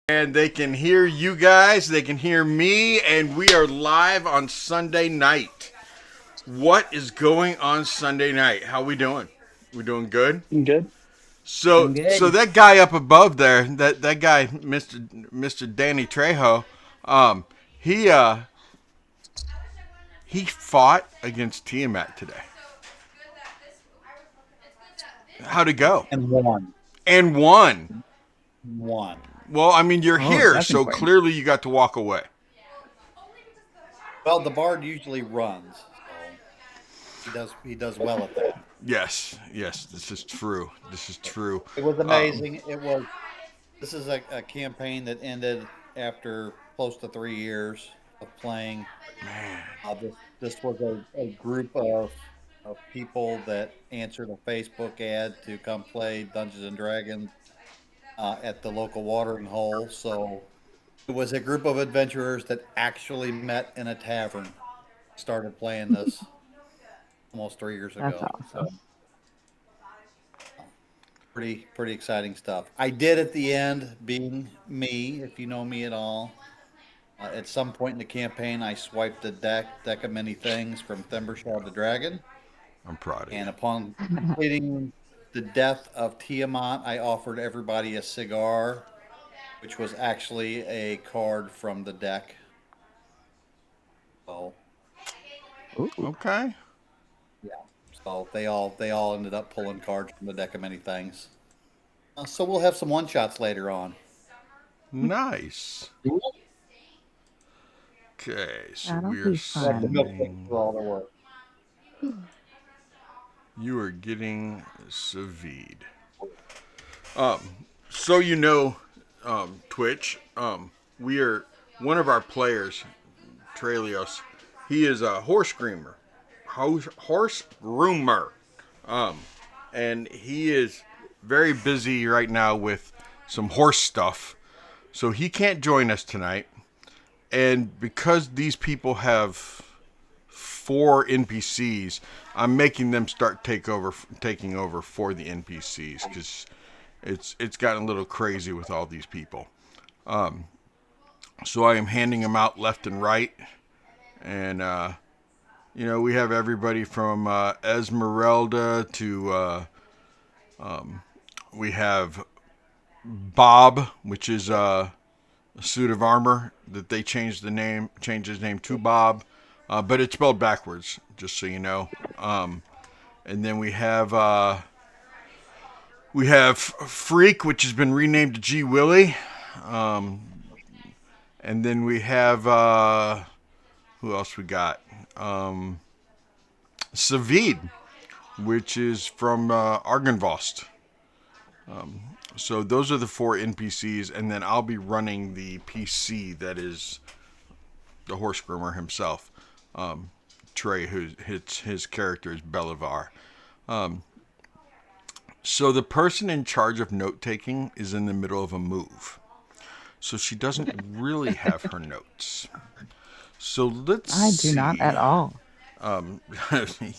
And they can hear you guys, they can hear me, and we are live on Sunday night. What is going on Sunday night? How we doing? We doing good? Good. So Doing so good. that guy up above there, that guy, Mr. Danny Trejo, um, he he fought against Tiamat today. How'd it go? And won. And won. Won. Well, I mean, you're Oh, here, that's so important. clearly you got to walk away. Well, the bard usually runs, so he does well at that. Yes, this is true. This is true. It was Um, amazing. This is a campaign that ended after close to 3 years of playing. man, This was a group of people that answered a Facebook ad to come play Dungeons and Dragons at the local watering hole. So it was a group of adventurers that actually met in a tavern, started playing this almost 3 years That's ago. So awesome. pretty exciting stuff. I did at the end, being me, if you know me at all. At some point in the campaign, I swiped a deck of many things from Thimbershard the Dragon, I'm proud of you. and upon completing the death of Tiamat, I offered everybody a cigar, which was actually a card from the deck. So Ooh, Okay. yeah, so they all ended up pulling cards from the deck of many things. So we'll have some one shots later on. Nice. Okay, so that'll we are be We'll have to fun. milk them sending. for all their work. You are getting Savid. Um, so you know, Twitch. We are one of our players, Trelios. He is a horse groomer, horse groomer. Um, and he is very busy right now with some horse stuff, so he can't join us tonight. And because these people have four NPCs, I'm making them start taking over for the NPCs because it's gotten a little crazy with all these people. So I am handing them out left and right, and we have everybody from Esmeralda to we have Bob, which is a suit of armor that they changed his name to Bob, but it's spelled backwards, just so you know. And then we have Freak, which has been renamed to G Willie, and then we have who else we got? Savid, which is from Argenvost. So those are the four NPCs, and then I'll be running the PC that is the horse groomer himself, Trey, who his character is Belivar. So the person in charge of note taking is in the middle of a move, so she doesn't really have her notes. So let's I do not at see. all. Um,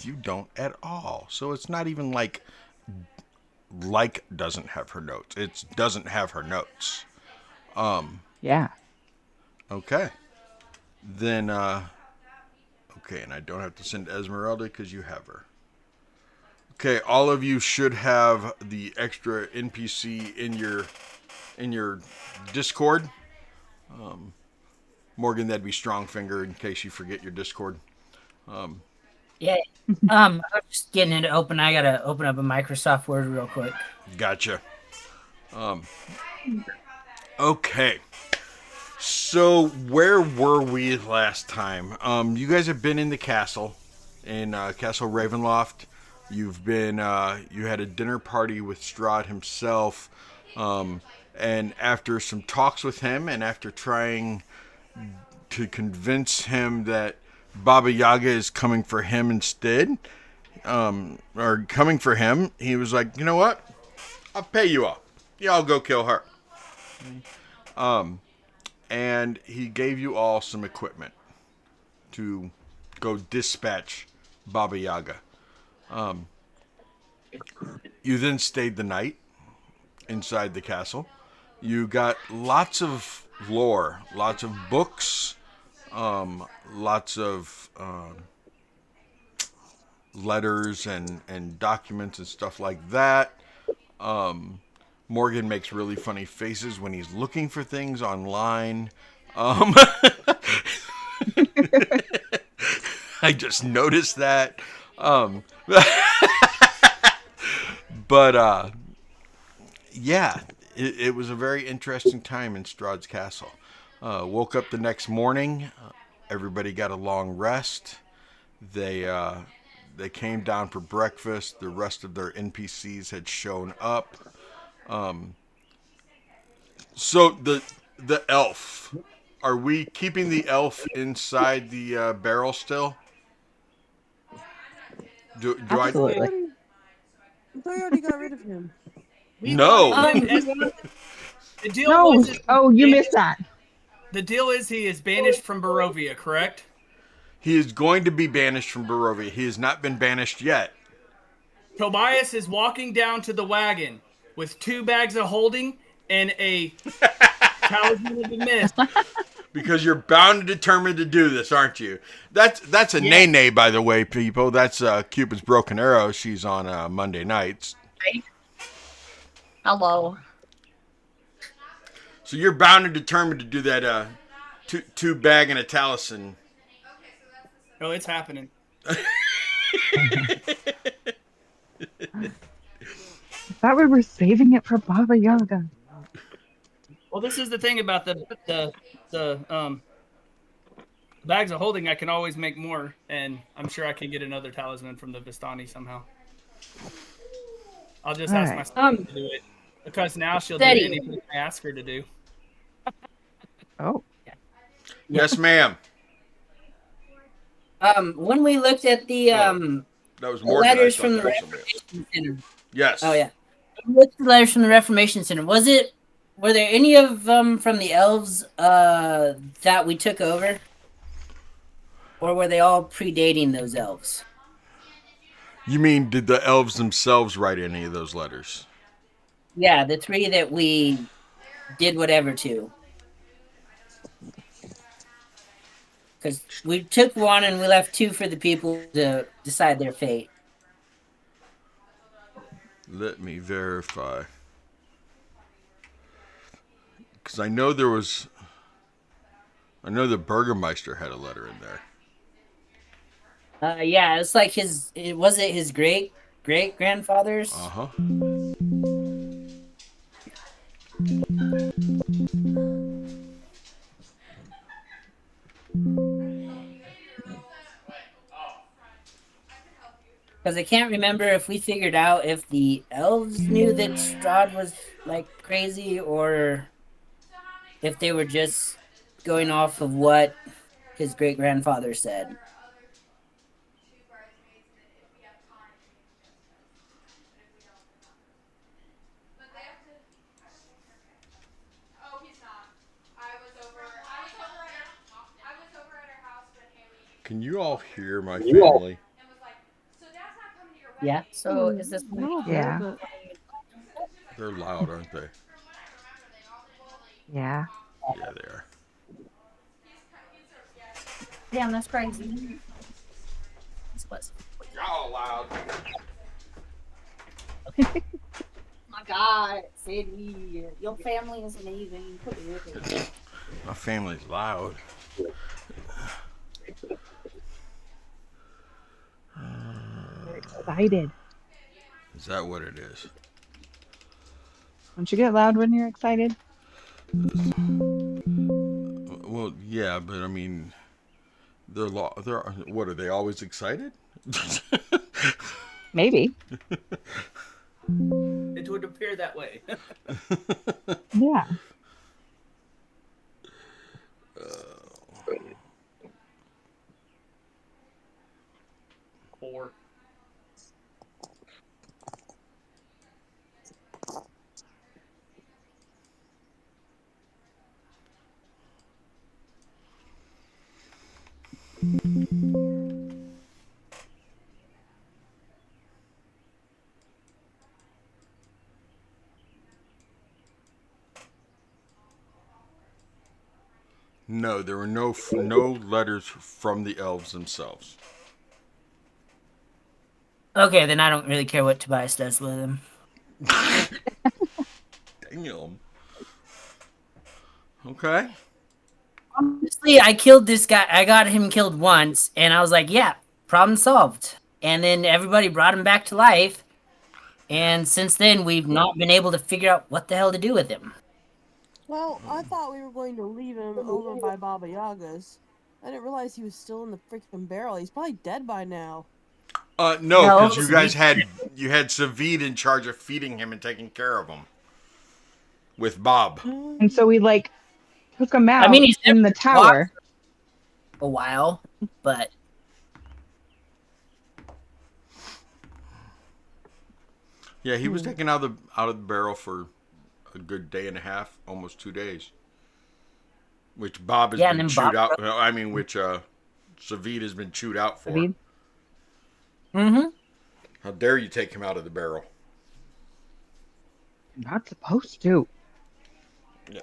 you don't at all. So it's not even like doesn't have her notes. It doesn't have her notes. Yeah. Okay. Then okay, and I don't have to send Esmeralda because you have her. Okay, all of you should have the extra NPC in your Discord. Morgan, that'd be Strongfinger in case you forget your Discord. Yeah. I'm just getting it open. I gotta open up a Microsoft Word real quick. Gotcha. Okay. So where were we last time? You guys have been in the castle, in Castle Ravenloft. You had a dinner party with Strahd himself, and after some talks with him, and after trying to convince him that Baba Yaga is coming for him instead, or coming for him, he was like, you know what? I'll pay you all. Y'all go kill her. And he gave you all some equipment to go dispatch Baba Yaga. You then stayed the night inside the castle, You got lots of lore, lots of books, lots of letters and documents and stuff like that. Morgan makes really funny faces when he's looking for things online. Um, I just noticed that. Um, but yeah, it was a very interesting time in Strahd's castle. Woke up the next morning. Everybody got a long rest. They came down for breakfast. The rest of their NPCs had shown up. So the elf. Are we keeping the elf inside the barrel still? Do I I? thought we Absolutely. already, I thought we already got rid of him. We've already No. been Um, the deal No. was is he's Oh, you missed banished. that. The deal is he is banished from Barovia, correct? He is going to be banished from Barovia. He has not been banished yet. Tobias is walking down to the wagon with 2 bags of holding and a talisman of the mist. Because you're bound and determined to do this, aren't you? That's a Yeah. nay, by the way, people. That's Cupid's Broken Arrow. She's on Monday nights. Hello. So you're bound and determined to do that two bag and a talisman. Oh, it's happening. I thought we were saving it for Baba Yaga. Well, this is the thing about the bags of holding. I can always make more, and I'm sure I can get another talisman from the Vistani somehow. I'll just All ask right. my sister to do it because now she'll do Steady. anything I ask her to do. Oh. Yes, ma'am. When we looked at the That was Morgan. letters I thought from the that was somebody else. Reformation Center. Yes. Oh yeah. What's the letters from the Reformation Center? Were there any of them from the elves that we took over? Or were they all predating those elves? You mean, did the elves themselves write any of those letters? Yeah, the 3 that we did whatever to. Because we took 1 and we left 2 for the people to decide their fate. Let me verify. Because I know there was. I know the Burgermeister had a letter in there. Yeah, it's like was it his great grandfather's? Uh huh. Because I can't remember if we figured out if the elves knew that Strahd was like crazy or if they were just going off of what his great grandfather said. Can you all hear my family? Yeah. So is this A little bit, Yeah. but They're loud, aren't they? Yeah. Yeah, they are. damn? That's crazy. Y'all loud. My God, Sadie, your family is amazing. Put it with it. My family's loud. They're excited. Is that what it is? Don't you get loud when you're excited? Well, yeah, but I mean, they're what are they always excited? Maybe. It would appear that way. Yeah. Or No, there were no letters from the elves themselves. Okay, then I don't really care what Tobias does with him. Damn. Okay. Honestly, I killed this guy. I got him killed once, and I was like, yeah, problem solved. And then everybody brought him back to life. And since then, we've not been able to figure out what the hell to do with him. Well, I thought we were going to leave him over by Baba Yaga's. I didn't realize he was still in the freaking barrel. He's probably dead by now. No, No, because you had Savid in charge of feeding him and taking care of him with Bob. And so we like took him I mean, out he's in the never talked tower. a while, but Yeah, he was taken out of the barrel for a good day and a half, almost 2 days. Which Bob has yeah, and been then chewed Bob. out. I mean, which Savid has been chewed out for. David. Mm-hmm. How dare you take him out of the barrel? You're not supposed to. Yeah.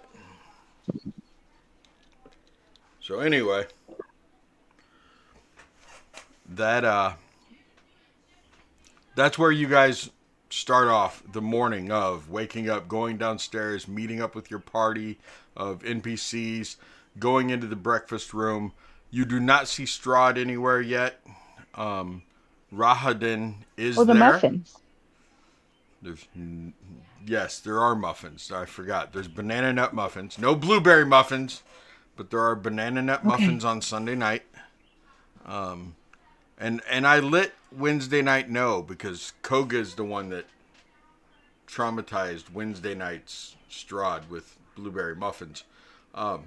So anyway, that's where you guys start off the morning of waking up, going downstairs, meeting up with your party of NPCs, going into the breakfast room. You do not see Strahd anywhere yet. Rahadin is Oh, the there. muffins. Yes, there are muffins. I forgot. There's banana nut muffins. No blueberry muffins, but there are banana nut muffins on Sunday night. And I let Wednesday night know because Koga is the one that traumatized Wednesday night's Strahd with blueberry muffins. I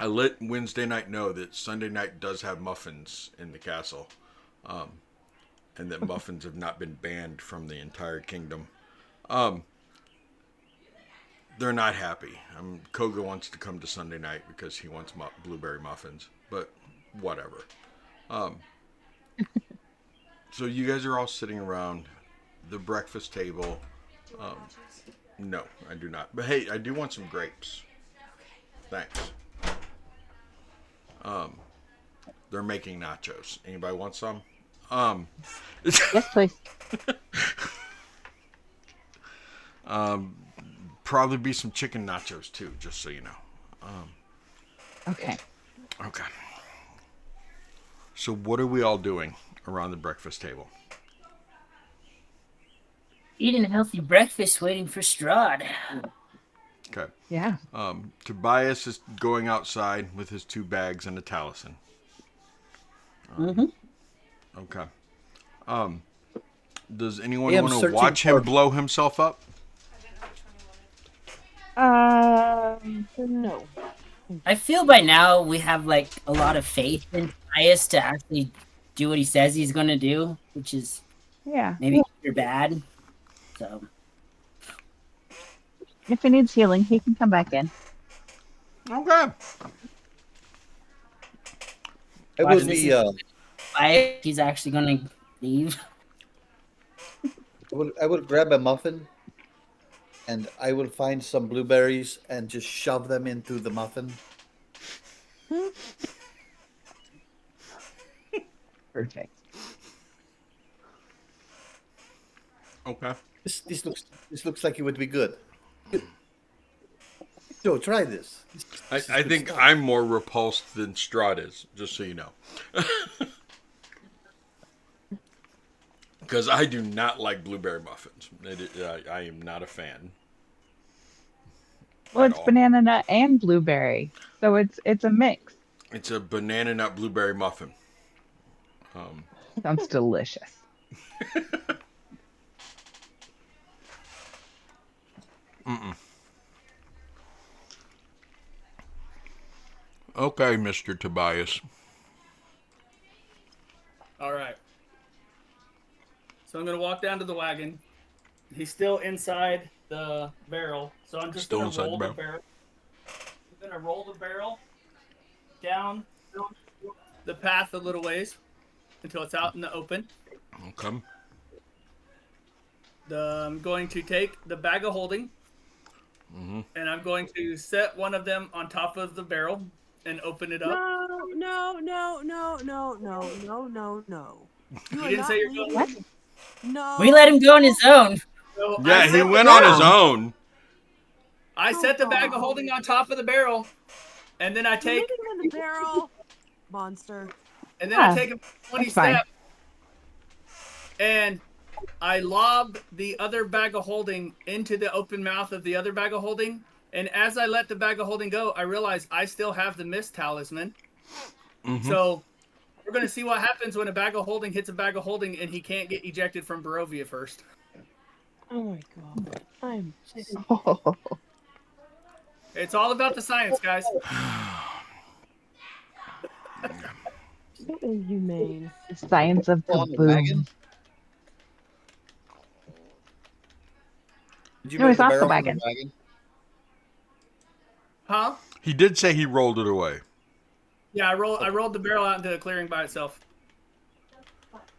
let Wednesday night know that Sunday night does have muffins in the castle, and that muffins have not been banned from the entire kingdom. They're not happy. Koga wants to come to Sunday night because he wants blueberry muffins, but whatever. So you guys are all sitting around the breakfast table. No, I do not. But hey, I do want some grapes. Thanks. They're making nachos. Anybody want some? Yes, please. Probably be some chicken nachos too, just so you know. Okay. Okay. So what are we all doing around the breakfast table? Eating a healthy breakfast, waiting for Strahd. Okay. Yeah. Tobias is going outside with his 2 bags and a talison. Mm-hmm. Okay. Does anyone I am want to searching watch him for- blow himself up? No. I feel by now we have like a lot of faith in Tobias to actually do what he says he's going to do, which is Yeah. maybe good or bad. So If he needs healing, he can come back in. Okay. I watch would this be. he's actually going to leave. I would grab a muffin, and I will find some blueberries and just shove them into the muffin. Perfect. Okay. This looks like it would be good. Joe, try this. I This is good think stuff. I'm more repulsed than Strahd is, just so you know. Because I do not like blueberry muffins. I am not a fan. Well, At it's all. banana nut and blueberry, so it's a mix. It's a banana nut blueberry muffin. Sounds delicious. Okay, Mr. Tobias. All right. So I'm gonna walk down to the wagon. He's still inside the barrel, so I'm just Still gonna inside the roll barrel. the barrel. I'm gonna roll the barrel down the path a little ways until it's out in the open. Okay. I'm going to take the bag of holding and I'm going to set one of them on top of the barrel and open it up. No. You You are didn't not say you're going. What? leaving. No. We let him go on his own. So I Yeah, he set the went on his barrel. own. I Oh, set the bag of God. holding on top of the barrel, and then I You're take leaving him in the barrel. Monster. Yeah, 20 that's fine. steps, and I lob the other bag of holding into the open mouth of the other bag of holding. And as I let the bag of holding go, I realize I still have the mist talisman. So we're going to see what happens when a bag of holding hits a bag of holding and he can't get ejected from Barovia first. Oh my God. I'm Oh, It's all about the science, guys. so inhumane. the science of On the wagon? kaboom. Did you No, move he's the off the barrel from the wagon. wagon? Huh? He did say he rolled it away. Yeah, I rolled the barrel out into the clearing by itself.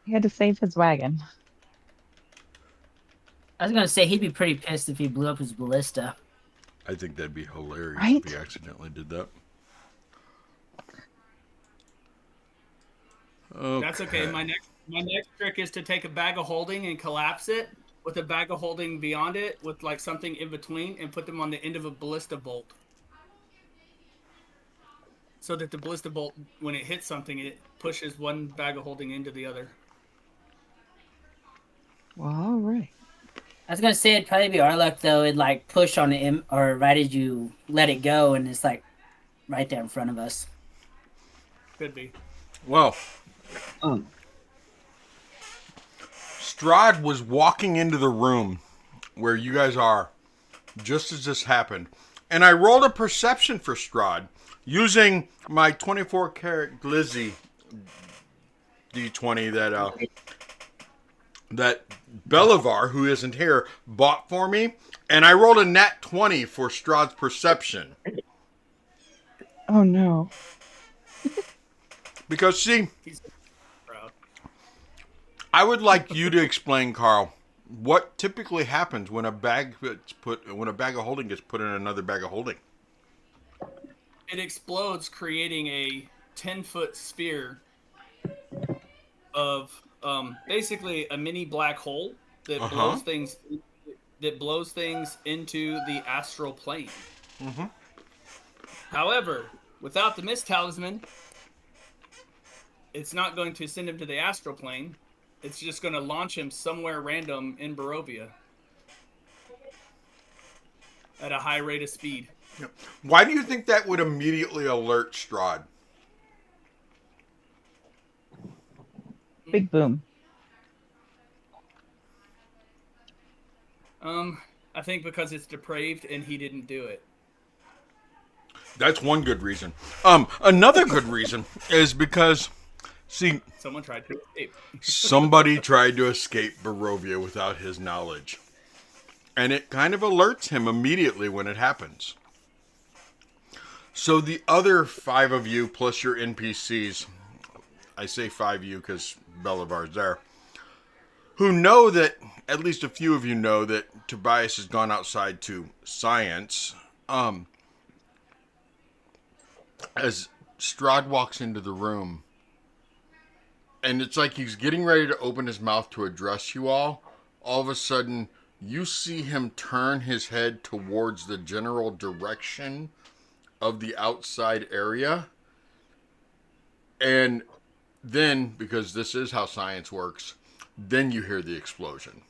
He had to save his wagon. I was gonna say he'd be pretty pissed if he blew up his ballista. I think that'd be hilarious Right? if he accidentally did that. Okay. That's okay. My next trick is to take a bag of holding and collapse it with a bag of holding beyond it with like something in between and put them on the end of a ballista bolt. So that the ballista bolt, when it hits something, it pushes one bag of holding into the other. Well, all right. I was gonna say it'd probably be our luck though. It'd like push on it or right as you let it go, and it's like right there in front of us. Could be. Well, Strahd was walking into the room where you guys are just as this happened. And I rolled a perception for Strahd using my 24 karat glizzy d20 that Belivar, who isn't here, bought for me. And I rolled a nat 20 for Strahd's perception. Oh no. Because, see, He's proud. I would like you to explain, Carl, what typically happens when a bag of holding gets put in another bag of holding. It explodes, creating a 10-foot sphere of basically a mini black hole that blows things into the astral plane. However, without the mist talisman, it's not going to send him to the astral plane. It's just going to launch him somewhere random in Barovia at a high rate of speed. Why do you think that would immediately alert Strahd? Big boom. I think because it's depraved and he didn't do it. That's one good reason. Another good reason is because, see, Someone tried to escape. somebody tried to escape Barovia without his knowledge. And it kind of alerts him immediately when it happens. So the other 5 of you, plus your NPCs, I say 5 of you because Belivar's there, who know that, at least a few of you know that Tobias has gone outside to science, as Strahd walks into the room, and it's like he's getting ready to open his mouth to address you all of a sudden, you see him turn his head towards the general direction of the outside area. And then, because this is how science works, then you hear the explosion.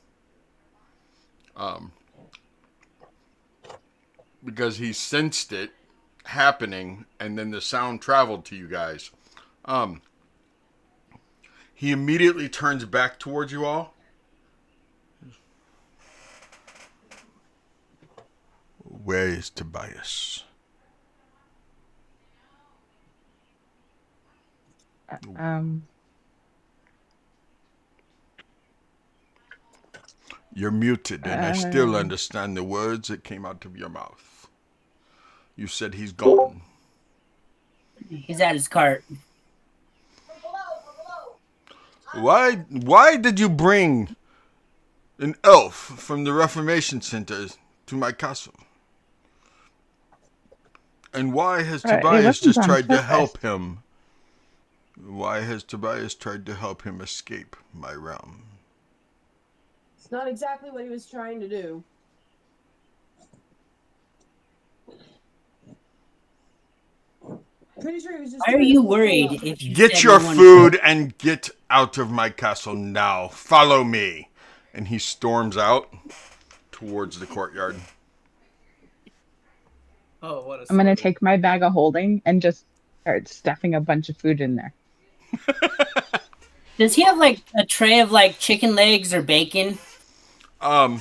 Because he sensed it happening, and then the sound traveled to you guys. He immediately turns back towards you all. Where is Tobias? You're muted, and I still understand the words that came out of your mouth. You said he's gone. He's at his cart. Why did you bring an elf from the Reformation Center to my castle? And why has It Tobias wasn't just on tried to purpose. help him? Why has Tobias tried to help him escape my realm? It's not exactly what he was trying to do. Pretty sure he was just. Why are you worried if you Get said your no one is food and get out of my castle now. Follow me. And he storms out towards the courtyard. Oh, what a I'm gonna story. take my bag of holding and just start stuffing a bunch of food in there. Does he have like a tray of like chicken legs or bacon? Yeah.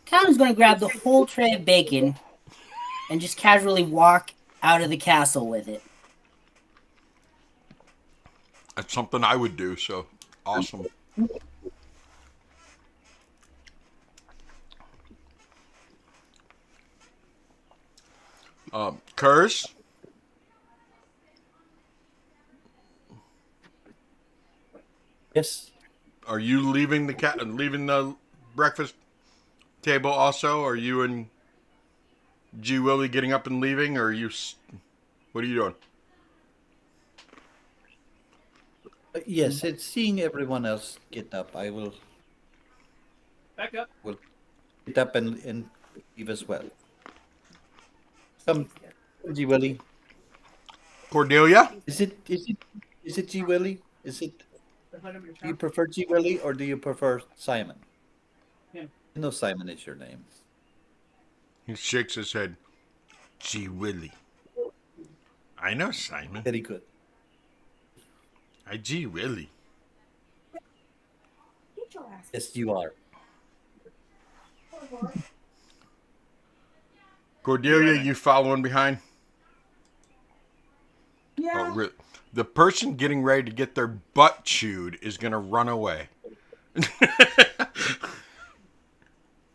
Callum's gonna grab the whole tray of bacon and just casually walk out of the castle with it. That's something I would do, so awesome. Curse, Yes. are you leaving the breakfast table also? Are you and G Willie getting up and leaving, or what are you doing? Yes, it's seeing everyone else get up. I Back up. will get up and leave as well. Come, G Willie. Cordelia? Is it G Willie? Is it? Do you prefer G Willie or do you prefer Simon? Yeah. I know Simon is your name. He shakes his head. G Willie. I know Simon. Very good. I G Willie. Yes, you are. Cordelia, you following behind? Yeah. Oh, really? The person getting ready to get their butt chewed is going to run away. Of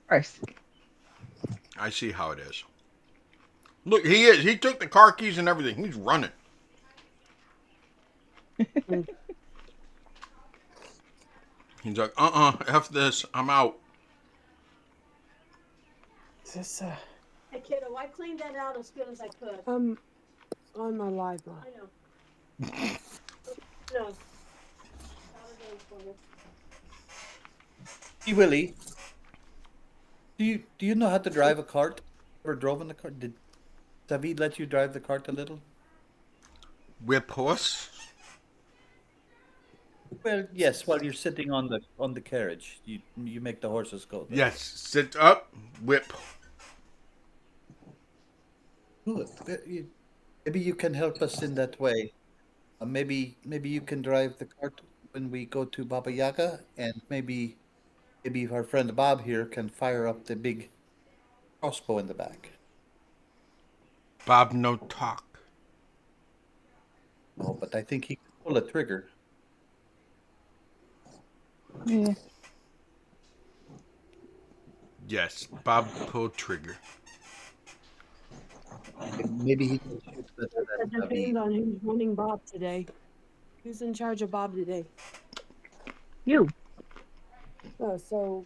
course. I see how it is. Look, he is. He took the car keys and everything. He's running. He's like, F this. I'm out. This, Hey, kiddo, I cleaned that out as good as I could. on my live line. I know. No. Saturday for you. G Willie, do you know how to drive a cart? Ever drove in the cart? Did David let you drive the cart a little? Whip horse. Well, yes. While you're sitting on the carriage, you make the horses go there. Yes. Sit up. Whip. Good. Maybe you can help us in that way. Maybe you can drive the cart when we go to Baba Yaga, and maybe our friend Bob here can fire up the big crossbow in the back. Bob no talk. Oh, but I think he can pull a trigger. Yeah. Yes. Bob pull trigger. Maybe he can shoot better It than depends David. on who's running Bob today. Who's in charge of Bob today? You. Oh, so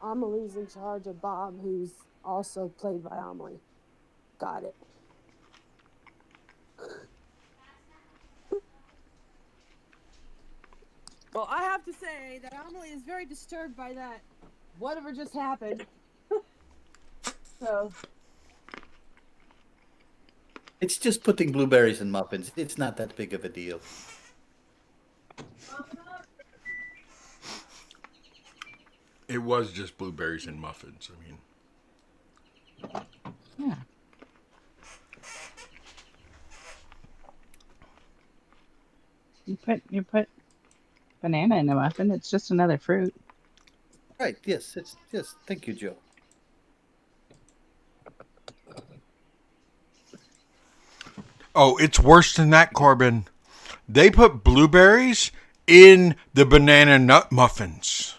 Amelie's in charge of Bob, who's also played by Amelie. Got it. Well, I have to say that Amelie is very disturbed by that. Whatever just happened. So. It's just putting blueberries in muffins. It's not that big of a deal. It was just blueberries and muffins. I mean, Yeah. You put banana in a muffin. It's just another fruit. Right, yes, thank you, Joe. oh, it's worse than that, Corbin. They put blueberries in the banana nut muffins.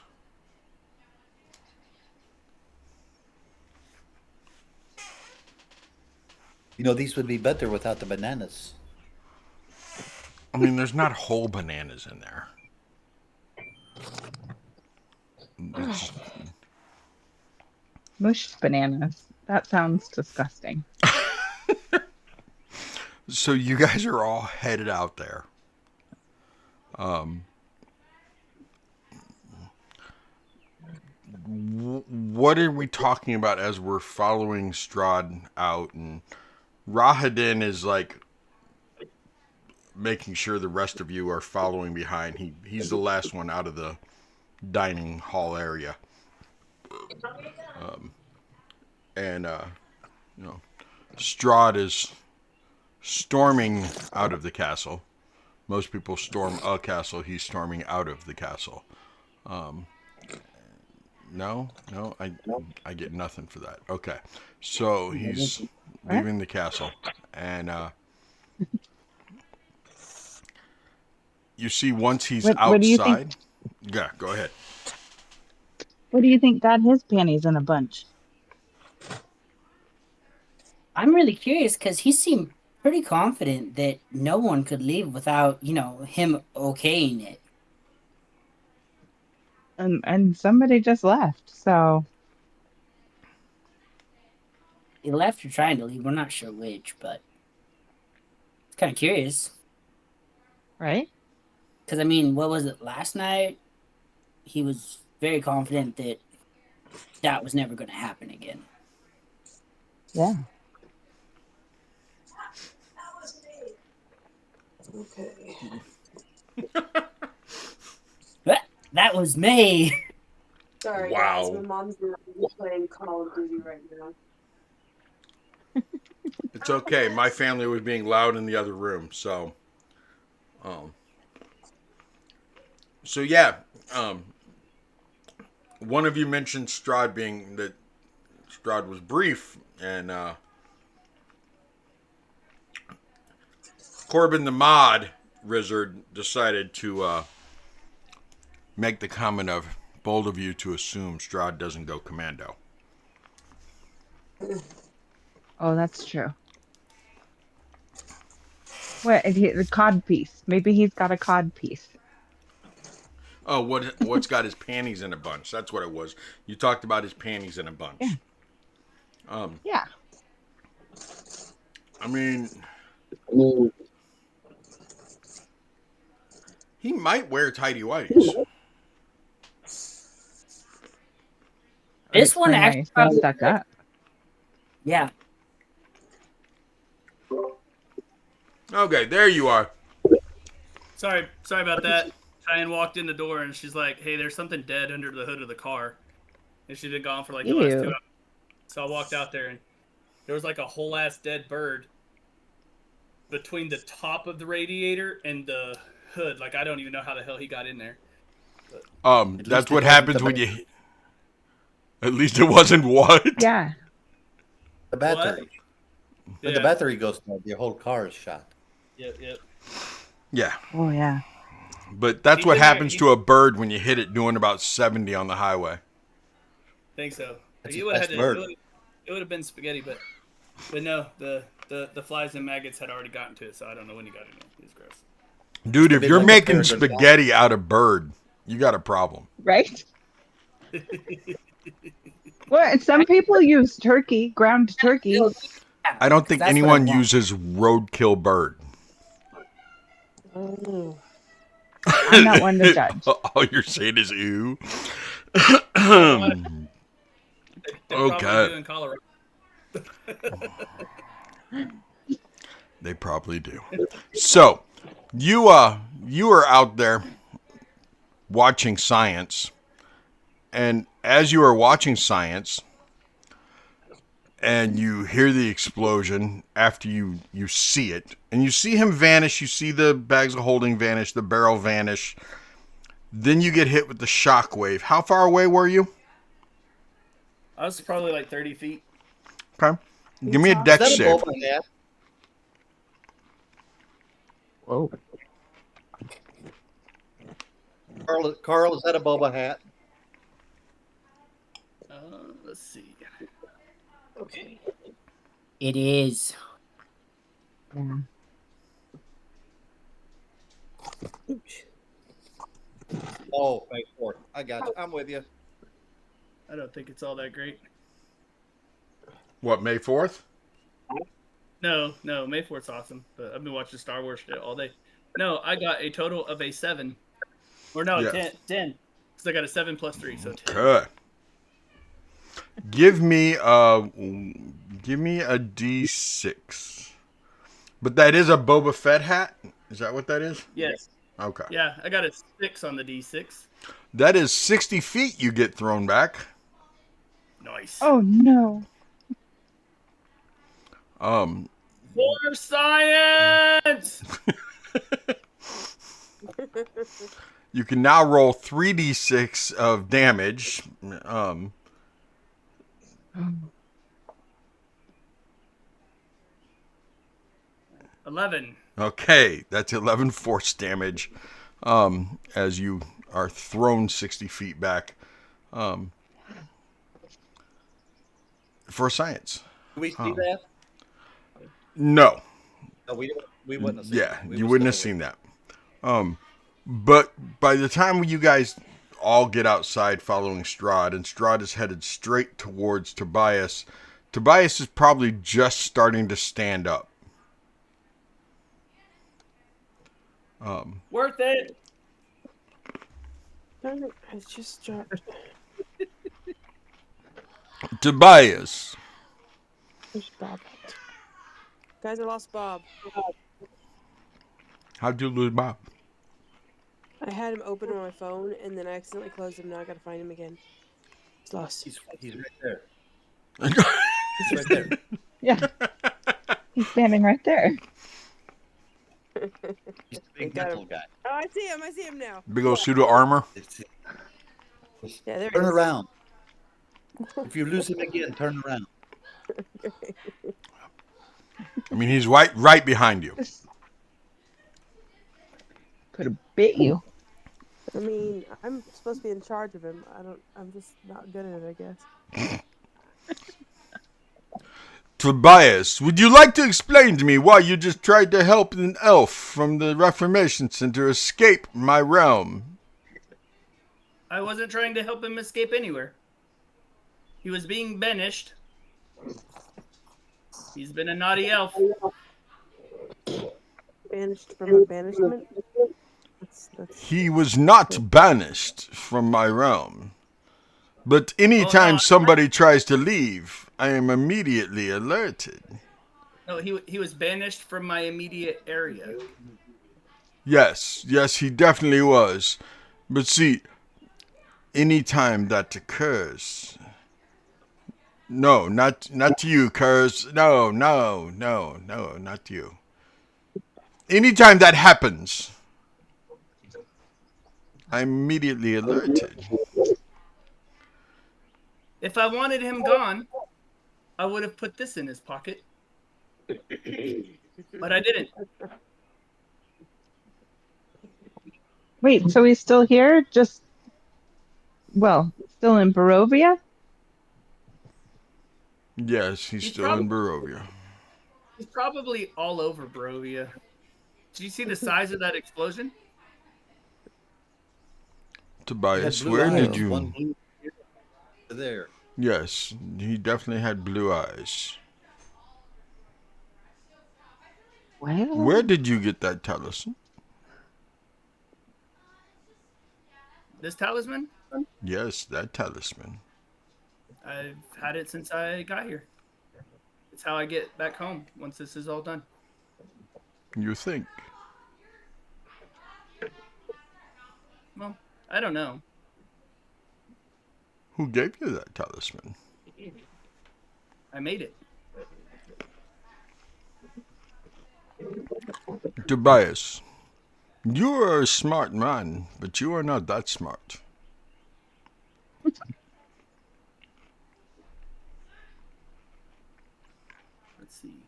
You know, these would be better without the bananas. I mean, there's not whole bananas in there. It's- Mushed bananas. That sounds disgusting. So you guys are all headed out there. Um, what are we talking about as we're following Strahd out? And Rahadin is like making sure the rest of you are following behind. He's the last one out of the dining hall area. And you know, Strahd is storming out of the castle. Most people storm a castle. He's storming out of the castle. No, I get nothing for that. Okay, so he's What? leaving the castle, and you see once he's What do you think? outside. Yeah, go ahead. What do you think got his panties in a bunch? I'm really curious because he seemed pretty confident that no one could leave without, him okaying it. And somebody just left. So He left or trying to leave. We're not sure which, but it's kind of curious. right? Because, I mean, what was it last night? He was very confident that that was never going to happen again. Yeah. Okay. That was me. Sorry, Wow. guys. My mom's playing Call of Duty right now. It's okay. My family was being loud in the other room, so. Um, so yeah, one of you mentioned Strahd being that Strahd was brief, and Corbin the mod wizard decided to make the comment of bold of you to assume Strahd doesn't go commando. Oh, that's true. What? The cod piece. Maybe he's got a cod piece. Oh, what's got his panties in a bunch? That's what it was. You talked about his panties in a bunch. Yeah. Yeah. I mean, he might wear tidy whities. This one Explain why actually he's so probably. stuck up. Yeah. Okay, there you are. Sorry about that. Cheyenne walked in the door and she's like, "Hey, there's something dead under the hood of the car," and she'd been gone for like the last 2 Ew. hours. So I walked out there and there was like a whole ass dead bird between the top of the radiator and the hood. Like I don't even know how the hell he got in there. That's what happens when you. At least it wasn't what? Yeah. The battery. When the battery goes dead, your whole car is shot. Yep. Yeah. Oh, yeah. But that's what happens to a bird when you hit it doing about 70 on the highway. Think so. That's He a would have fast had bird. it would have been spaghetti, but no, the flies and maggots had already gotten to it, so I don't know when he got in there. It was gross. Dude, if big you're like a making peregrine spaghetti out of bird, you got a problem. Right? Well, some people use turkey, ground turkey. I don't think That's what I anyone want. uses roadkill bird. I'm not one to judge. All you're saying is ew. They Okay. probably do in Colorado. They probably do. So, you are out there watching science, and as you are watching science, and you hear the explosion after you see it, and you see him vanish, you see the bags of holding vanish, the barrel vanish, then you get hit with the shockwave. How far away were you? I was probably like 30 feet. Okay. Give me a Is dex that a save. Boba hat? Whoa. Carl, is that a Boba hat? Let's see. Okay. It is. Yeah. Oh, thank Lord. I got you. I'm with you. I don't think it's all that great. What, May 4th? No, May 4th's awesome, but I've been watching Star Wars shit all day. No, I got a total of a 7. Or no, Yes. 10. Because I got a 7 plus 3, so 10. Okay. Give me a D6. But that is a Boba Fett hat? Is that what that is? Yes. Okay. Yeah, I got a 6 on the D6. That is 60 feet you get thrown back. Nice. Oh no. For science! You can now roll 3d6 of damage. 11. Okay, that's 11 force damage as you are thrown 60 feet back. For science. Do we see that? No. No, we wouldn't have seen Yeah, it. We you was wouldn't have still seen that. But by the time you guys all get outside following Strahd, and Strahd is headed straight towards Tobias, Tobias is probably just starting to stand up. Worth it! Darn it, I just dropped. Tobias. There's Bob. Guys, I lost Bob. How'd you lose Bob? I had him open on my phone, and then I accidentally closed him. Now I gotta find him again. He's lost. He's right there. He's right there. Yeah. He's standing right there. He's the big Got mental him. guy. Oh, I see him. I see him now. Big old suit of armor. Yeah, there he Turn is. around. If you lose him again, turn around. I mean, he's right behind you. Could have bit you. I mean, I'm supposed to be in charge of him. I'm just not good at it, I guess. Tobias, would you like to explain to me why you just tried to help an elf from the Reformation Center escape my realm? I wasn't trying to help him escape anywhere. He was being banished. He's been a naughty elf. Banished from a banishment? That's He was not banished from my realm. But anytime no, somebody tries to leave, I am immediately alerted. No, he was banished from my immediate area. Yes, he definitely was. But see, anytime that occurs... No, not you, Curse. No, not you. Anytime that happens, I'm immediately alerted. If I wanted him gone, I would have put this in his pocket. But I didn't. Wait, so he's still here? Still in Barovia? Yes, he's still in Barovia. He's probably all over Barovia. Did you see the size of that explosion? Tobias, blue where eyes, did you... one blue there. Yes, he definitely had blue eyes. Well, Where did you get that talisman? This talisman? Yes, that talisman. I've had it since I got here. It's how I get back home once this is all done. You think? Well, I don't know. Who gave you that talisman? I made it. Tobias, you are a smart man, but you are not that smart. Let's see.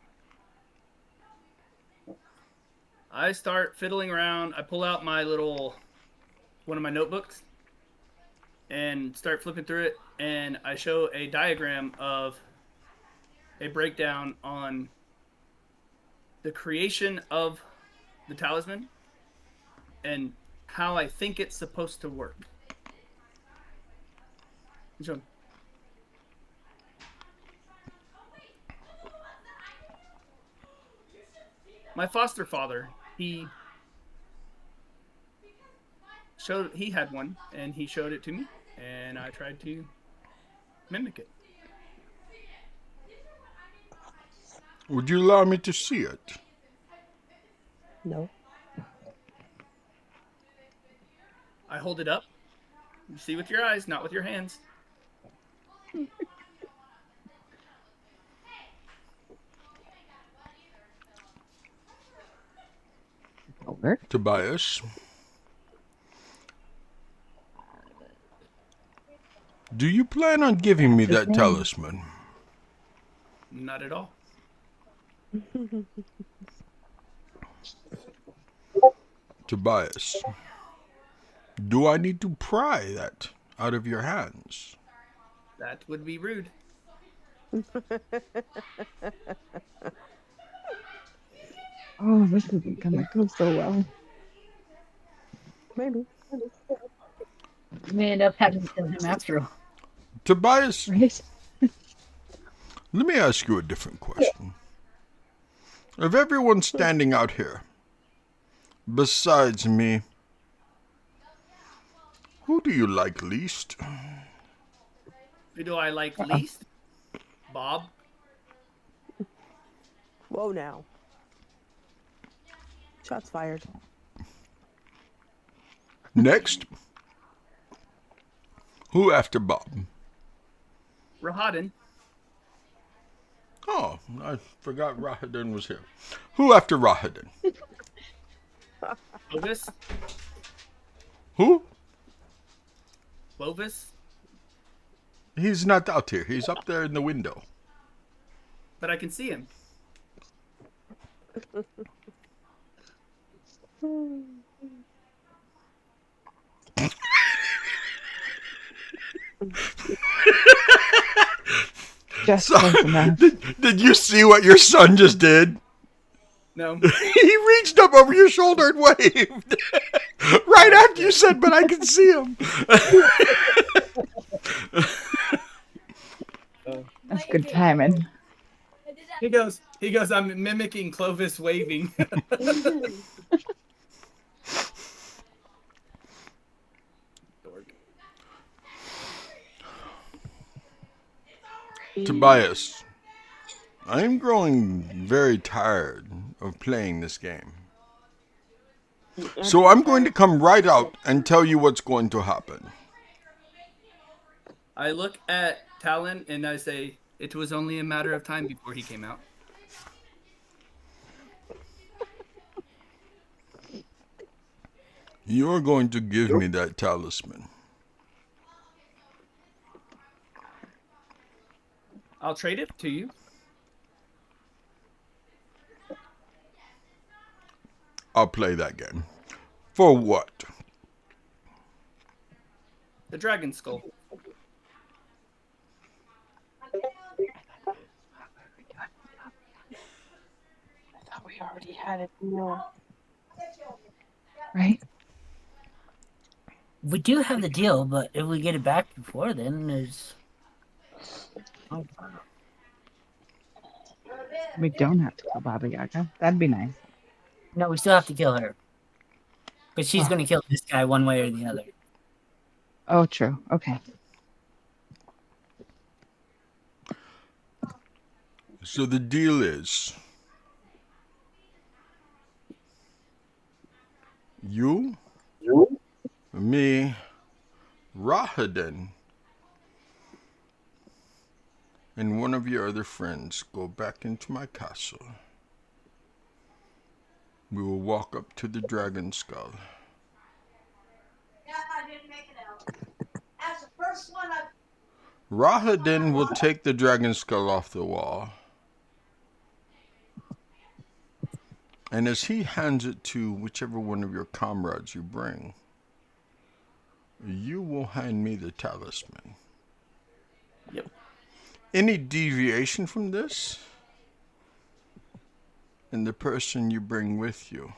I start fiddling around. I pull out my one of my notebooks and start flipping through it. And I show a diagram of a breakdown on the creation of the talisman and how I think it's supposed to work. Which one? my foster father, he had one and he showed it to me and I tried to mimic it. Would you allow me to see it? No. I hold it up. You see with your eyes, not with your hands. Over. Tobias, do you plan on giving me That's his that name. talisman? Not at all. Tobias, do I need to pry that out of your hands? That would be rude. Oh, this isn't gonna go so well, Maybe. We end up having to kill him after all. Tobias, right? let me ask you a different question. Of everyone standing out here, besides me, who do you like least? Who do I like least? Bob. Whoa now. Shots fired. Next, who after Bob? Rahadin. Oh, I forgot Rahadin was here. Who after Rahadin? Clovis. Who? Clovis. He's not out here. He's up there in the window. But I can see him. Just So, close enough. did you see what your son just did? No. He reached up over your shoulder and waved. Right after you said, but I can see him. That's good timing. He goes, I'm mimicking Clovis waving. Dork. Tobias, I am growing very tired of playing this game. So I'm going to come right out and tell you what's going to happen. I look at Talon and I say, it was only a matter of time before he came out. You're going to give me that talisman. I'll trade it to you. I'll play that game. For what? The dragon skull. I thought we already had it. No. Right? We do have the deal, but if we get it back before then, there's. Oh. We don't have to kill Baba Yaga. That'd be nice. No, we still have to kill her. But she's Oh. going to kill this guy one way or the other. Oh, true. Okay. So the deal is, you, me, Rahadin, and one of your other friends go back into my castle. We will walk up to the dragon skull. Yeah, I didn't make it out. That's the first one I've. Rahadin will take the dragon skull off the wall. And as he hands it to whichever one of your comrades you bring, you will hand me the talisman. Yep. Any deviation from this, and the person you bring with you,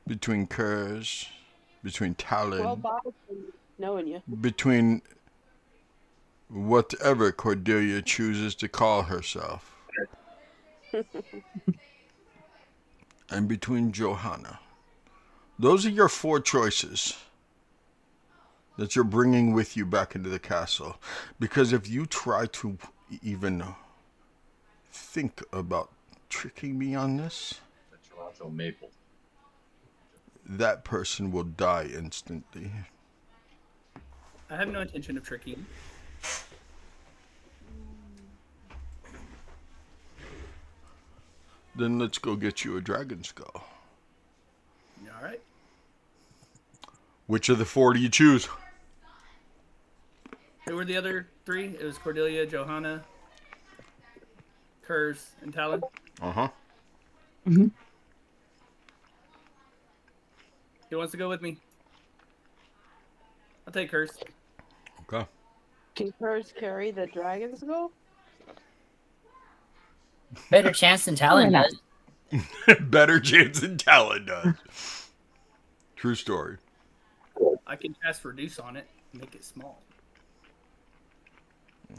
between Kurz, between Talon, Well, Bob, knowing you. between whatever Cordelia chooses to call herself, and between Johanna. Those are your 4 choices that you're bringing with you back into the castle. Because if you try to even think about tricking me on this, The Toronto Maple. that person will die instantly. I have no intention of tricking. Then let's go get you a dragon skull. All right. Which of the 4 do you choose? Who were the other 3? It was Cordelia, Johanna, Kurz, and Talon. Uh-huh. Hmm. Who wants to go with me? I'll take Kurz. Okay. Can Curse carry the dragon's skull? Better chance than Talon not? does. Better chance than Talon does. True story. I can cast Reduce on it and make it small.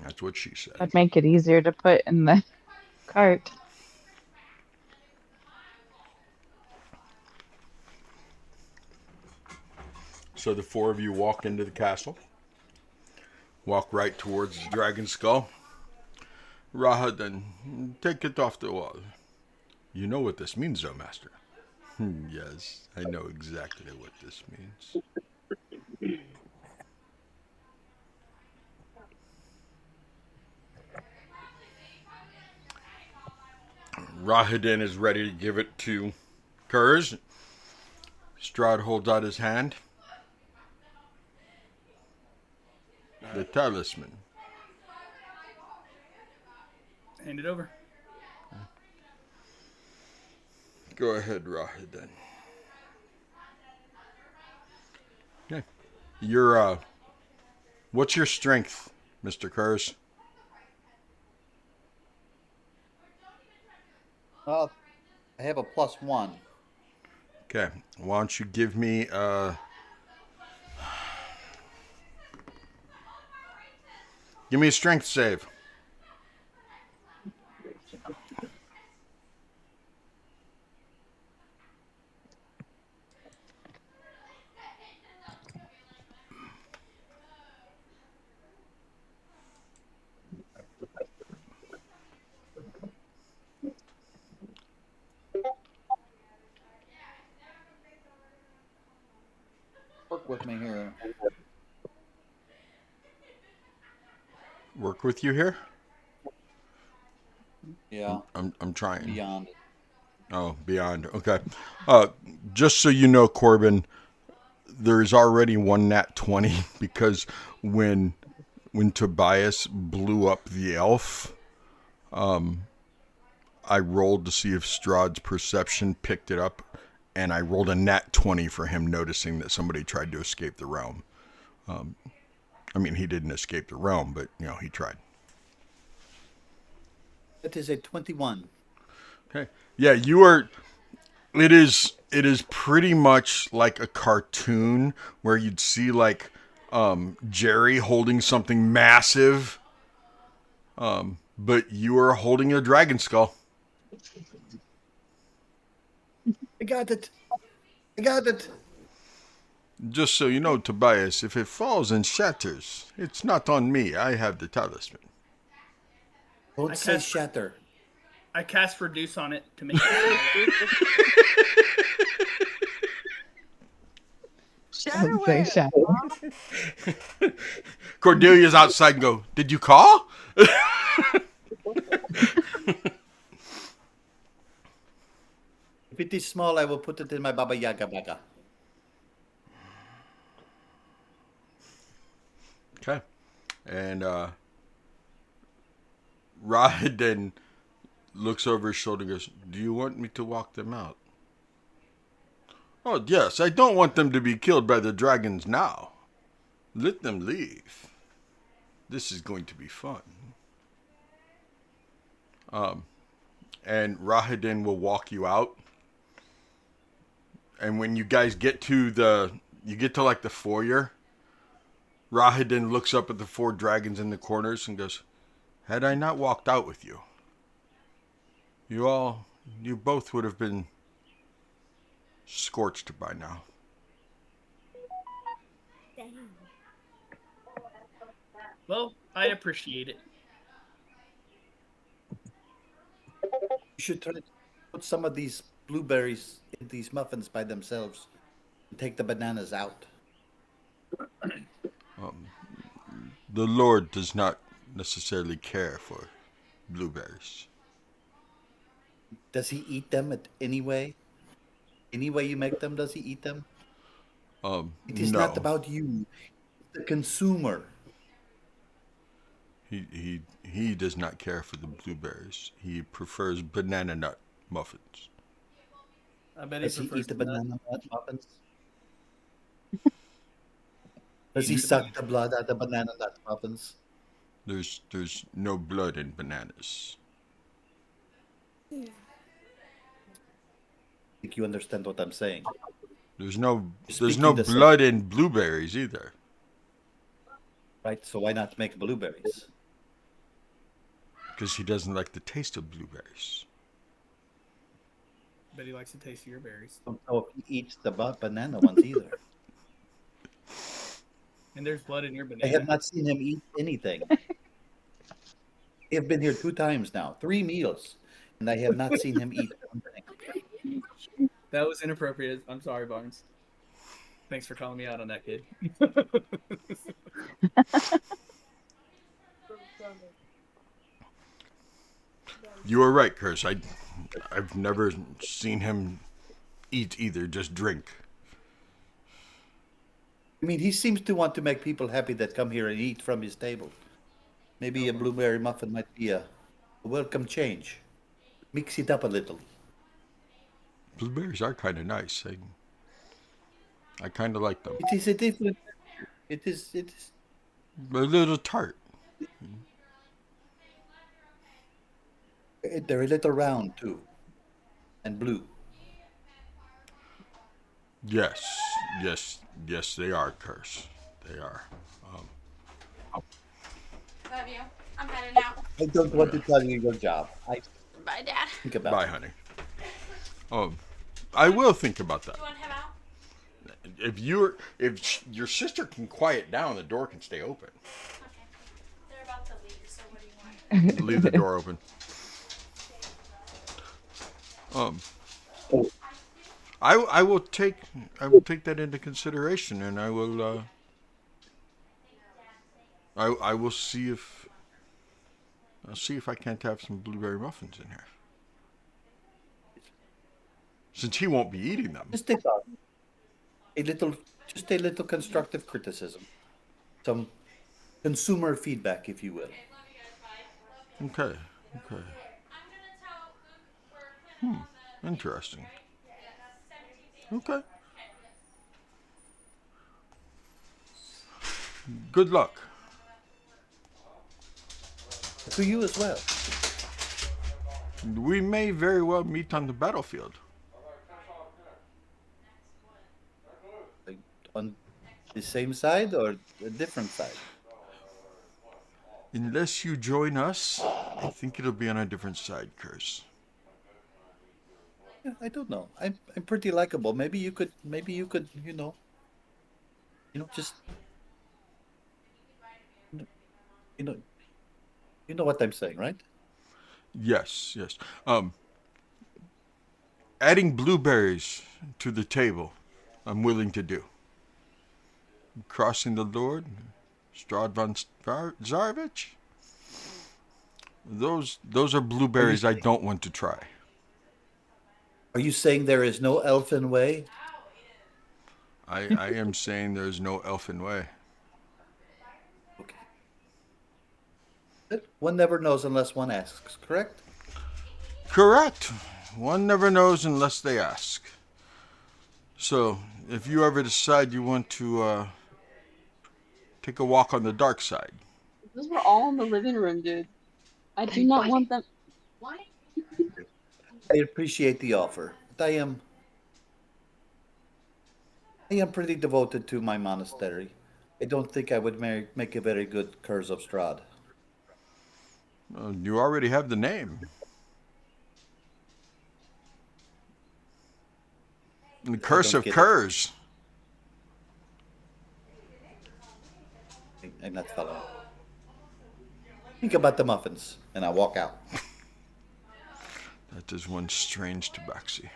That's what she said. That'd make it easier to put in the cart. So the 4 of you walk into the castle. Walk right towards the dragon skull. Raha, then take it off the wall. You know what this means, though, Master. Yes, I know exactly what this means. Rahadin is ready to give it to Kurz. Strahd holds out his hand. The talisman. Hand it over. Go ahead, Rahadin. Okay. What's your strength, Mr. Kurz? I have a +1. Okay. Why don't you give me give me a strength save. Work with me here. Work with you here? Yeah, I'm trying. beyond. Oh, beyond. Okay. Just so you know, Corbin, there's already one nat 20 because when Tobias blew up the elf, I rolled to see if Strahd's perception picked it up, and I rolled a nat 20 for him noticing that somebody tried to escape the realm. I mean, he didn't escape the realm, but, he tried. That is a 21. Okay. Yeah, you are. It is pretty much like a cartoon where you'd see like Jerry holding something massive, but you are holding a dragon skull. I got it. I got it. Just so you know, Tobias, if it falls and shatters, it's not on me. I have the talisman. Don't I say cast- shatter. I cast Reduce on it to make it Shatter Don't say where? shadow. Cordelia's outside and go, did you call? If it is small, I will put it in my Baba Yaga baga. Okay. And Rahadin looks over his shoulder and goes, do you want me to walk them out? Oh, yes. I don't want them to be killed by the dragons now. Let them leave. This is going to be fun. And Rahadin will walk you out. And when you guys get to like the foyer, Rahadin looks up at the 4 dragons in the corners and goes, had I not walked out with you, you both would have been scorched by now. Well, I appreciate it. You should try to put some of these blueberries in these muffins by themselves and take the bananas out. The Lord does not necessarily care for blueberries. Does he eat them at any way? Any way you make them, does he eat them? It is not No. about you, the consumer. He does not care for the blueberries. He prefers banana nut muffins. I bet he Does he prefers eat the the nut. banana nut muffins? Does he Eats the suck the blood out of banana nut muffins? There's no blood in bananas. I think you understand what I'm saying. There's no You're there's no speaking the same, blood in blueberries either. right? So why not make blueberries? Because he doesn't like the taste of blueberries. Bet he likes to taste your berries. I don't know if he eats the banana ones either. And there's blood in your I have banana. not seen him eat anything. I have been here 2 times now, 3 meals, and I have not seen him eat anything. That was inappropriate. I'm sorry, Barnes. Thanks for calling me out on that, kid. You are right, Curse. I've never seen him eat either, just drink. I mean, he seems to want to make people happy that come here and eat from his table. Maybe a blueberry muffin might be a welcome change. Mix it up a little. Blueberries are kind of nice. I kind of like them. It is a different. It is. A little tart. They're a little round too, and blue. Yes, yes, they are, Curse. They are. Love you. I'm heading out. I don't want to tell you your job. I Bye, Dad. think about Bye, it. honey. I will think about that. You want to head out? If your sister can quiet down, the door can stay open. Okay. They're about to leave, so what do you want? Leave the door open. I will take that into consideration, and I will see if I can't have some blueberry muffins in here, since he won't be eating them. Just a little constructive criticism, some consumer feedback, if you will. Okay. Interesting. Okay. Good luck. To you as well. We may very well meet on the battlefield. Like, on the same side or a different side? Unless you join us, I think it'll be on a different side, Curse. Yeah, I don't know. I'm pretty likable. Maybe you could, just you know, you know what I'm saying, right? Yes. Adding blueberries to the table, I'm willing to do. Crossing the Lord, Strahd von Zarevich. Those are blueberries I don't want to try. Are you saying there is no elfin way? I am saying there's no elfin way. Okay. One never knows unless one asks, correct? Correct. One never knows unless they ask. So, if you ever decide you want to take a walk on the dark side, Those were all in the living room, dude. I do not want them. I appreciate the offer, but I am pretty devoted to my monastery. I don't think I would make a very good Curse of Strahd. you already have the name. The curse of get it. curs. I'm not following. Think about the muffins, and I walk out. That is one strange tabaxi.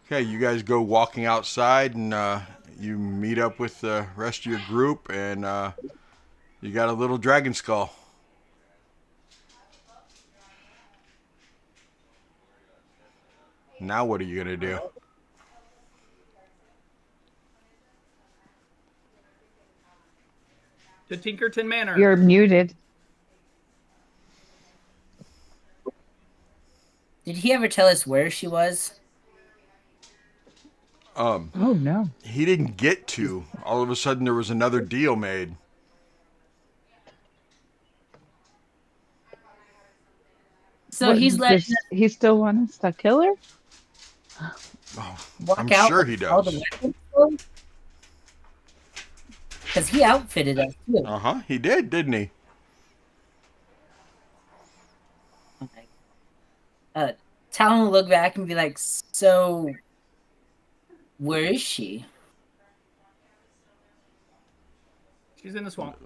Okay, you guys go walking outside, and you meet up with the rest of your group, and you got a little dragon skull. Now what are you gonna do? To Tinkerton Manor. You're muted. Did he ever tell us where she was? Oh no. He didn't get to. All of a sudden, there was another deal made. So he's letting us He still want us to kill her? Oh, walk I'm out sure with he all the does. weapons? Because he outfitted us too. He did, didn't he? Talon will look back and be like, so where is she? She's in the swamp.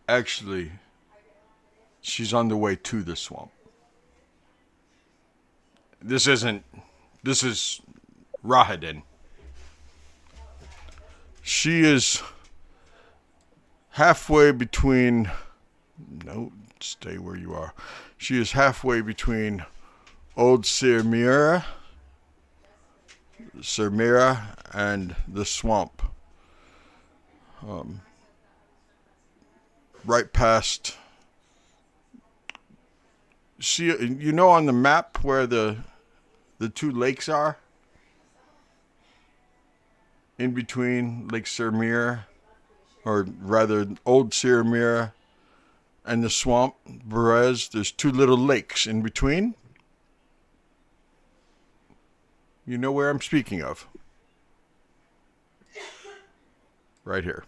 Actually, she's on the way to the swamp. This is Rahadin. She is halfway between. No, stay where you are. She is halfway between Old Sirmira, and the swamp. Right past. See, you know, on the map where the two lakes are? In between Lake Sirmira, or rather Old Sirmira, and the swamp, Berez, there's two little lakes in between. You know where I'm speaking of? Right here.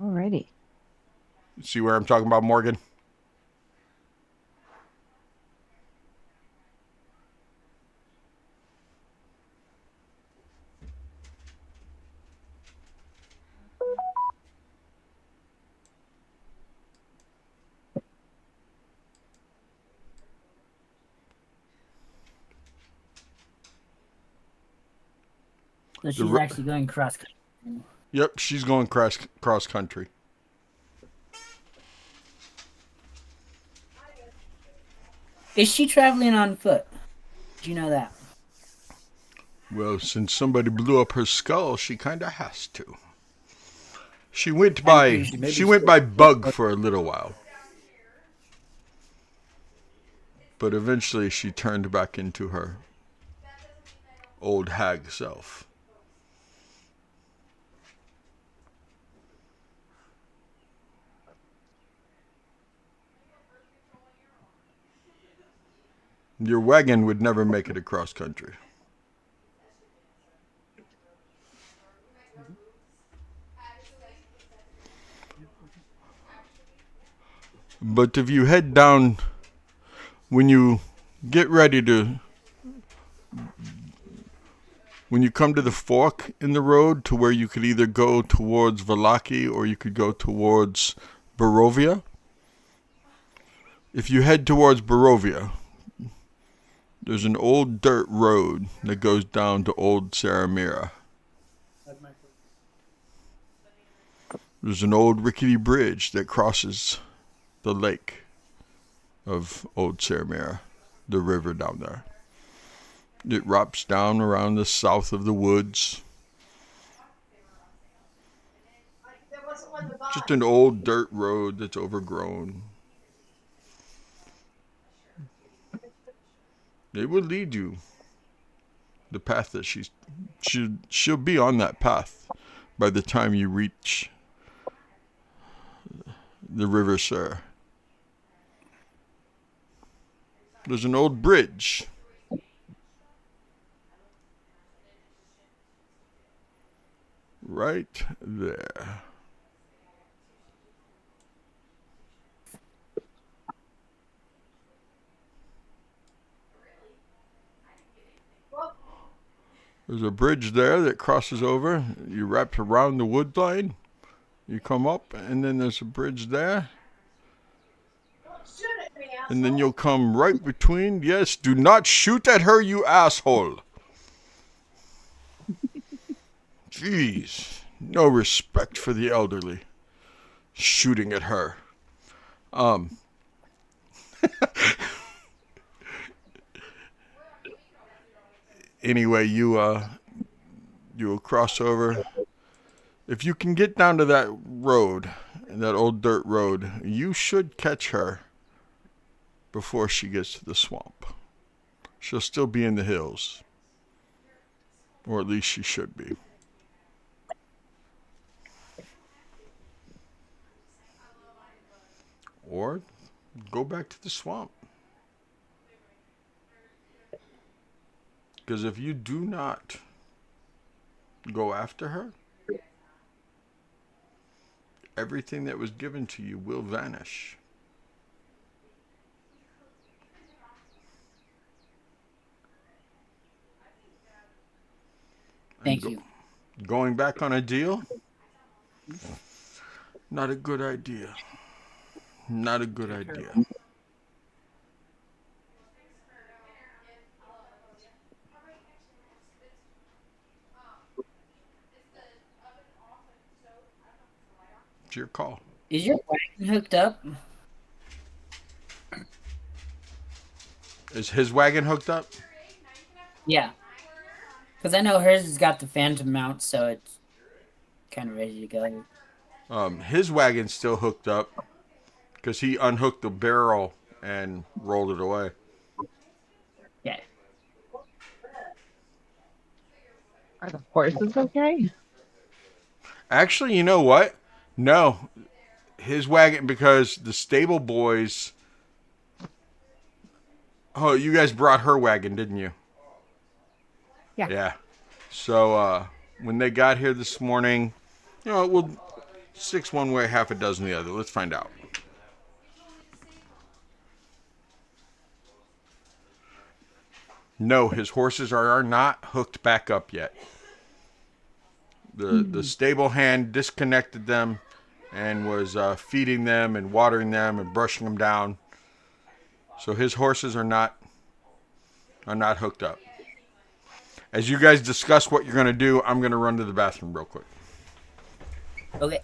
Alrighty. See where I'm talking about, Morgan? So she's actually going cross country. Yep, she's going cross country. Is she traveling on foot? Do you know that? Well, since somebody blew up her skull, she kind of has to. She went by bug for a little while. But eventually she turned back into her old hag self. Your wagon would never make it across country. But if you head down, when you get ready to, when you come to the fork in the road to where you could either go towards Valaki or you could go towards Barovia, if you head towards Barovia, there's an old dirt road that goes down to Old Saramira. There's an old rickety bridge that crosses the lake of Old Saramira, the river down there. It wraps down around the south of the woods. Just an old dirt road that's overgrown. It will lead you the path that she'll be on that path by the time you reach the river Sur. There's an old bridge. right there. There's a bridge there that crosses over. You wrap around the wood line. You come up, and then there's a bridge there. And then you'll come right between. Yes, do not shoot at her, you asshole. Jeez, no respect for the elderly. Shooting at her. Um. Anyway, you'll cross over. If you can get down to that road, that old dirt road, you should catch her before she gets to the swamp. She'll still be in the hills. Or at least she should be. Or go back to the swamp. Because if you do not go after her, everything that was given to you will vanish. Thank you. Going back on a deal? Not a good idea. Not a good idea. It's your call. Is your wagon hooked up? Is his wagon hooked up? Yeah. Because I know hers has got the phantom mount, so it's kind of ready to go. His wagon's still hooked up because he unhooked the barrel and rolled it away. Yeah. Are the horses okay? Actually, you know what? No. His wagon, because the stable boys. Oh, you guys brought her wagon, didn't you? Yeah. Yeah. So, when they got here this morning, we'll 6 one way, half a dozen the other. Let's find out. No, his horses are not hooked back up yet. The stable hand disconnected them and was feeding them and watering them and brushing them down. So his horses are not hooked up. As you guys discuss what you're going to do, I'm going to run to the bathroom real quick. Okay.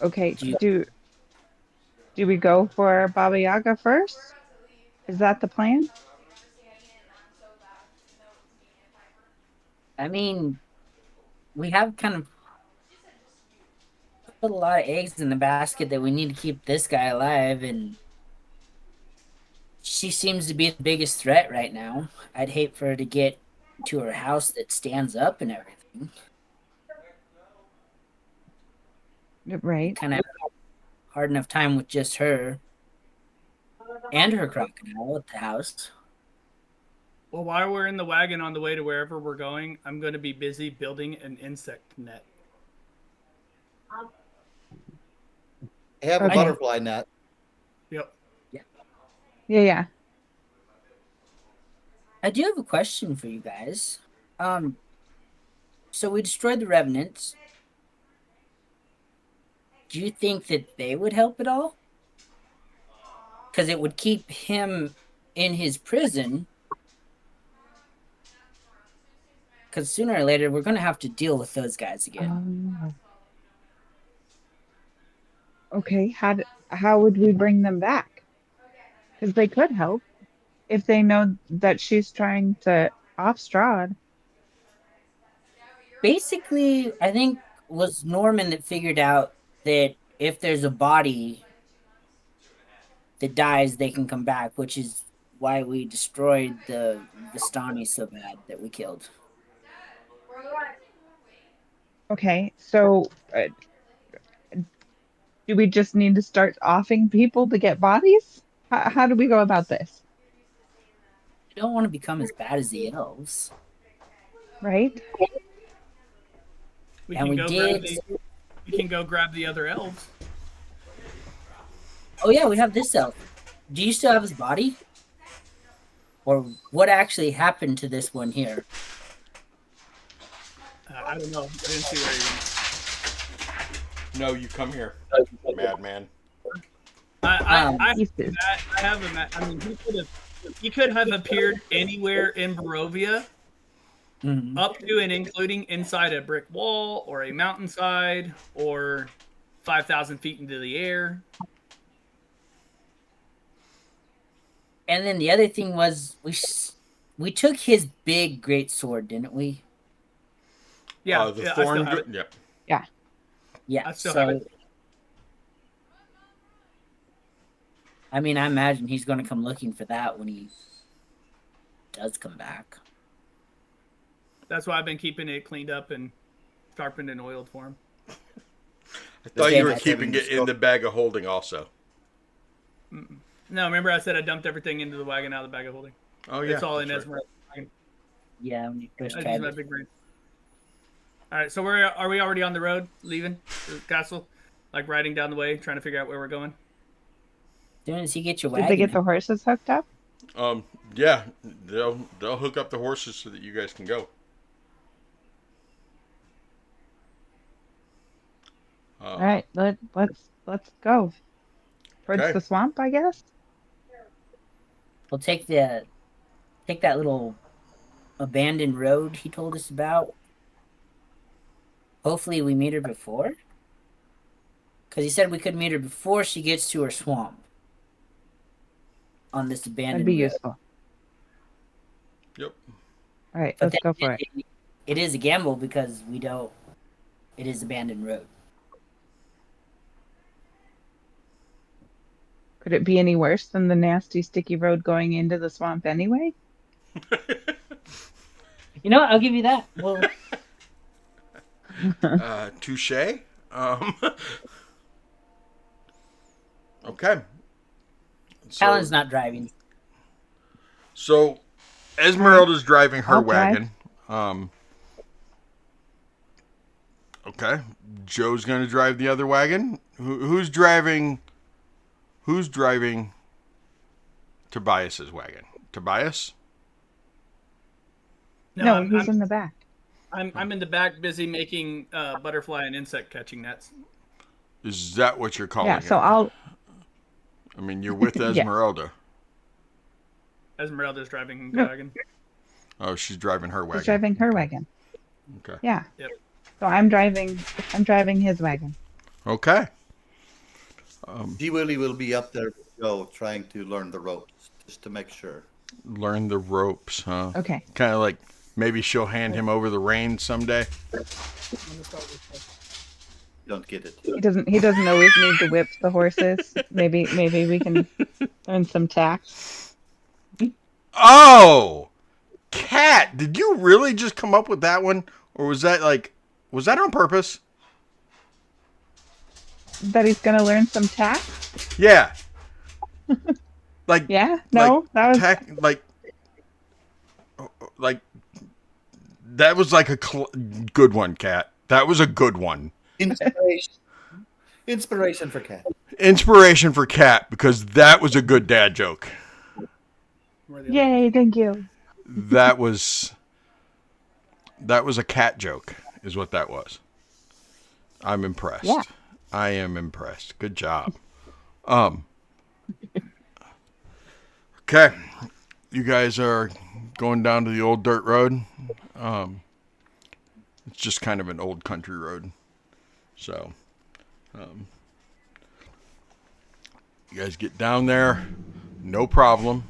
Okay, do we go for Baba Yaga first? Is that the plan? I mean, we have kind of put a lot of eggs in the basket that we need to keep this guy alive, and she seems to be the biggest threat right now. I'd hate for her to get to her house that stands up and everything. Right. Kind of hard enough time with just her and her crocodile at the house. Well, while we're in the wagon on the way to wherever we're going, I'm going to be busy building an insect net. Have a Okay. butterfly net. Yep. Yeah. I do have a question for you guys. So we destroyed the revenants. Do you think that they would help at all? Because it would keep him in his prison. Because sooner or later, we're going to have to deal with those guys again. Okay, how would we bring them back? Because they could help if they know that she's trying to off Strahd. Basically, I think was Norman that figured out that if there's a body that dies, they can come back, which is why we destroyed the Vistani so bad that we killed. Okay, so do we just need to start offing people to get bodies? How do we go about this? don't want to become as bad as the elves. Right? We And can we go did. grab the other elves. Oh yeah, we have this elf. Do you still have his body? Or what actually happened to this one here? I don't know. I didn't see where he went. No, you come here, madman. I Pieces. have him. I mean, he could have appeared anywhere in Barovia, Mhm. up to and including inside a brick wall or a mountainside or 5,000 feet into the air. And then the other thing was we took his big great sword, didn't we? Yeah, The yeah, I thorn. still have it. Yep. Yeah. Yeah. I still have So it. I mean, I imagine he's going to come looking for that when he does come back. That's why I've been keeping it cleaned up and sharpened and oiled for him. I thought you were Like keeping having it in the bag of holding also. No, remember I said I dumped everything into the wagon out of the bag of holding. Oh yeah, It's all in that's right. Esmeralda. Yeah, when you first I tried use my it. big brain. All right, so are we already on the road, leaving the castle, like riding down the way, trying to figure out where we're going? As soon as he gets your Did they wagon, get the horses hooked up? Yeah, they'll hook up the horses so that you guys can go. All right, let's go towards Okay. the swamp, I guess. we'll take that little abandoned road he told us about. Hopefully, we meet her before, because he said we could meet her before she gets to her swamp on this That'd abandoned be road. useful. Yep. All right, But let's go for it. it is a gamble because we don't. It is abandoned road. Could it be any worse than the nasty, sticky road going into the swamp anyway? You know what? I'll give you that. Well, Touche. Um, okay. Alan's not driving. So Esmeralda's driving her I'll drive. wagon. Okay. Joe's going to drive the other wagon. Who's driving? Who's driving Tobias's wagon? Tobias? No, he's in the back. I'm in the back, busy making butterfly and insect catching nets. Is that what you're calling Yeah, it? so I'll. I mean, you're with Yes. Esmeralda. Esmeralda's driving the No. wagon. Oh, she's driving her wagon. He's driving her wagon. Okay. Yeah. Yep. So I'm driving his wagon. Okay. G Willie will be up there with Joe trying to learn the ropes, just to make sure. Learn the ropes, huh? Okay. Kind of like maybe she'll hand him over the reins someday. Don't get it. He doesn't always need to whip the horses. Maybe we can learn some tact. Oh, Cat! Did you really just come up with that one, or was that on purpose? That he's gonna learn some tact? Yeah. Like Yeah? No, that was like that was like a good one, Cat. That was a good one. Inspiration for Cat. Inspiration for Cat because that was a good dad joke. Yay, thank you. That was a cat joke, is what that was. I'm impressed. Yeah. I am impressed. Good job. Okay. You guys are going down to the old dirt road. It's just kind of an old country road. So, you guys get down there, no problem.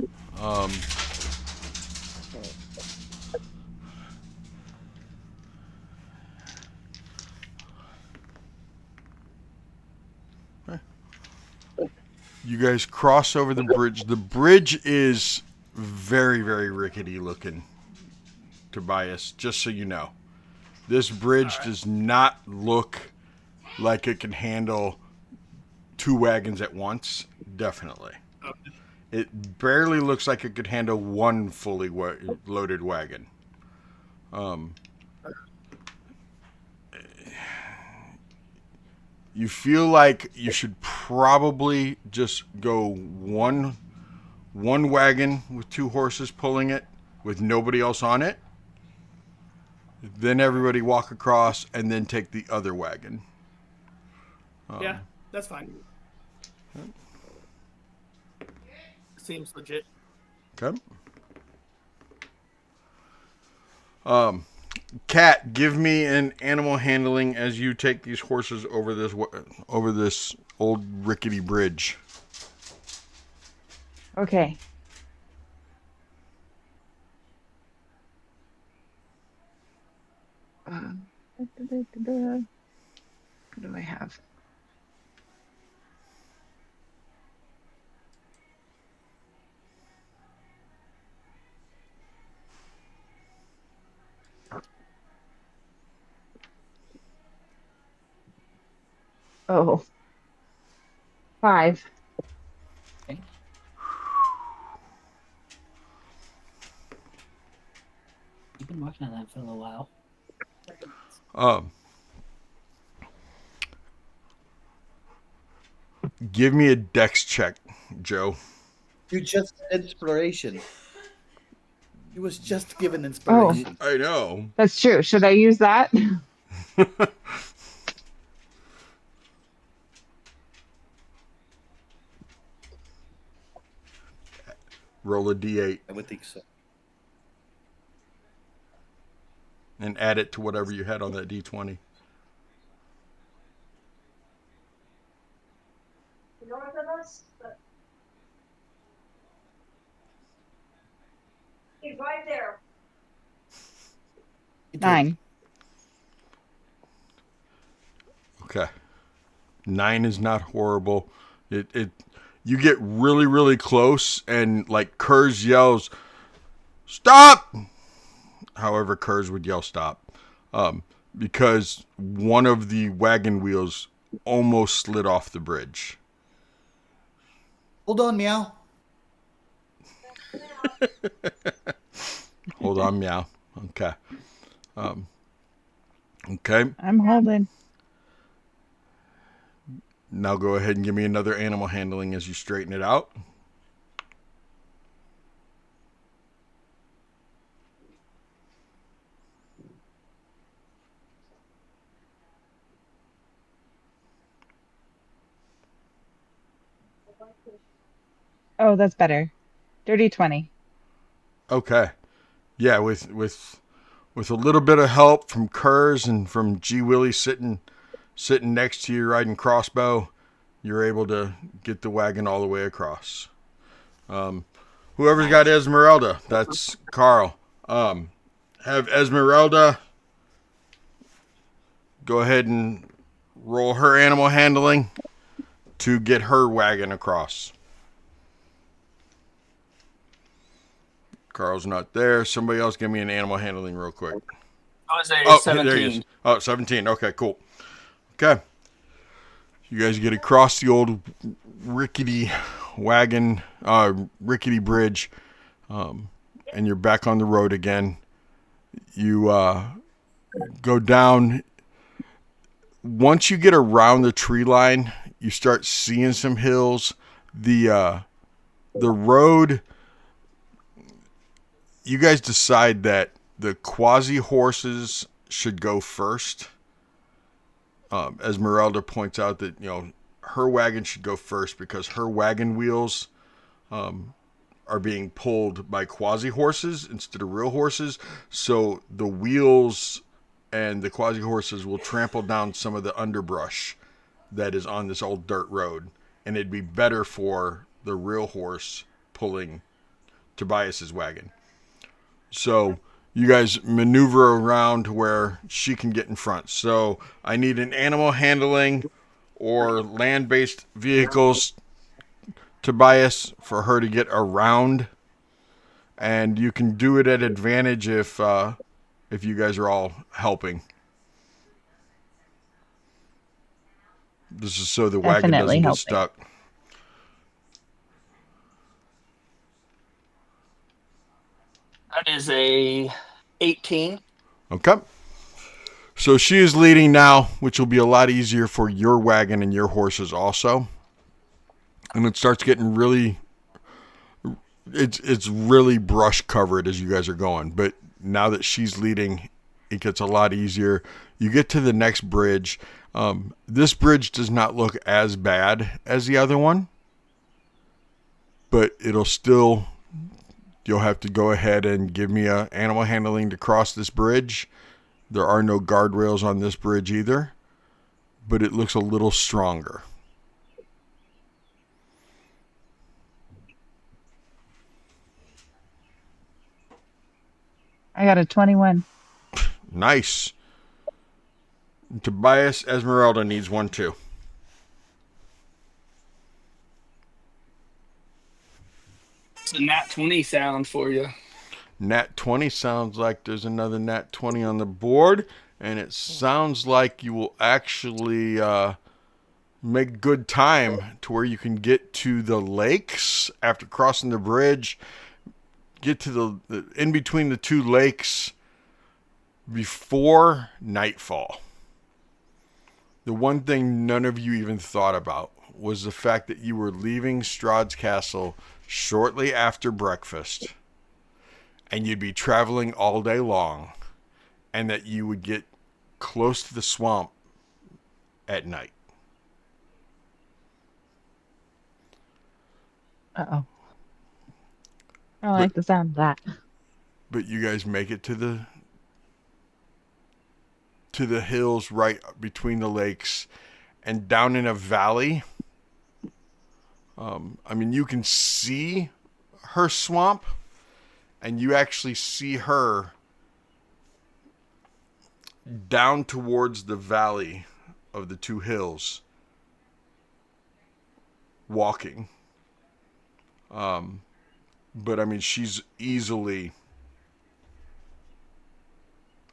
You guys cross over the bridge. The bridge is very, very rickety looking, Tobias, just so you know. This bridge does not look like it can handle 2 wagons at once. Definitely. It barely looks like it could handle one fully loaded wagon. You feel like you should probably just go one wagon with 2 horses pulling it with nobody else on it. Then everybody walk across and then take the other wagon. Yeah, that's fine. Seems legit. Okay. Cat, give me an animal handling as you take these horses over this old rickety bridge. Okay. What do I have? Oh, 5. Okay. You've been working on that for a little while. Um, give me a dex check, Joe. You just inspiration. He was just given Oh, inspiration. I know. that's true. Should I use that? Roll a d8 I would think so. and add it to whatever you had on that d20. North of us, but he's right there. He did. 9. Okay. 9 is not horrible. It you get really, really close and like Kurz yells, "Stop!" However, Kurz would yell stop. Because one of the wagon wheels almost slid off the bridge. Hold on, meow. Hold on, meow. Okay. Okay. I'm holding. Now go ahead and give me another animal handling as you straighten it out. Oh, that's better. Dirty 20. Okay. Yeah, with a little bit of help from Kurz and from G Willie sitting next to you riding crossbow, you're able to get the wagon all the way across. Whoever's got Esmeralda, that's Carl. Have Esmeralda go ahead and roll her animal handling to get her wagon across. Carl's not there. Somebody else give me an animal handling real quick. Oh, is there Oh, 17? there he is. Oh, 17. Okay, cool. Okay. You guys get across the old rickety wagon, rickety bridge, and you're back on the road again. You go down. Once you get around the tree line, you start seeing some hills. The road. You guys decide that the quasi horses should go first. Esmeralda points out that her wagon should go first because her wagon wheels are being pulled by quasi horses instead of real horses. So the wheels and the quasi horses will trample down some of the underbrush that is on this old dirt road, and it'd be better for the real horse pulling Tobias's wagon. So you guys maneuver around to where she can get in front. So I need an animal handling or land-based vehicles, Tobias, for her to get around, and you can do it at advantage if you guys are all helping. This is so the wagon Definitely doesn't get helping. stuck. is a 18. Okay. So she is leading now, which will be a lot easier for your wagon and your horses also. And it starts getting really, it's really brush covered as you guys are going. But now that she's leading, it gets a lot easier. You get to the next bridge. This bridge does not look as bad as the other one, but you'll have to go ahead and give me a animal handling to cross this bridge. There are no guardrails on this bridge either, but it looks a little stronger. I got a 21. Nice. Tobias Esmeralda needs one too. It's a nat 20 sound for you. Nat 20 sounds like there's another nat 20 on the board, and it sounds like you will actually make good time to where you can get to the lakes after crossing the bridge. Get to the in between the two lakes before nightfall. The one thing none of you even thought about was the fact that you were leaving Strahd's castle shortly after breakfast, and you'd be traveling all day long, and that you would get close to the swamp at night. Uh-oh. I don't like the sound of that. But you guys make it to the hills right between the lakes and down in a valley. You can see her swamp, and you actually see her down towards the valley of the two hills walking. But she's easily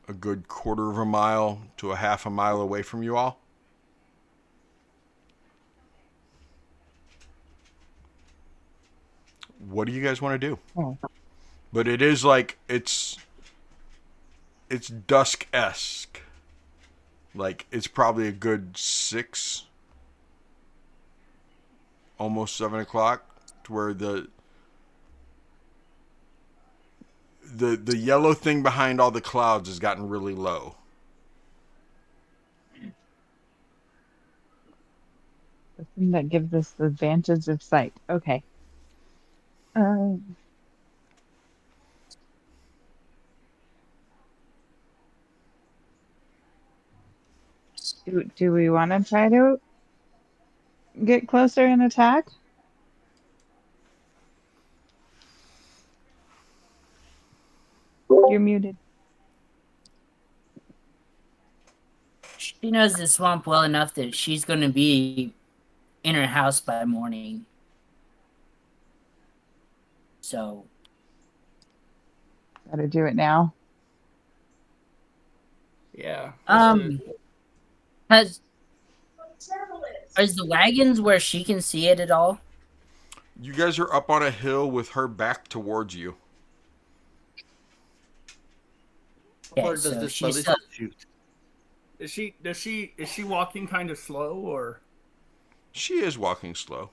a good quarter of a mile to a half a mile away from you all. What do you guys want to do? Oh. But it is like it's dusk-esque. Like it's probably a good 6, almost 7 o'clock, to where the yellow thing behind all the clouds has gotten really low. The thing that gives us the advantage of sight. Okay. Do we want to try to get closer and attack? You're muted. She knows the swamp well enough that she's going to be in her house by morning. So. Gotta do it now. Yeah. Is the wagons where she can see it at all? You guys are up on a hill with her back towards you. How far Okay, does so this she's ballista shoot? Is she walking kind of slow, or? She is walking slow.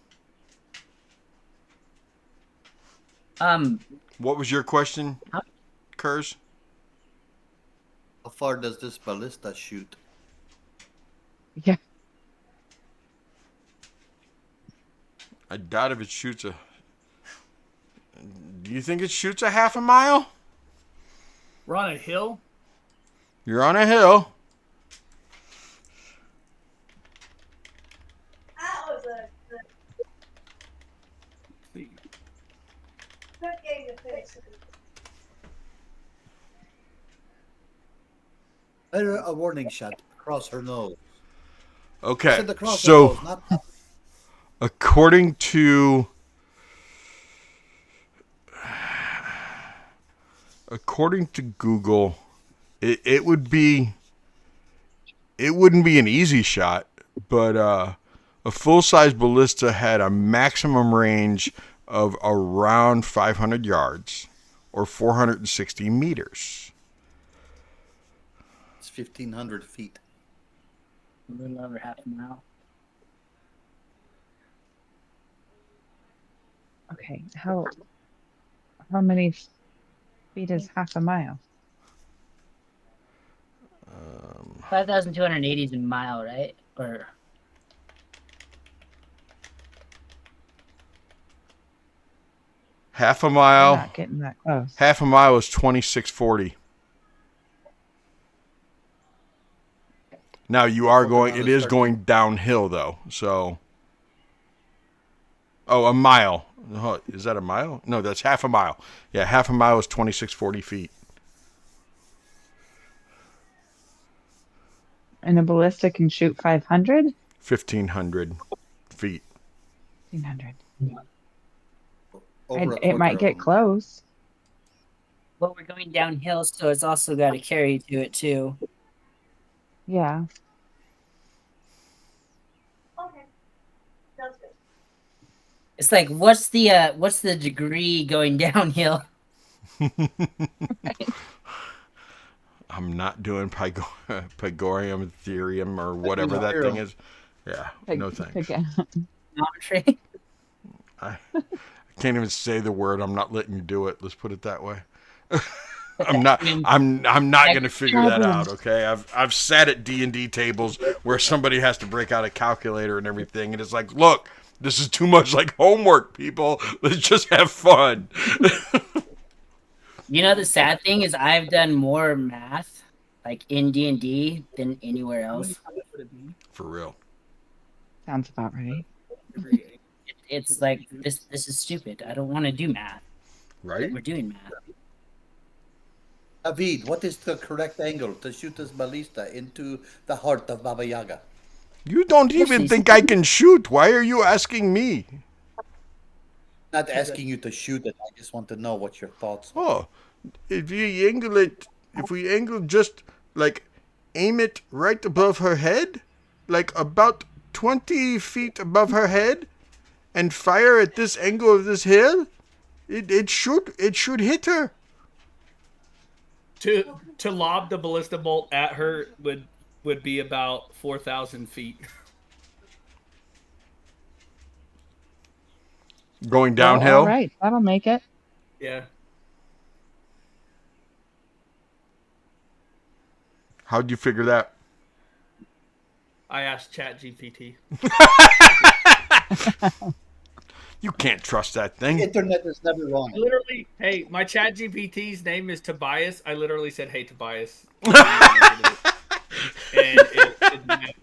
What was your question, Kurz? How far does this ballista shoot? Yeah. I doubt if it shoots a... Do you think it shoots a half a mile? We're on a hill? You're on a hill. Better a warning shot across her nose. Okay, Said across her so nose, not according to Google, it wouldn't be an easy shot, but a full-size ballista had a maximum range of around 500 yards, or 460 meters. It's 1,500 feet. A little over half a mile. Okay, how many feet is half a mile? 5,280 is a mile, right? Or Half a We're mile. not getting that close. Half a mile is 2640. Now you are Walking going. around It is is 13. going downhill though. So. Oh, a mile. Is that a mile? No, that's half a mile. Yeah, half a mile is 2640 feet. And a ballista can shoot 500? 1500 feet. 1,500. Over a It quarter might of get a mile. close. well, we're going downhill, so it's also got a carry to it too. Yeah. It's like what's the degree going downhill? I'm not doing Pythagorean theorem or whatever that thing is. Yeah, no thanks. Geometry. I can't even say the word. I'm not letting you do it. Let's put it that way. I'm not going to figure that out. Okay, I've sat at D&D tables where somebody has to break out a calculator and everything, and it's like, look, this is too much like homework, people. Let's just have fun. You know, the sad thing is I've done more math like in D&D than anywhere else. For real. Sounds about right. It's like this is stupid. I don't want to do math. Right? We're doing math. David, what is the correct angle to shoot this ballista into the heart of Baba Yaga? You don't even think I can shoot. Why are you asking me? Not asking you to shoot it. I just want to know what your thoughts are. Oh, if we angle just like aim it right above her head, like about 20 feet above her head, and fire at this angle of this hill, it should hit her. To lob the ballista bolt at her would be about 4,000 feet. Going Well, downhill. all right, that'll make it. Yeah. How'd you figure that? I asked ChatGPT. You can't trust that The thing. internet is never wrong. Literally, hey, my ChatGPT's name is Tobias. I literally said, "Hey, Tobias." And it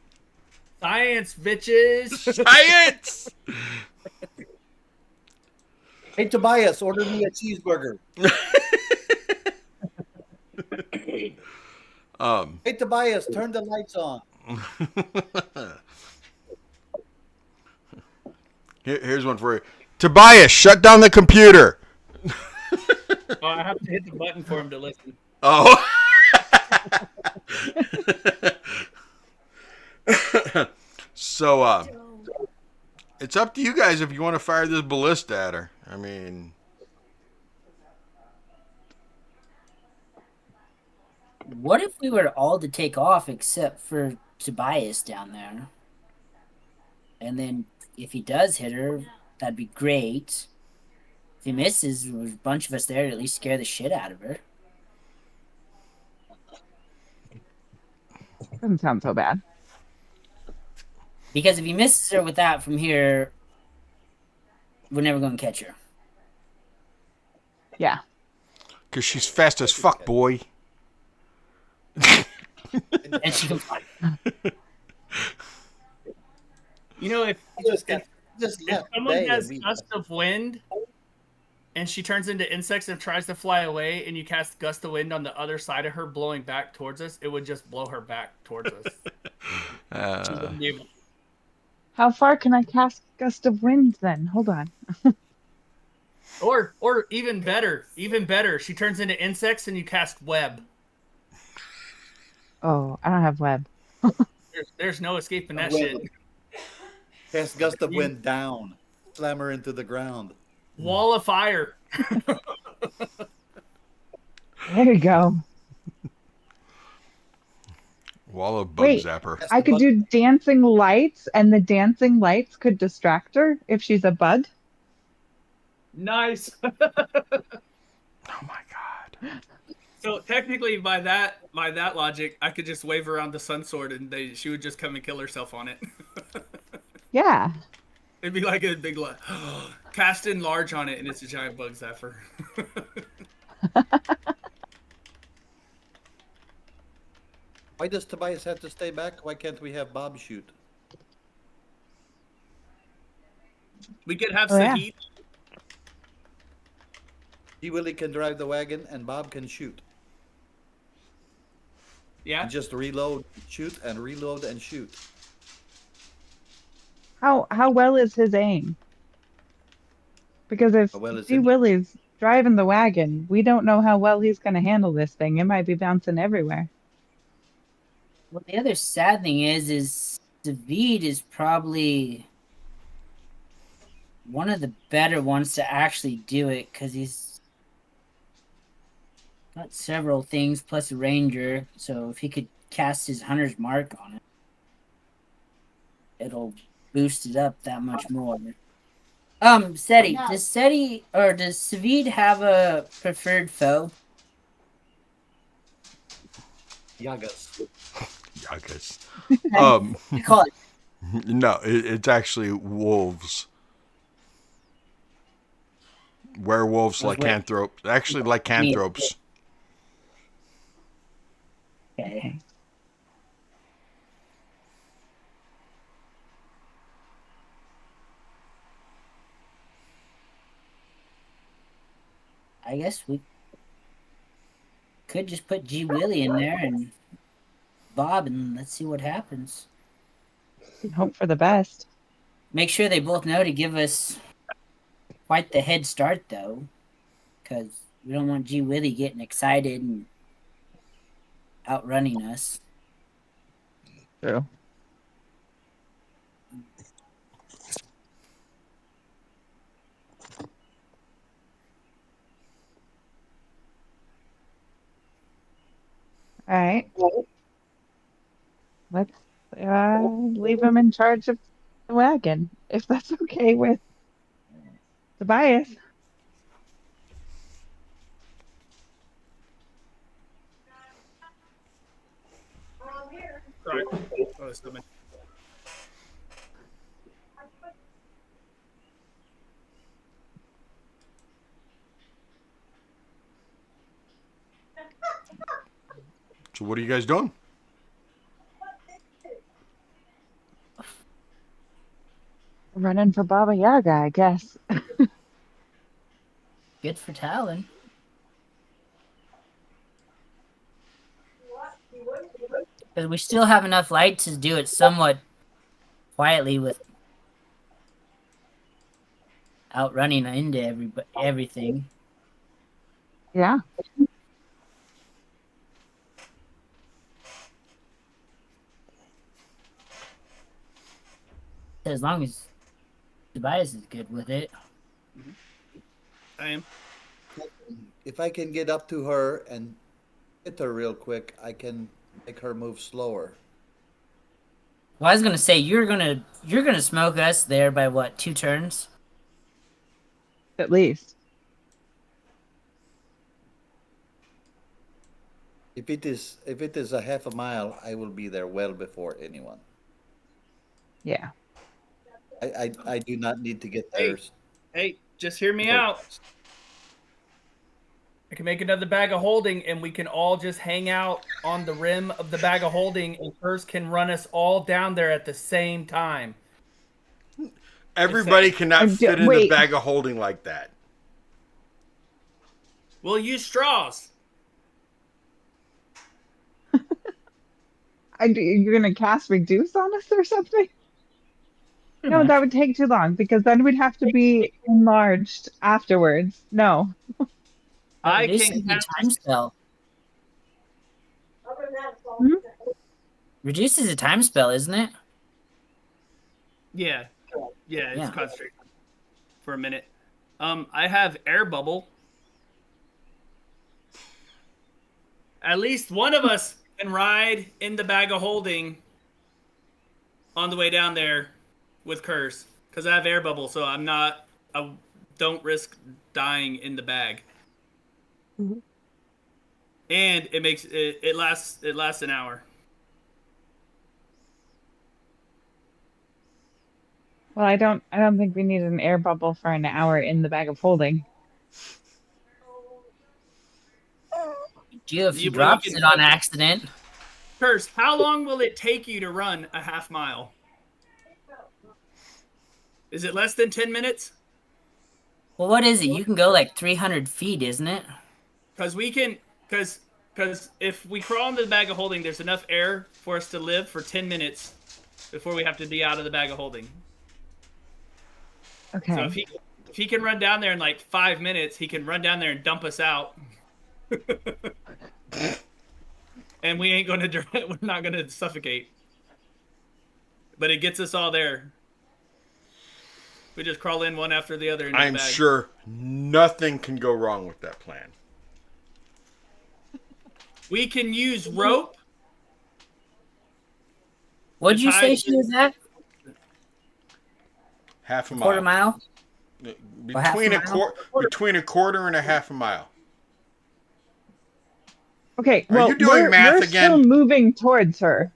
science, bitches. Science. Hey, Tobias, order me a cheeseburger. Hey, Tobias, turn the lights on. Here's one for you. Tobias, shut down the computer. Oh, I have to hit the button for him to listen. Oh. So, it's up to you guys if you want to fire this ballista at her. I mean, What if we were all to take off except for Tobias down there? And then if he does hit her, that'd be great. If he misses, there's a bunch of us there to at least scare the shit out of her. Doesn't sound so bad. Because if he misses her with that from here, we're never going to catch her. Yeah. because she's fast as fuck, boy. And she can fly. You know, if Just if someone has gust of wind and she turns into insects and tries to fly away and you cast gust of wind on the other side of her blowing back towards us, it would just blow her back towards us. She wouldn't be able- How far can I cast gust of wind then? Hold on. Or even better, she turns into insects and you cast web. Oh, I don't have web. There's no escaping that Web. shit. Cast gust of wind down. Slam her into the ground. Wall of fire. There you go. Wall of bug Wait, zapper. That's I the could bug. do dancing lights, and the dancing lights could distract her if she's a bug. Nice. Oh my god. So technically, by that logic, I could just wave around the sun sword, and she would just come and kill herself on it. Yeah. It'd be like a big cast in large on it, and it's a giant bug zapper. Why does Tobias have to stay back? Why can't we have Bob shoot? We could have Oh yeah. Sahid. G. Willie can drive the wagon and Bob can shoot. Yeah. And just reload, shoot, and reload and shoot. How well is his aim? Because if Well, it's G in. Willie's driving the wagon, we don't know how well he's going to handle this thing. It might be bouncing everywhere. Well, the other sad thing is David is probably one of the better ones to actually do it because he's got several things plus a ranger. So if he could cast his hunter's mark on it, it'll boost it up that much more. Seti, does Seti or does Savid have a preferred foe? Yagas. Yuckus. I call it. No, it's actually wolves. Werewolves, lycanthropes. Actually, lycanthropes. Okay. I guess we could just put G Willie in there and Bob, and let's see what happens. Hope for the best. Make sure they both know to give us quite the head start, though, because we don't want G Willie getting excited and outrunning us. True. All right. Let's leave him in charge of the wagon, if that's okay with Tobias. Sorry. Oh, it's coming. So what are you guys doing? Running for Baba Yaga, I guess. Good for Talon. Because we still have enough light to do it somewhat quietly with outrunning into everything. Yeah. As long as Tobias is good with it. I am. If I can get up to her and hit her real quick, I can make her move slower. Well, I was gonna say you're gonna smoke us there by what, 2 turns? At least. If it is a half a mile, I will be there well before anyone. Yeah. I do not need to get Hey. there. Hey, just hear me out. I can make another bag of holding, and we can all just hang out on the rim of the bag of holding, and Curse can run us all down there at the same time. Everybody cannot fit in the wait. bag of holding like that. We'll use straws. You're gonna cast reduce on us or something? No, that would take too long because then we'd have to be enlarged afterwards. No. I Reduce can is a cast. time spell. Hmm? Reduce is a time spell, isn't it? Yeah, it's Yeah. concentrate for a minute. I have air bubble. At least one of us can ride in the bag of holding on the way down there with Curse, because I have air bubble, so I don't risk dying in the bag. Mhm. And it lasts an hour. Well, I don't think we need an air bubble for an hour in the bag of holding. Do if he Well, you drops can it on accident. Curse. How long will it take you to run a half mile? Is it less than 10 minutes? Well, what is it? You can go like 300 feet, isn't it? Because we can, because if we crawl into the bag of holding, there's enough air for us to live for 10 minutes before we have to be out of the bag of holding. So Okay. if he can run down there in like 5 minutes, he can run down there and dump us out. And we ain't gonna we're not gonna suffocate. But it gets us all there. We just crawl in one after the other into the I'm bag. sure nothing can go wrong with that plan. We can use rope. What'd you say she was at? Half a Quarter mile. mile? Or half a mile? Between a quarter and a half a mile. Okay, Are well, you doing math we're again? still moving towards her.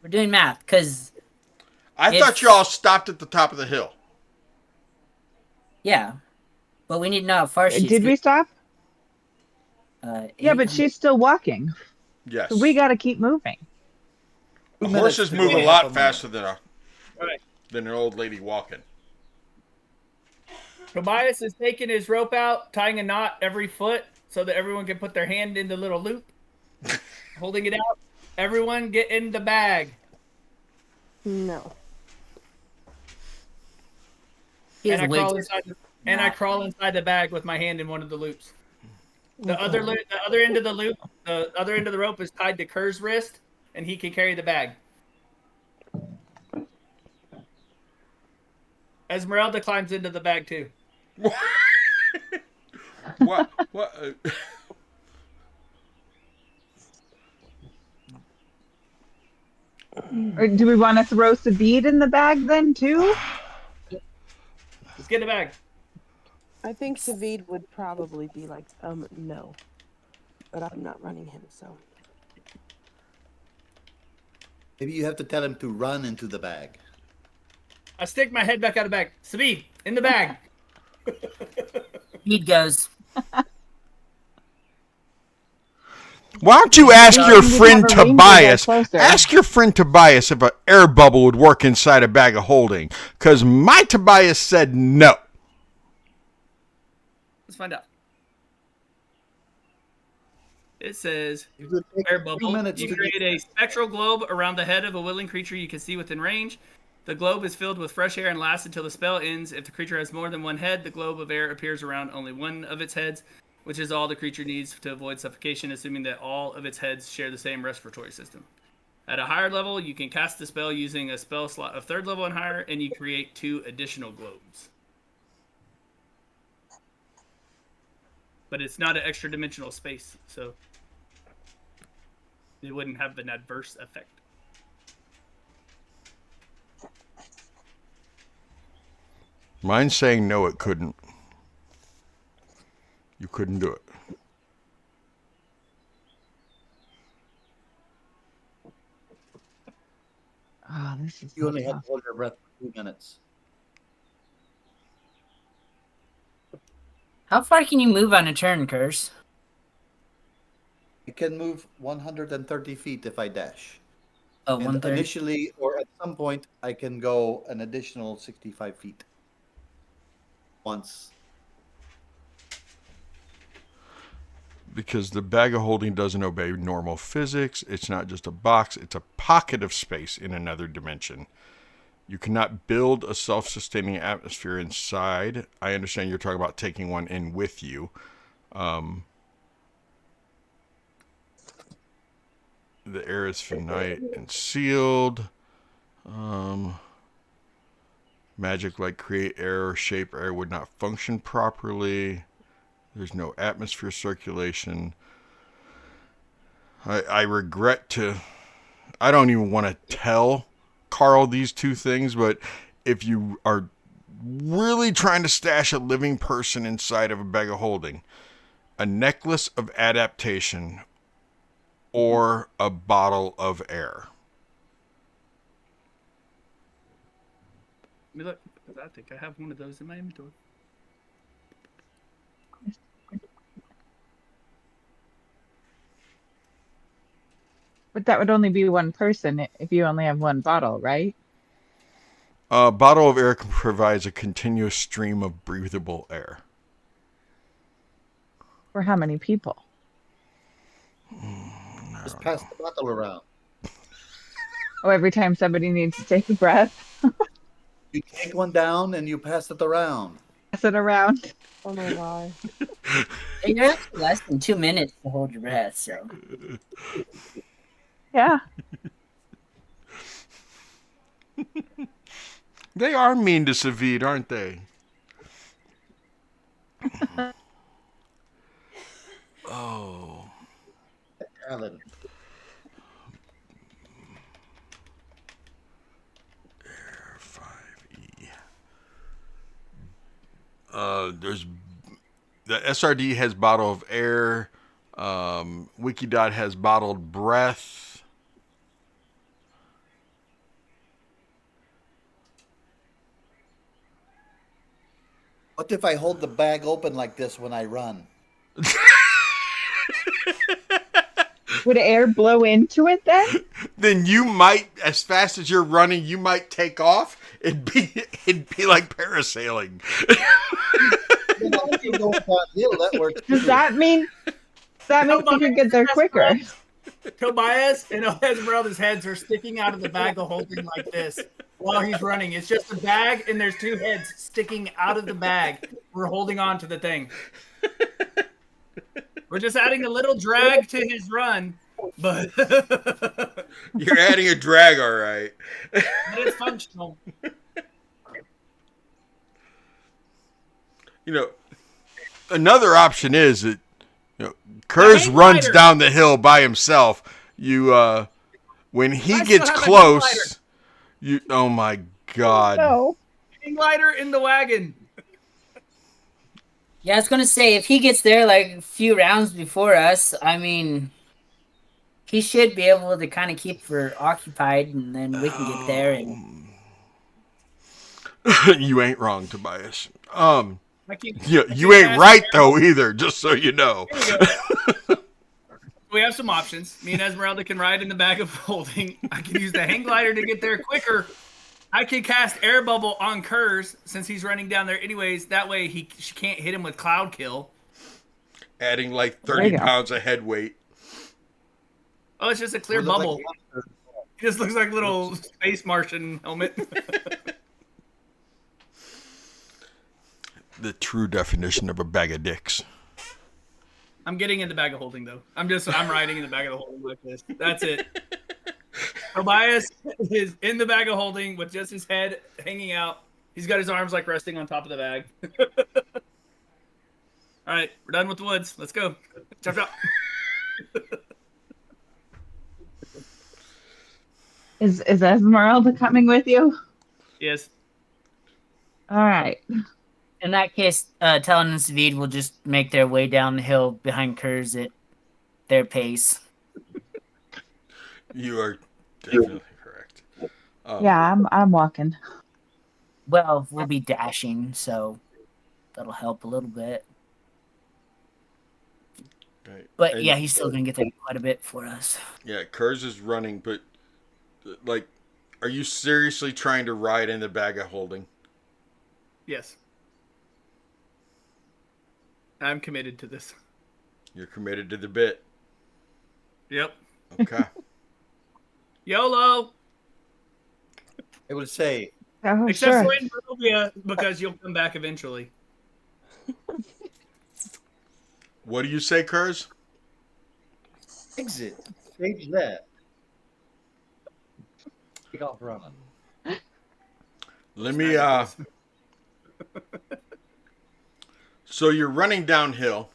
We're doing math, because... I thought you all stopped at the top of the hill. Yeah. But we need to know how far she is. Did we stop? Yeah, but 800. she's still walking. Yes. So we got to keep moving. Horses move a lot faster than an old lady walking. Tobias is taking his rope out, tying a knot every foot so that everyone can put their hand in the little loop, holding it out. Everyone get in the bag. No. And I crawl inside the bag with my hand in one of the loops. The other end of the loop, the other end of the rope is tied to Kerr's wrist, and he can carry the bag. Esmeralda climbs into the bag too. What? Or do we want to throw Savid in the bag then too? Let's get in the bag. I think Savid would probably be like, no. But I'm not running him, so. Maybe you have to tell him to run into the bag. I stick my head back out of the bag. Savid, in the bag. Speed goes. Why don't you ask your friend Tobias? Ask your friend Tobias if an air bubble would work inside a bag of holding. Because my Tobias said no. Let's find out. It says, air bubble. You create a spectral globe around the head of a willing creature you can see within range. The globe is filled with fresh air and lasts until the spell ends. If the creature has more than one head, the globe of air appears around only one of its heads, which is all the creature needs to avoid suffocation, assuming that all of its heads share the same respiratory system. At a higher level, you can cast the spell using a spell slot of 3rd level and higher, and you create 2 additional globes. But it's not an extra dimensional space, so it wouldn't have an adverse effect. Mine's saying no, it couldn't. You couldn't do it. Oh, this is You only have to hold your breath for 2 minutes. How far can you move on a turn, Curse? I can move 130 feet if I dash. Oh, And 130. initially, or at some point, I can go an additional 65 feet. Once. Because the bag of holding doesn't obey normal physics. It's not just a box, it's a pocket of space in another dimension. You cannot build a self-sustaining atmosphere inside. I understand you're talking about taking one in with you. The air is finite and sealed. Magic like create air or shape air would not function properly. There's no atmosphere circulation. I regret to. I don't even want to tell Carl these two things, but if you are really trying to stash a living person inside of a bag of holding, a necklace of adaptation or a bottle of air. Let me look, because I think I have one of those in my inventory. But that would only be one person if you only have one bottle, right? A bottle of air provides a continuous stream of breathable air. For how many people? Just pass the bottle around. Oh, every time somebody needs to take a breath, You take one down and you pass it around. pass it around. Oh my god. And you're actually less than 2 minutes to hold your breath, so. Yeah. They are mean to Savid, aren't they? Oh. Alan. Air 5E. There's the SRD has bottle of air. Wikidot has bottled breath. What if I hold the bag open like this when I run? Would air blow into it then? Then you might, as fast as you're running, you might take off. It'd be like parasailing. Does that mean you could get there quicker? Tobias and Esmeralda's heads are sticking out of the bag of holding like this while he's running. It's just a bag, and there's two heads sticking out of the bag. We're holding on to the thing. We're just adding a little drag to his run, but You're adding a drag, all right. but it's functional. You know, another option is that Kurz runs glider. down the hill by himself. You when he I still gets have a hang close, you oh my god. No. Hang glider in the wagon. Yeah, I was gonna say, if he gets there like a few rounds before us, I mean, he should be able to kind of keep her occupied, and then we can get there. And You ain't wrong, Tobias. You I ain't right though either, just so you know. We have some options. Me and Esmeralda can ride in the bag of holding. I can use the hang glider to get there quicker. I can cast air bubble on Kurz since he's running down there anyways. That way she can't hit him with cloud kill. Adding like There 30 you go. pounds of head weight. Oh, it's just a clear bubble. It just looks like a little space Martian helmet. The true definition of a bag of dicks. I'm getting in the bag of holding though. I'm riding in the bag of holding like this. That's it. Tobias is in the bag of holding with just his head hanging out. He's got his arms like resting on top of the bag. All right, we're done with the woods. Let's go. Chop chop. Is Esmeralda coming with you? Yes. All right. in that case, Talon and Savid will just make their way down the hill behind Kurz at their pace. You are definitely correct. Yeah, I'm walking. Well, we'll be dashing, so that'll help a little bit. Right. But And, yeah, he's still gonna get there quite a bit for us. Yeah, Kurz is running, but like, are you seriously trying to ride in the bag of holding? Yes. I'm committed to this. You're committed to the bit. Yep. Okay. YOLO. It would say, Oh, Except sure. for in Barovia, because you'll come back eventually. What do you say, Kurz? exit, stage left. Take off running. Let me So you're running downhill.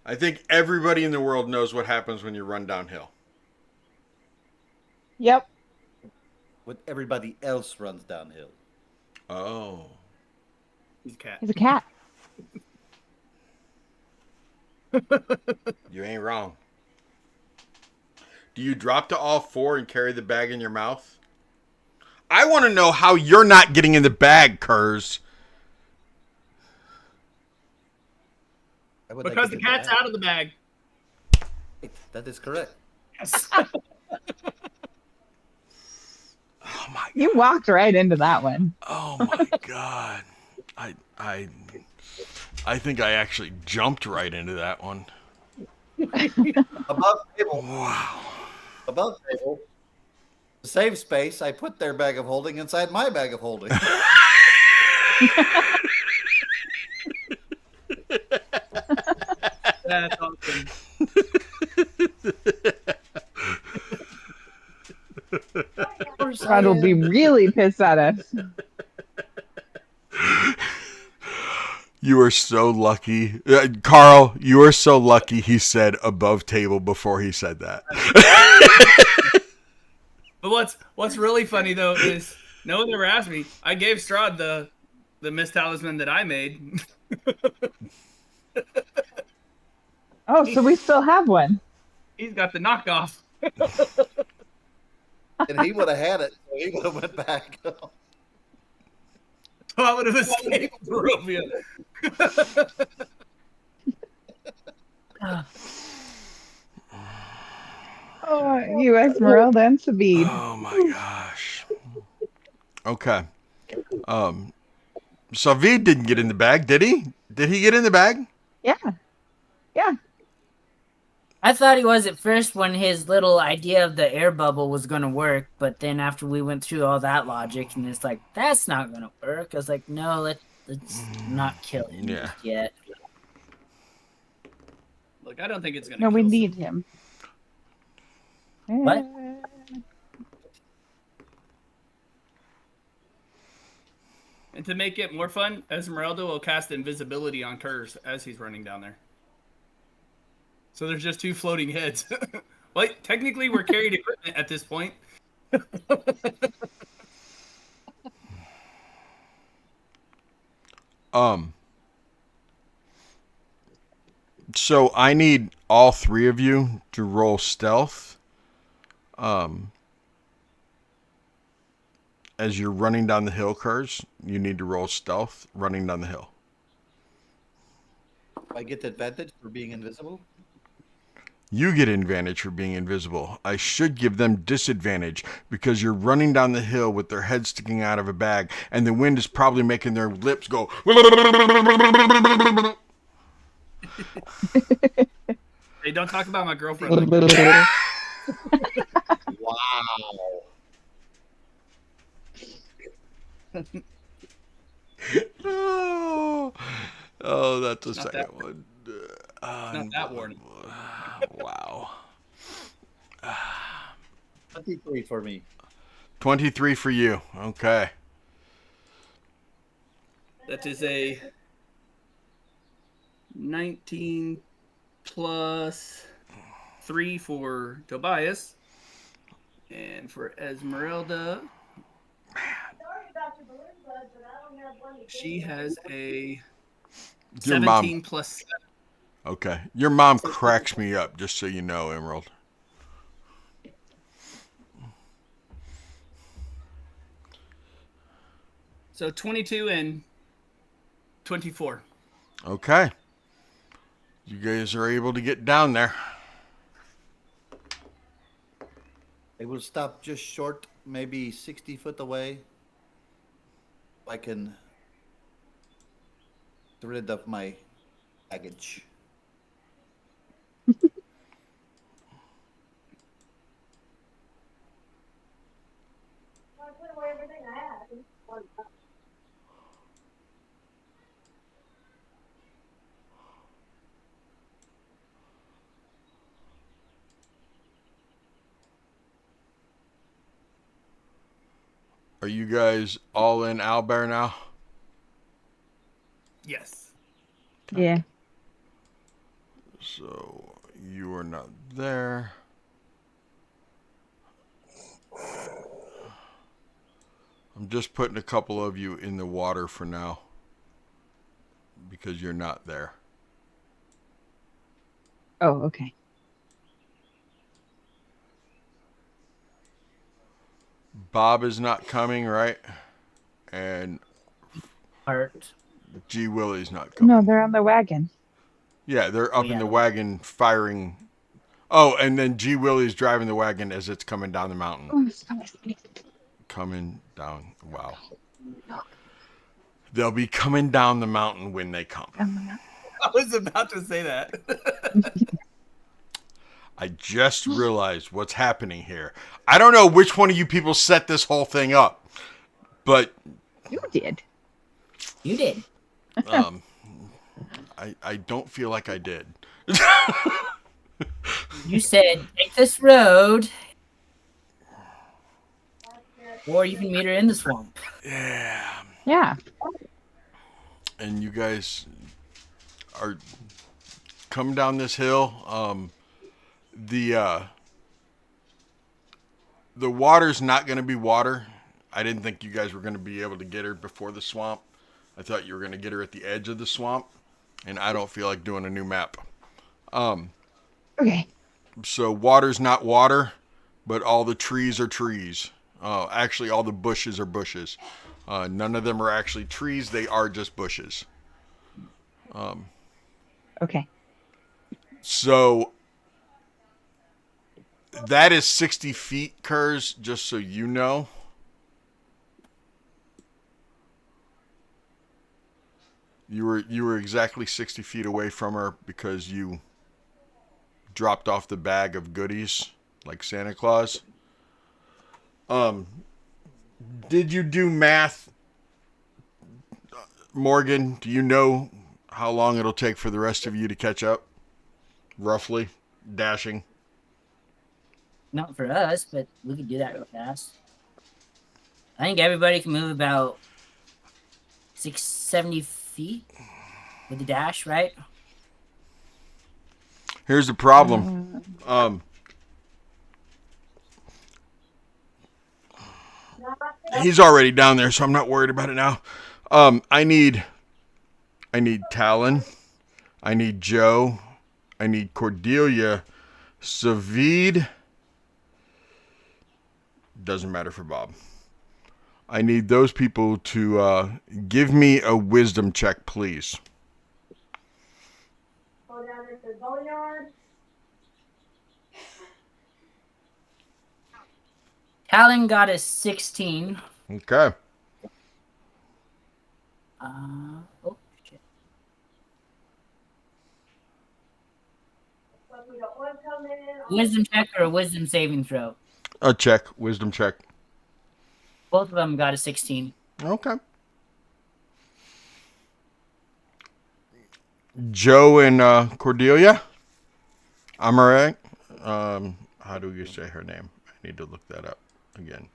I think everybody in the world knows what happens when you run downhill. Yep. When everybody else runs downhill. Oh. He's a cat. He's a cat. You ain't wrong. Do you drop to all four and carry the bag in your mouth? I want to know how you're not getting in the bag, Kurz. Why would I Because get the in cat's bag? out of the bag. That is correct. Yes. Oh my You god. walked right into that one. Oh my god. I think I actually jumped right into that one. Above table, Wow. above table. To save space, I put their bag of holding inside my bag of holding. That's awesome. Strahd will be really pissed at us. You are so lucky. Carl, you are so lucky he said above table before he said that. But what's really funny though is no one ever asked me. I gave Strahd the mist talisman that I made. Oh, so we still have one. He's got the knockoff. And he would have had it, so he would have went back. So I would have escaped Barovia. Oh, you Esmeralda and Savid. Oh my gosh. Okay. Savid didn't get in the bag, did he? Did he get in the bag? Yeah. Yeah. I thought he was at first when his little idea of the air bubble was going to work, but then after we went through all that logic, and it's like, that's not going to work. I was like, no, let's not kill him Yeah. just yet. Look, I don't think it's gonna. No, we kill need someone. him. What? And to make it more fun, Esmeralda will cast invisibility on Kurz as he's running down there. So there's just two floating heads. Well, technically, we're carried equipment at this point. So I need all three of you to roll stealth. As you're running down the hill, Kurz, you need to roll stealth running down the hill. I get the advantage for being invisible. You get advantage for being invisible. I should give them disadvantage because you're running down the hill with their head sticking out of a bag, and the wind is probably making their lips go. Hey, don't talk about my girlfriend. Like that. Wow. Oh, that's a Not second that- one. Not that warning. Wow. 23 for me. 23 for you. Okay. That is a 19 plus 3 for Tobias. And for Esmeralda, she has a Your 17 mom. plus 7. Okay. Your mom cracks me up, just so you know, Emerald. So 22 and 24. Okay. You guys are able to get down there. They will stop just short, maybe 60 foot away. I can get rid of my baggage. Are you guys all in Owlbear now? Yes. Yeah. So you are not there. I'm just putting a couple of you in the water for now because you're not there. Oh, okay. Bob is not coming, right? And Art. G. Willie's not No, coming. they're on the wagon. Yeah, they're up in yeah, the the- wagon firing. Oh, and then G. Willie's driving the wagon as it's coming down the mountain. Oh, stop. Coming down. Wow. They'll be coming down the mountain when they come. I was about to say that. I just realized what's happening here. I don't know which one of you people set this whole thing up, but You did. You did. I don't feel like I did. You said take this road, or you can meet her in the swamp. Yeah. Yeah. And you guys are coming down this hill. The water's not going to be water. I didn't think you guys were going to be able to get her before the swamp. I thought you were going to get her at the edge of the swamp, and I don't feel like doing a new map. Okay. So water's not water, but all the trees are trees. Actually, all the bushes are bushes. None of them are actually trees. They are just bushes. Okay. So that is 60 feet, Kurz, just so you know. You were exactly 60 feet away from her because you dropped off the bag of goodies like Santa Claus. Did you do math, Morgan? Do you know how long it'll take for the rest of you to catch up? Roughly, dashing. Not for us, but we could do that real fast. I think everybody can move about 670 feet with the dash, right? Here's the problem. He's already down there, so I'm not worried about it now. I need Talon. I need Joe. I need Cordelia. Savid. Doesn't matter for Bob. I need those people to give me a wisdom check, please. Go down at the boneyard. Talon got a 16. Okay. Oh, shit. But we don't want to come in. Wisdom check or a wisdom saving throw? A check. Wisdom check. Both of them got a 16. Okay. Joe and Cordelia. I'm all right. How do you say her name? I need to look that up again.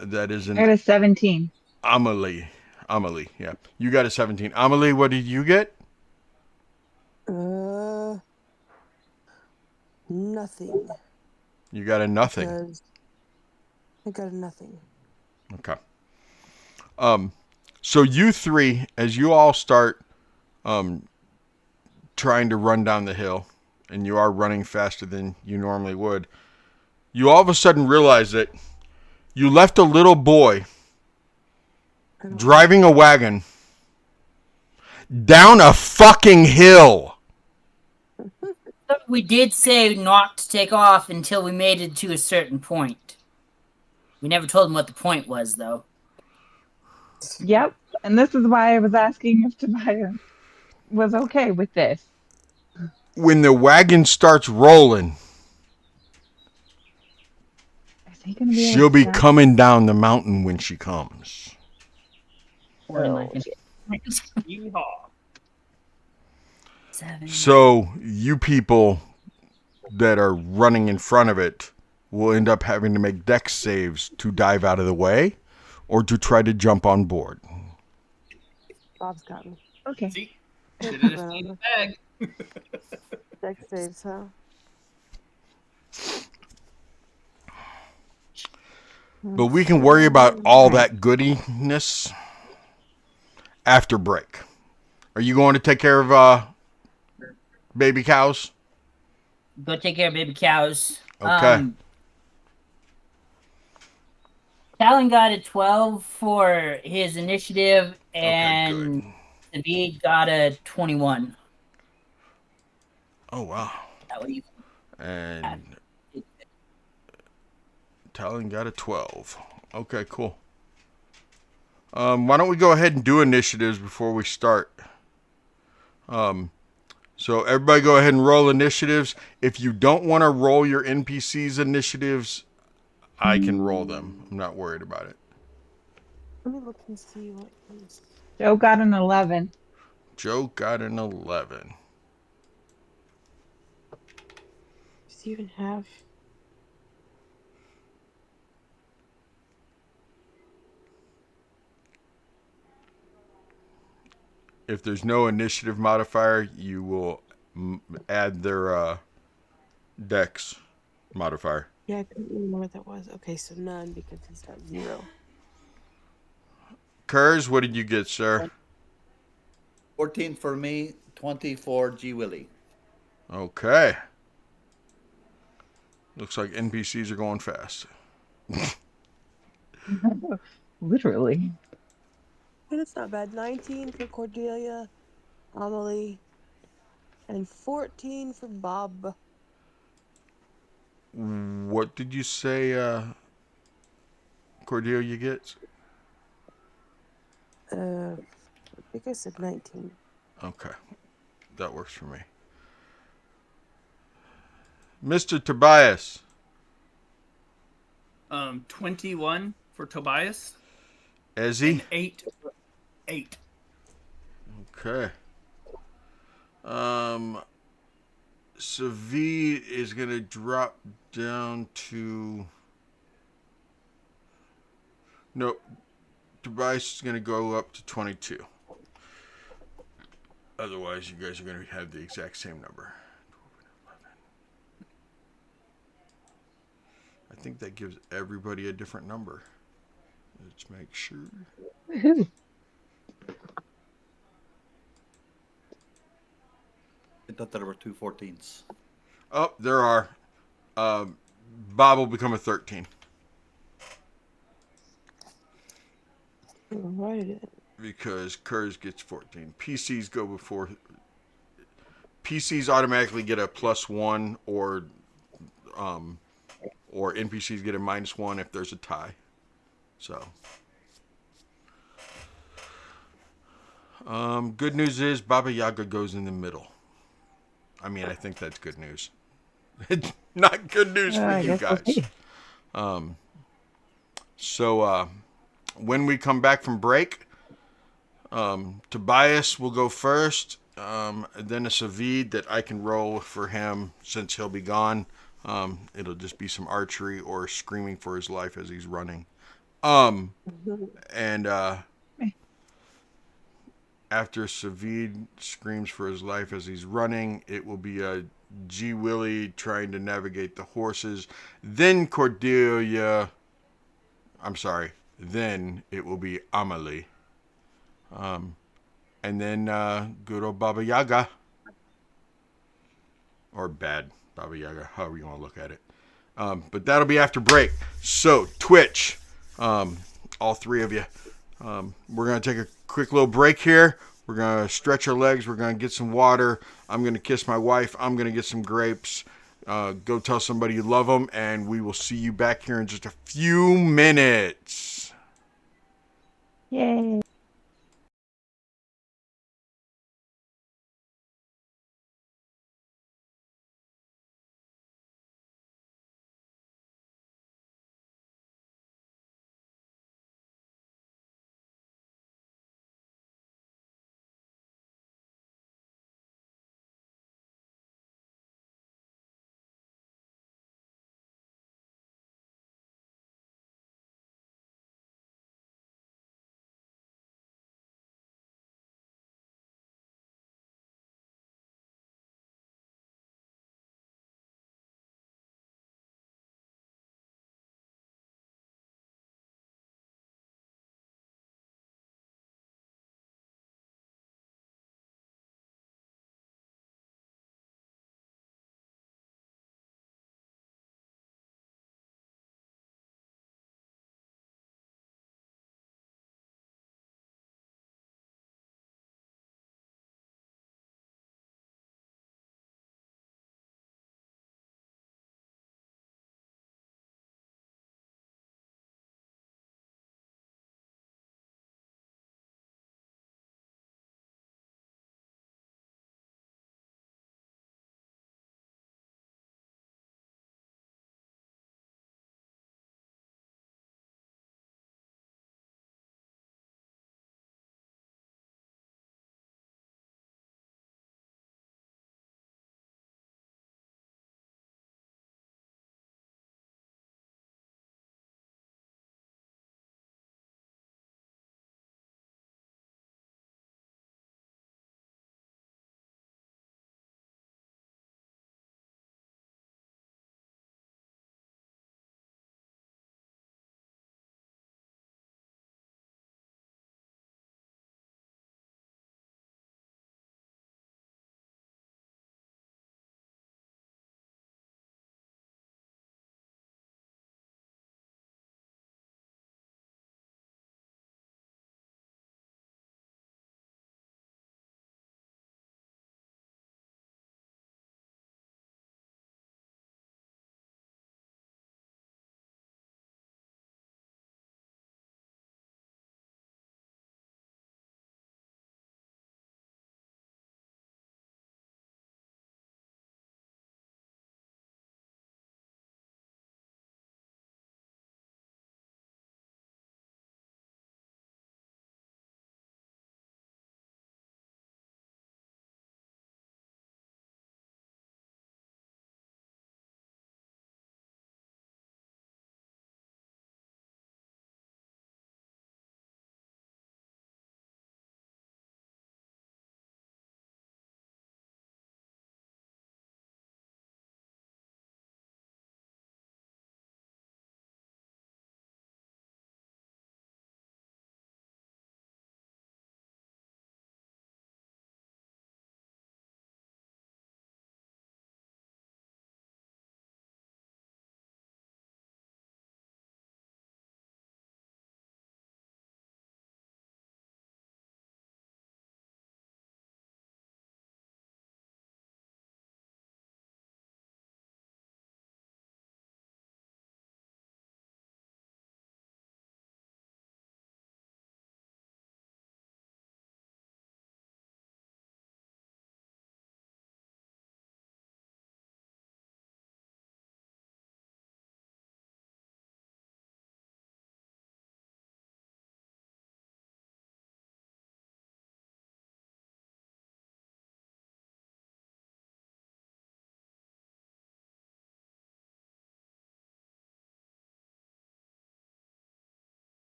That is I got a 17. Amelie. Amelie, yeah. You got a 17. Amelie, what did you get? Nothing. You got a nothing. Because I got a nothing. Okay. So you three, as you all start trying to run down the hill, and you are running faster than you normally would, you all of a sudden realize that you left a little boy driving a wagon down a fucking hill. We did say not to take off until we made it to a certain point. We never told him what the point was, though. Yep. And this is why I was asking if Tobias was okay with this. When the wagon starts rolling, Is he gonna be able she'll to be drive? coming down the mountain when she comes. Or am I Oh, gonna- Yeehaw. 7. So you people that are running in front of it will end up having to make dex saves to dive out of the way or to try to jump on board. Bob's got me. okay. See, Should have just stayed in the bag. Deck saves, huh? But we can worry about all that goodiness after break. Are you going to take care of baby cows? Go take care of baby cows. Okay. Talon got a 12 for his initiative, Okay, good. and David got a 21. Oh, wow. That would even And Talon got a 12. Okay, cool. Why don't we go ahead and do initiatives before we start? So everybody go ahead and roll initiatives. If you don't want to roll your NPC's initiatives, I can roll them. I'm not worried about it. Let me look and see what is. Joe got an 11. Joe got an 11. Does he even have? If there's no initiative modifier, you will add their dex modifier. Yeah, I couldn't remember what that was. Okay, so none because he's got 0. Kurz, what did you get, sir? 14 for me, 20 for G Willie. Okay. Looks like NPCs are going fast. Literally. And it's not bad. 19 for Cordelia, Amelie, and 14 for Bob. What did you say, Cordelia gets? I think I said 19. Okay. That works for me. Mr. Tobias. 21 for Tobias. Ezzy. And 8 for 8. Okay. Savid is going to drop down to... No, Tobias is going to go up to 22. Otherwise, you guys are going to have the exact same number. I think that gives everybody a different number. Let's make sure. Woohoo. I thought there were two 14s. Oh, there are. Bob will become a 13. Why did it? Because Kurz gets 14. PCs go before. PCs automatically get a +1, or NPCs get a -1 if there's a tie. So, good news is Baba Yaga goes in the middle. I mean, I think that's good news. It's not good news for I you guess we'll guys. see. So, when we come back from break, Tobias will go first. Then a Savid that I can roll for him since he'll be gone. It'll just be some archery or screaming for his life as he's running. And after Savid screams for his life as he's running, it will be a G Willie trying to navigate the horses. Then Cordelia. I'm sorry. Then it will be Amelie. And then good old Baba Yaga. Or bad Baba Yaga, however you want to look at it. But that'll be after break. So, Twitch, all three of you, we're going to take a quick little break here. We're going to stretch our legs. We're going to get some water. I'm going to kiss my wife. I'm going to get some grapes. Go tell somebody you love them. And we will see you back here in just a few minutes. Yay.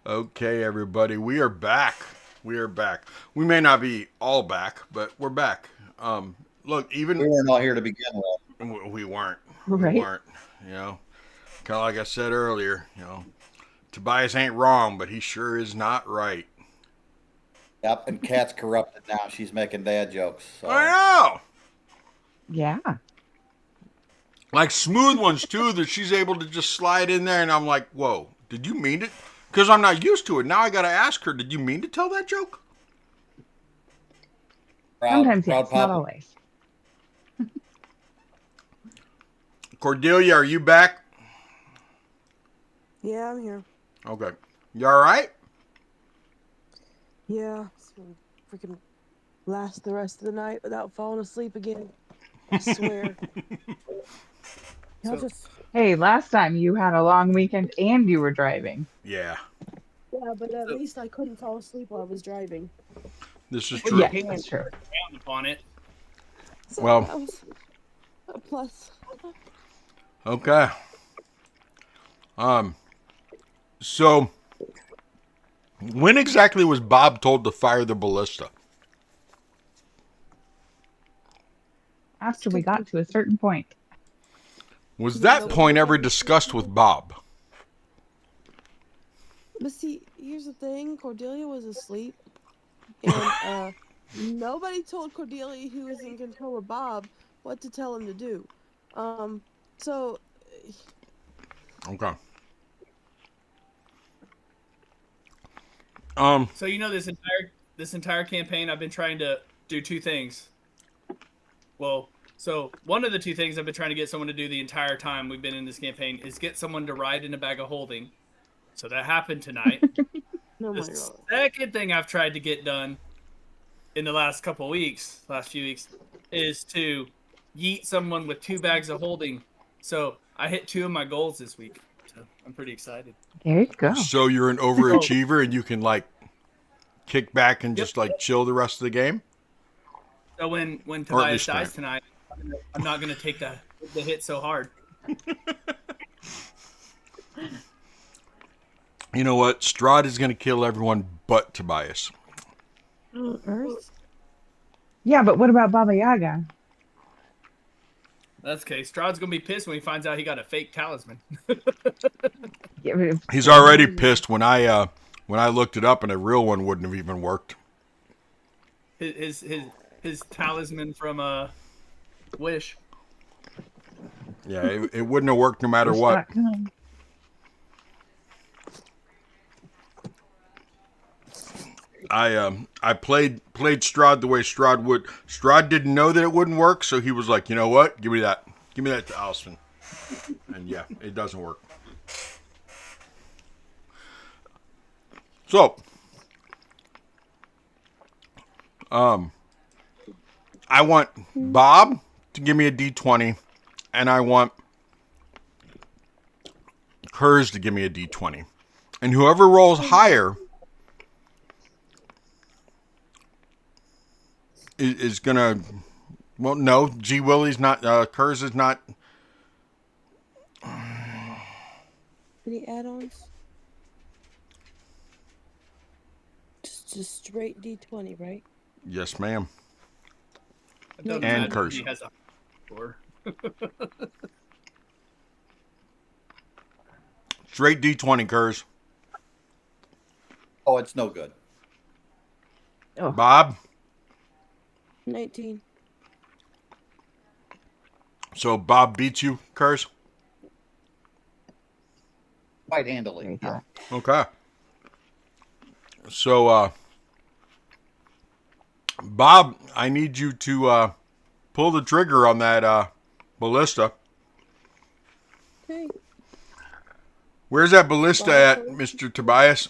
Okay, everybody, we are back. We are back. We may not be all back, but we're back. Look, even We weren't all here to begin with. we weren't. We Right. weren't. You know, kind of like I said earlier. Tobias ain't wrong, but he sure is not right. Yep, and Kat's corrupted now. She's making dad jokes. So I know. Yeah. Like smooth ones too that she's able to just slide in there, and I'm like, whoa, did you mean it? Because I'm not used to it. Now I got to ask her, did you mean to tell that joke? Sometimes proud yes, not papa. always. Cordelia, are you back? Yeah, I'm here. Okay. You all right? Yeah, it's gonna freaking last the rest of the night without falling asleep again. I swear. Y'all So just Hey, last time you had a long weekend and you were driving. Yeah, yeah, but at So- least I couldn't fall asleep while I was driving. this is well, you true. Yes, can that's true. round upon it. So Well, that was a plus. okay. So when exactly was Bob told to fire the ballista? After we got to a certain point. Was Yeah, that nobody point was ever able to sleep discussed with again. Bob? But see, here's the thing: Cordelia was asleep, and nobody told Cordelia, who was in control of Bob, what to tell him to do. Um, so Okay. Um, So this entire campaign, I've been trying to do two things. Well, so one of the two things I've been trying to get someone to do the entire time we've been in this campaign is get someone to ride in a bag of holding. So that happened tonight. oh The my god, second thing I've tried to get done in the last few weeks, is to yeet someone with 2 bags of holding. So I hit 2 of my goals this week. So I'm pretty excited. There you go. so you're an Oh, overachiever and you can like kick back and yep. just like chill the rest of the game, So when or at Tobias least dies tonight. tonight, I'm not gonna take the hit so hard. You know what? Strahd is going to kill everyone but Tobias. Earth. Yeah, but what about Baba Yaga? That's okay. Strahd's gonna be pissed when he finds out he got a fake talisman. Get rid of He's Strahd. already pissed when I looked it up and a real one wouldn't have even worked. His talisman from Wish. Yeah, it wouldn't have worked no matter what. Wish.com. I played Strahd the way Strahd would. Strahd didn't know that it wouldn't work, so he was like, you know what? Give me that talisman. And yeah, it doesn't work. So, I want Bob to give me a D20, and I want Kurz to give me a D20. And whoever rolls higher is gonna. Well, no, G Willie's not. Kurz is not. Any add-ons? Just straight D20, right? Yes, ma'am. I don't And imagine Kurz. he has a score. Straight D20, Kurz. Oh, it's no good. Oh, Bob. 19. So Bob beats you, Kurz. Quite there handily. you Yeah. go. Okay. So, Bob, I need you to pull the trigger on that ballista. Okay. Where's that ballista Bob, at, please. Mr. Tobias?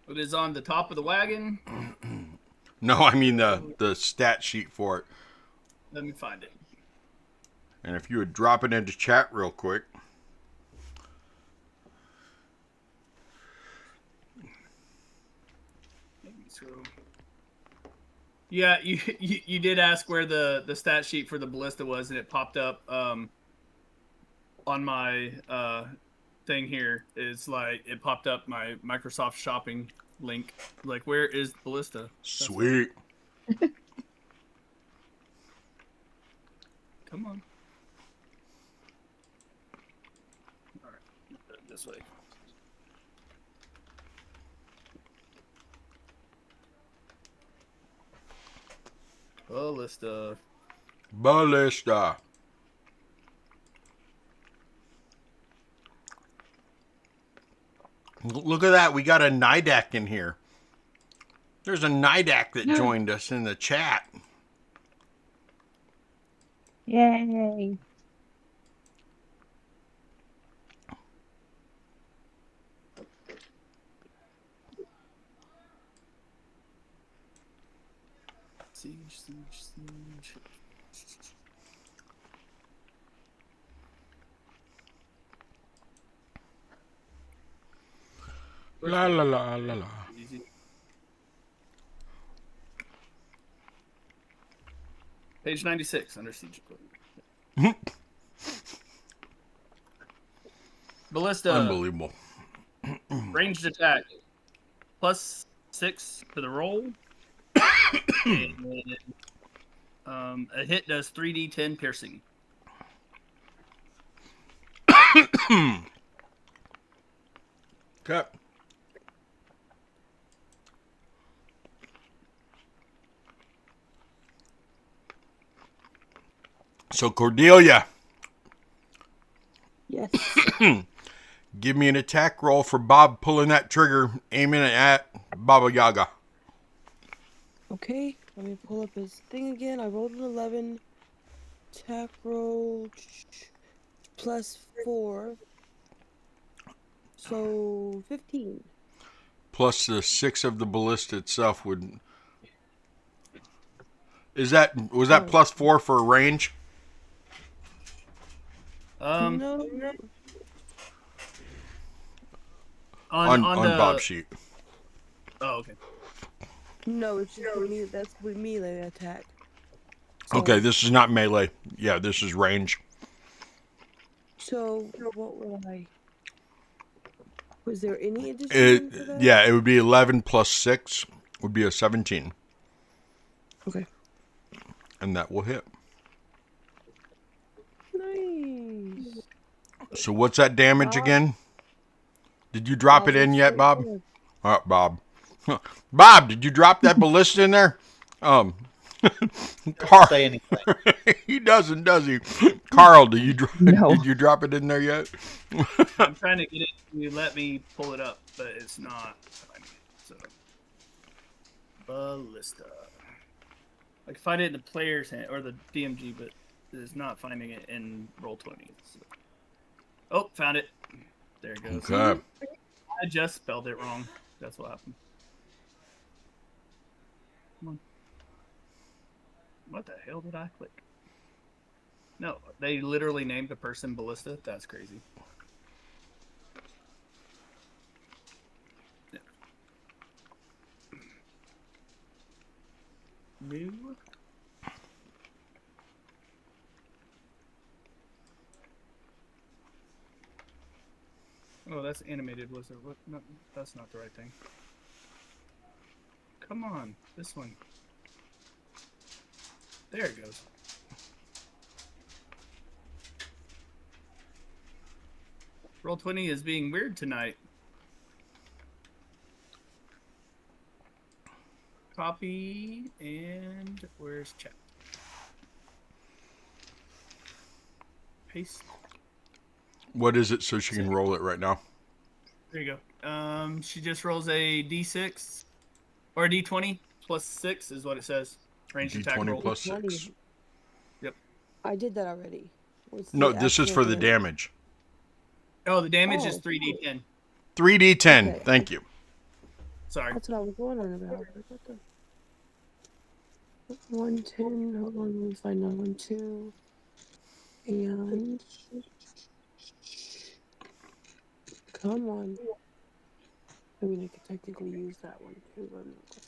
It is on the top of the wagon. No, I mean the stat sheet for it. Let me find it. And if you would drop it into chat real quick. So, yeah, you did ask where the stat sheet for the ballista was, and it popped up on my thing here is like it popped up my Microsoft Shopping link. Like, where is the ballista? Sweet. Come on. All right, this way. Ballista. Ballista. Look at that. We got a Nidak in here. There's a Nidak that joined us in the chat. Yay. Siege. La la la la la. Easy. Page 96, under siege equipment. Ballista. Unbelievable. Ranged attack. +6 to the roll. And, a hit does 3d10 piercing. Okay. So Cordelia, Yes. give me an attack roll for Bob pulling that trigger, aiming it at Baba Yaga. Okay, let me pull up his thing again. I rolled an 11. Attack roll +4. So 15. Plus the 6 of the ballista itself would. Was that +4 for range? No. On the Bob's sheet. Oh, okay. No, it's just with me. That's with melee attack. So, Okay, this is not melee. Yeah, this is range. So what will I? Was there any addition for that? Yeah, it would be 11 plus 6 would be a 17. Okay. And that will hit. Nice. So what's that damage Bob? again? Did you drop it in it's yet, right Bob? there. Bob. Bob, did you drop that ballista in there? Carl. Say anything. He doesn't, does he? Carl, did you No. did you drop it in there yet? I'm trying to get it to let me pull it up, but it's not finding it. So ballista. I can find it in the player's hand or the DMG, but it's not finding it in Roll20. So. Oh, found it. There it goes. Okay. I just spelled it wrong. That's what happened. Come on. What the hell did I click? No, they literally named the person Ballista. That's crazy. Yeah. New. Oh, that's animated. Was it? What? No, that's not the right thing. Come on, this one. There it goes. Roll20 is being weird tonight. Copy, and where's chat? Paste. What is it so she can roll it right now? There you go. She just rolls a d6 or a d20 plus 6 is what it says. Range attack D20 roll. plus 6. Yep. I did that already. What's No, the this is actual for the damage. Oh, the damage is Oh. 3d10. 3d10. Okay. Thank you. Sorry. That's what I was going on about. What the? 110. Hold on, let me find that one too. And come on. I mean, I could technically use that one too, but I'm not going to.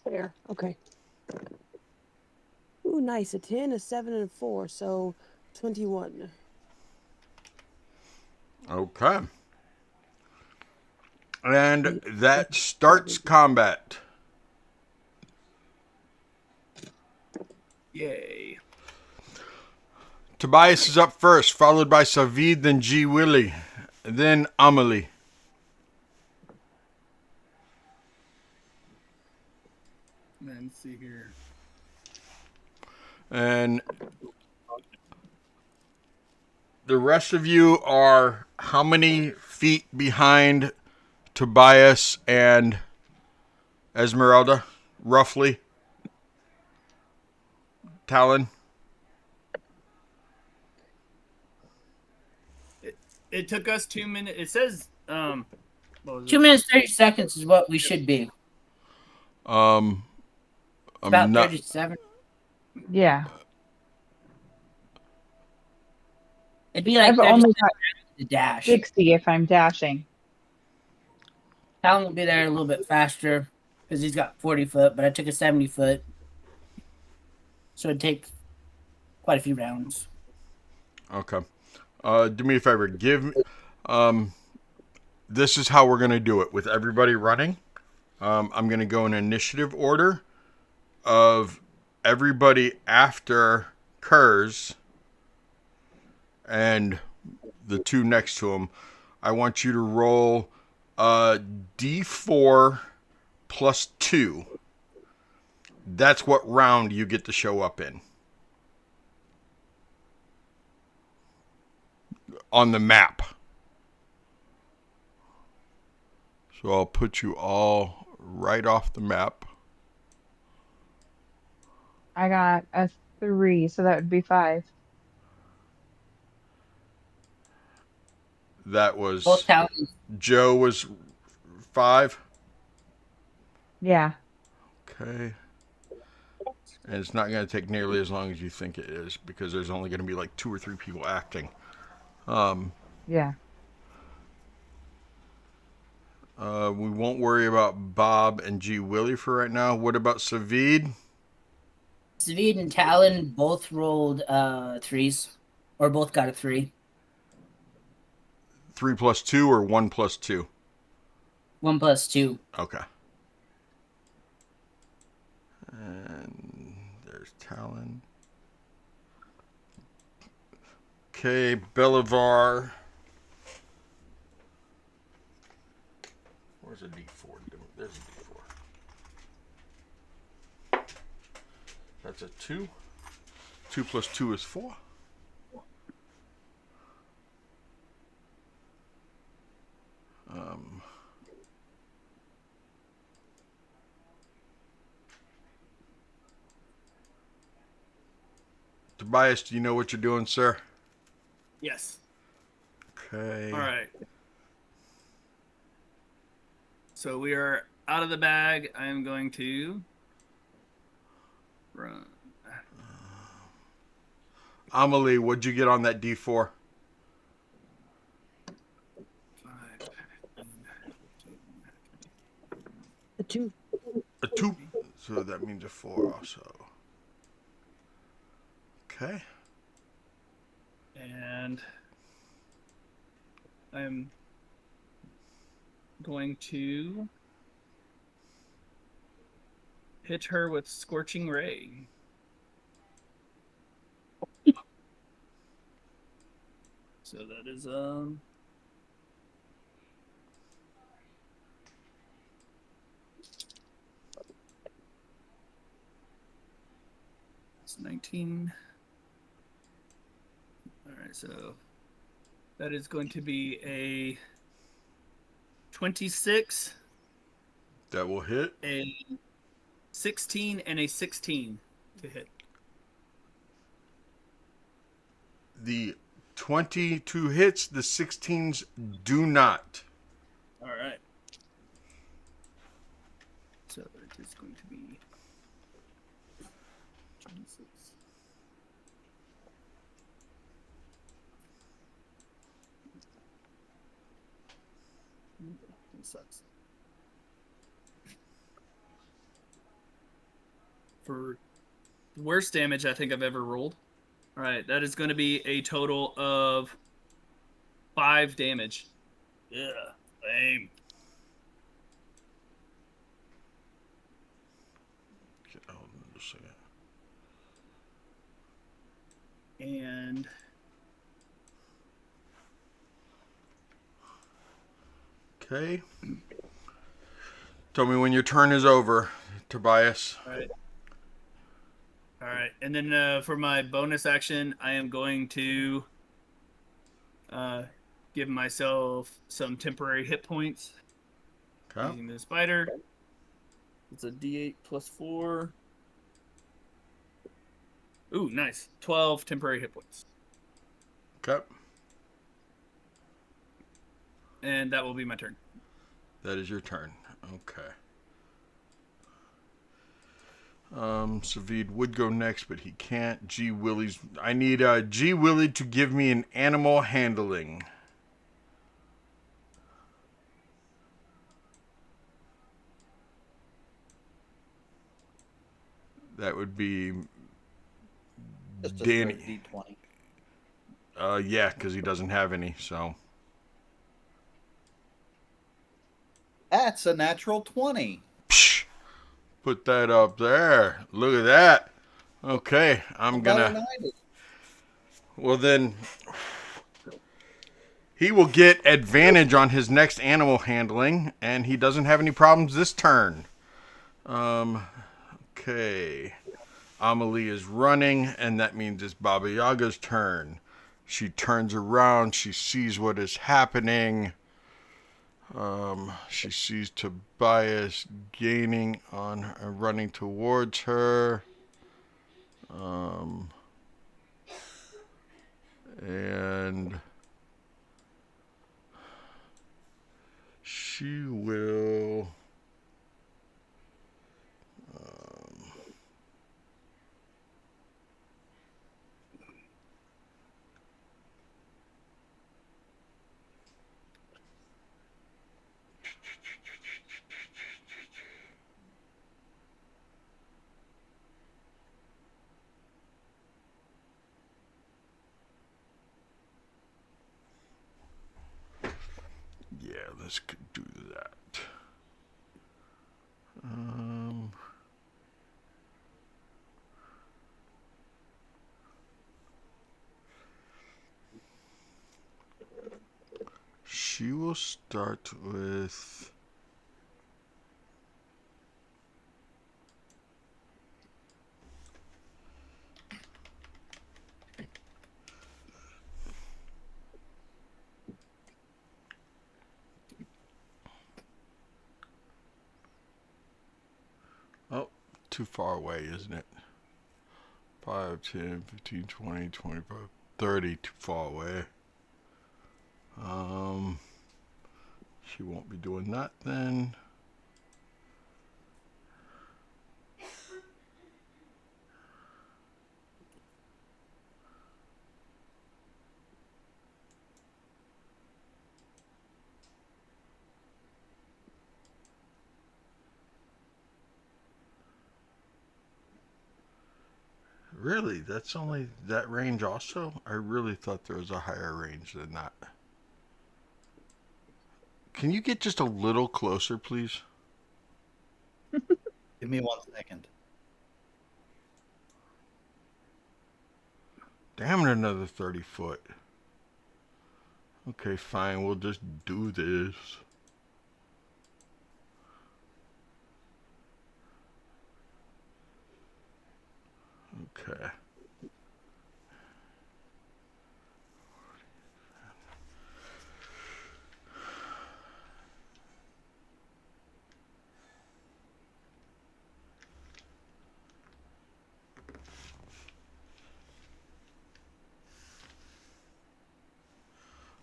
There. Okay. Ooh, nice. A 10, a 7, and a 4. So 21. Okay. And that starts combat. Yay. Tobias is up first, followed by Savid, then G. Willie, then Amelie. Let's see here. And the rest of you are how many feet behind Tobias and Esmeralda, roughly? Talon? It took us 2 minutes. It says what was 2 it? minutes 30 seconds is what we should be. I'm About not. 37. Yeah. It'd be like I've 37 only got to dash. 60 if I'm dashing. Talon will be there a little bit faster because he's got 40 foot, but I took a 70 foot. So it'd take quite a few rounds. Okay. Do me a favor. This is how we're going to do it with everybody running. I'm going to go in initiative order of everybody after Kurz and the two next to him. I want you to roll a d4 plus 2. That's what round you get to show up in. On the map. So I'll put you all right off the map. I got a 3, so that would be 5. That Both was Talons. Joe was 5. Yeah. Okay. And it's not going to take nearly as long as you think it is because there's only going to be like 2 or 3 people acting. Yeah. We won't worry about Bob and G. Willie for right now. What about Savid? Savid and Talon both rolled 3s, or both got a 3. 3 plus 2 or 1 plus 2? 1 plus 2. Okay. And there's Talon. Okay, Belivar. Where's a D4? There's a D4. That's a 2. 2 plus 2 is 4. Tobias, do you know what you're doing, sir? Yes. Okay. All right. So we are out of the bag. I am going to run. Amelie, what'd you get on that D4? 5. A 2. A 2. So that means a 4 also. Okay. And I'm going to hit her with Scorching Ray. So that is it's 19. All right, so that is going to be a 26, That will hit. a 16, and a 16 to hit. The 22 hits, the 16s do not. All right. So it is going to be 26. It sucks. For the worst damage I think I've ever rolled. All right, that is going to be a total of 5 damage. Yeah, lame. Hold on just a second. And Okay. Tell me when your turn is over, Tobias. all right. All right. And then for my bonus action, I am going to uh, give myself some temporary hit points Okay. using the spider. It's a D8 plus 4. Ooh, nice. 12 temporary hit points. Okay. And that will be my turn. That is your turn. Okay. Savid would go next, but he can't. G Willie's. I need G Willie to give me an animal handling. That would be Just a Danny. straight D20. Yeah, because he doesn't have any. So That's a natural 20. psh, put that up there. Look at that. Okay, I'm Better gonna. than I did. Well then, he will get advantage on his next animal handling, and he doesn't have any problems this turn. Okay. Amelie is running, and that means it's Baba Yaga's turn. She turns around. She sees what is happening. She sees Tobias gaining on her, running towards her. And she will. Yeah, let's do that. She will start with. Oh, too far away, isn't it? 5, 10, 15, 20, 25, 30, too far away. She won't be doing that then. Really? That's only that range also? I really thought there was a higher range than that. Can you get just a little closer, please? Give me 1 second. Damn it, another 30 foot. Okay, fine. We'll just do this. Okay.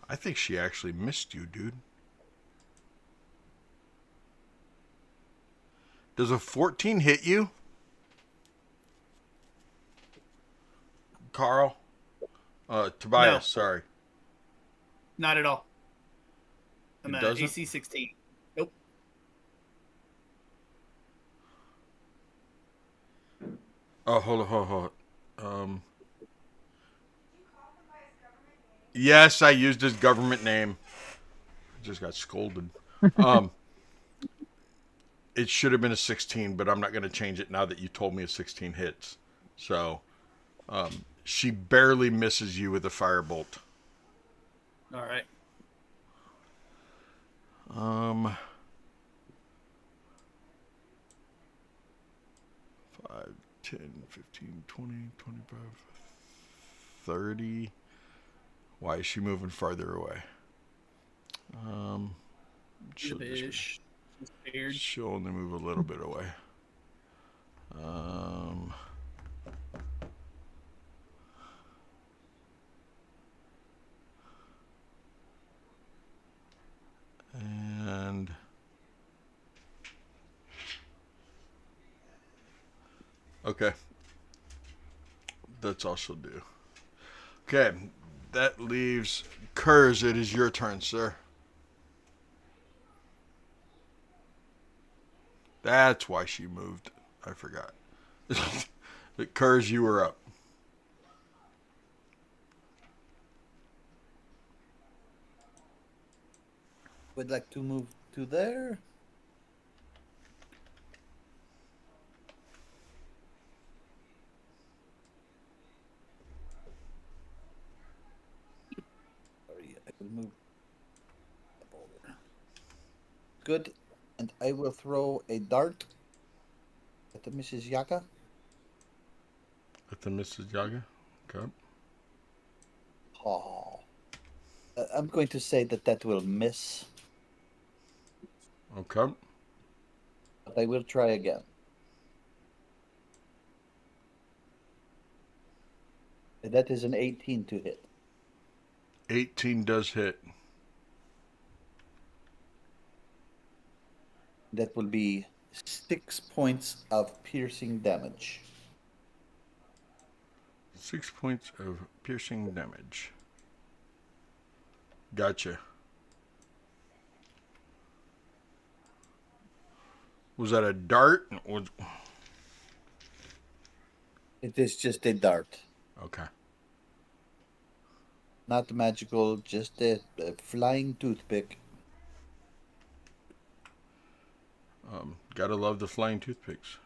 I think she actually missed you, dude. Does a 14 hit you, Carl? Tobias, No, sorry. not at all. I'm It at doesn't? AC 16. Nope. Oh, hold on. Yes, I used his government name. I just got scolded. Um, it should have been a 16, but I'm not going to change it now that you told me a 16 hits. So she barely misses you with a firebolt. All right. Um, 5, 10, 15, 20, 25, 30. Why is she moving farther away? The She'll just fish. She's scared. she'll only move a little bit away. Um, and okay, that's all she'll do. Okay, that leaves Kurz. It is your turn, sir. That's why she moved. I forgot. But Kurz, you were up. Would like to move to there. Sorry, I will move over. Good, and I will throw a dart at the Mrs. Yaka. At the Mrs. Yaga. Okay. Oh, I'm going to say that that will miss, Okay. but I will try again. And that is an 18 to hit. 18 does hit. That will be 6 points of piercing damage. 6 points of piercing damage. Gotcha. Was that a dart? It is just a dart. Okay. Not magical, just a flying toothpick. Gotta love the flying toothpicks.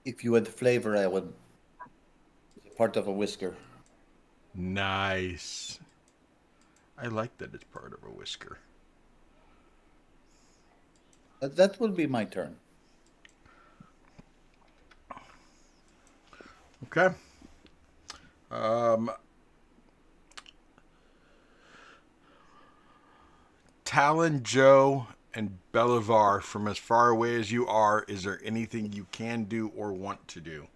If you had flavor, I would. Part of a whisker. Nice. I like that it's part of a whisker. That will be my turn. Okay. Um, Talon, Joe, and Belivar, from as far away as you are, is there anything you can do or want to do?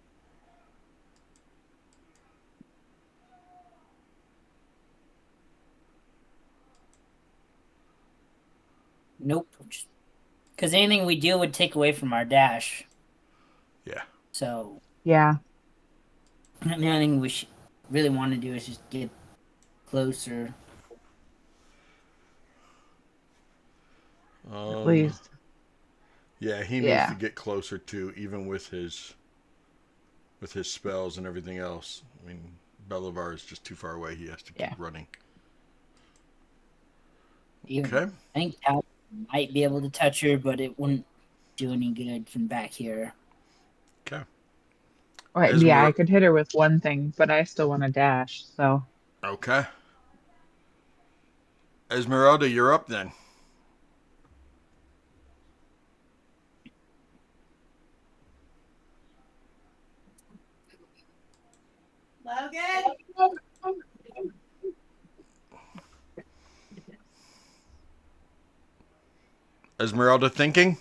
Nope. Because anything we do would take away from our dash. Yeah. So Yeah. the only thing we really want to do is just get closer. At least. Yeah, he needs to Yeah. get closer too, even with his spells and everything else. I mean, Belivar is just too far away. He has to keep Yeah. running. Even, Okay. I think Tal might be able to touch her, but it wouldn't do any good from back here. Okay. Right. Yeah, I could hit her with one thing, but I still want to dash. So. Okay. Esmeralda, you're up then. Logan? Esmeralda thinking?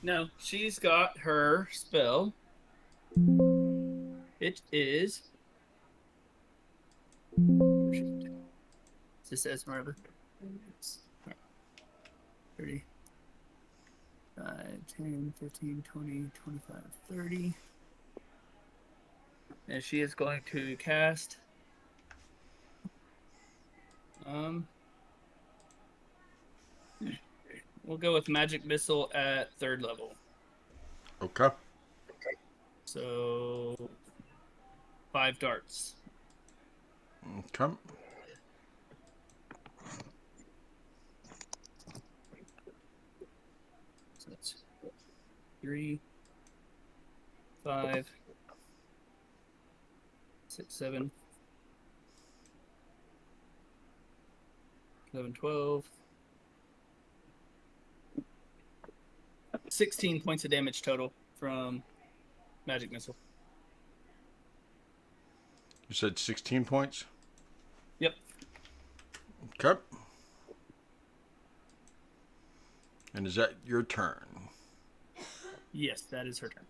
No, she's got her spell. It is. This Esmeralda. 30. 10, 15, 20, 25, 30. And she is going to cast. We'll go with Magic Missile at 3rd level. Okay. So 5 darts. Okay. So that's 3, 5, 6, 7, 11, 12. 16 points of damage total from magic missile. You said 16 points? Yep. Okay. And is that your turn? Yes, that is her turn.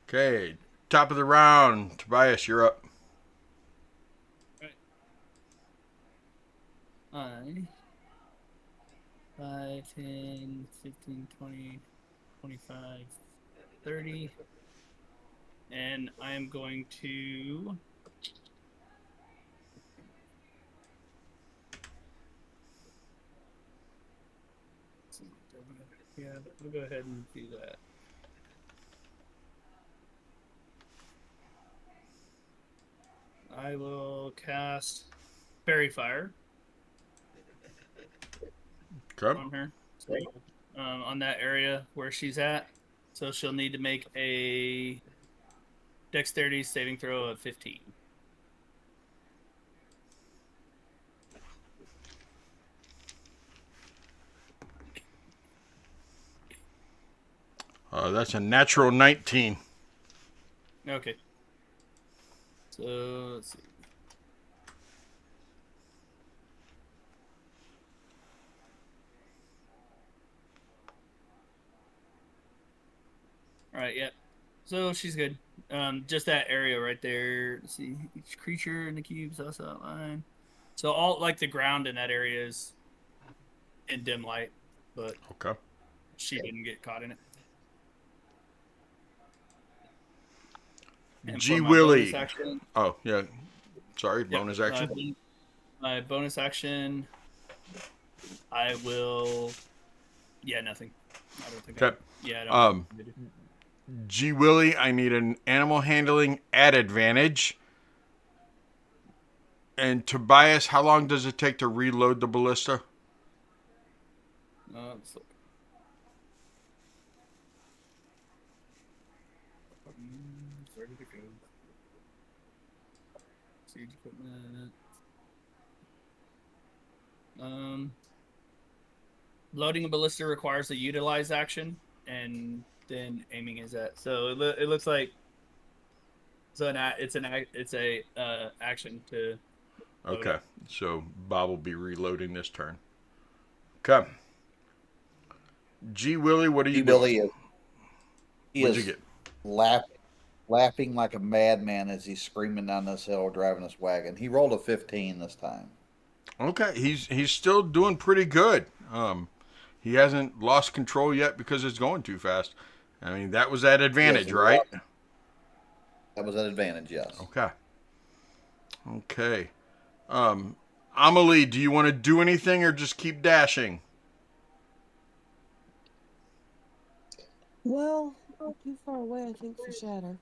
Okay. Top of the round. Tobias, you're up. I 5, 10, 15, 20, 25, 30. And I am going to yeah, we'll go ahead and do that. I will cast Fairy Fire Okay. on her. So, on that area where she's at. So she'll need to make a Dexterity saving throw of 15. That's a natural 19. Okay. So let's see. All right, yeah. So she's good. Just that area right there. Let's see, each creature in the cube's also outlined. So all like the ground in that area is in dim light, but Okay. she didn't get caught in it. And G for my bonus Willie. action, Oh, yeah. Sorry, bonus action. My bonus action, I will. Yeah, nothing. I don't think. Okay. Yeah, I don't. Um, G Willie, I need an animal handling at advantage. And Tobias, how long does it take to reload the ballista? Let's look. Ready to go. Siege equipment. Loading a ballista requires a utilize action, and then aiming is at. So it looks like so it's a action to load Okay. it. So Bob will be reloading this turn. Okay. G Willie, what are you doing? Billy is he What'd you is get? laughing like a madman as he's screaming down this hill driving this wagon. He rolled a 15 this time. Okay, he's still doing pretty good. He hasn't lost control yet because it's going too fast. I mean, that was at advantage, right? That was an advantage, yes. Okay. Okay. Amelie, do you want to do anything or just keep dashing? Well, I'm too far away, I think, for Shatter.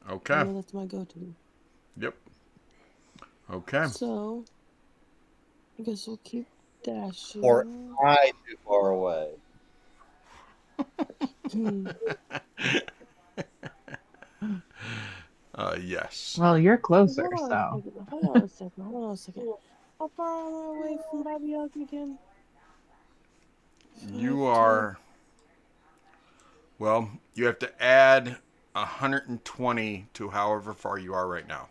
I Okay. know that's my go-to. Yep. Okay. So, I guess we'll keep dashing. Or I too far away. Yes. Well, you're closer, Hold on a so. second. Hold on a second. Hold on a second. How far am I away from Bobby Yogi again? You 5, 10. are. Well, you have to add 120 to however far you are right now.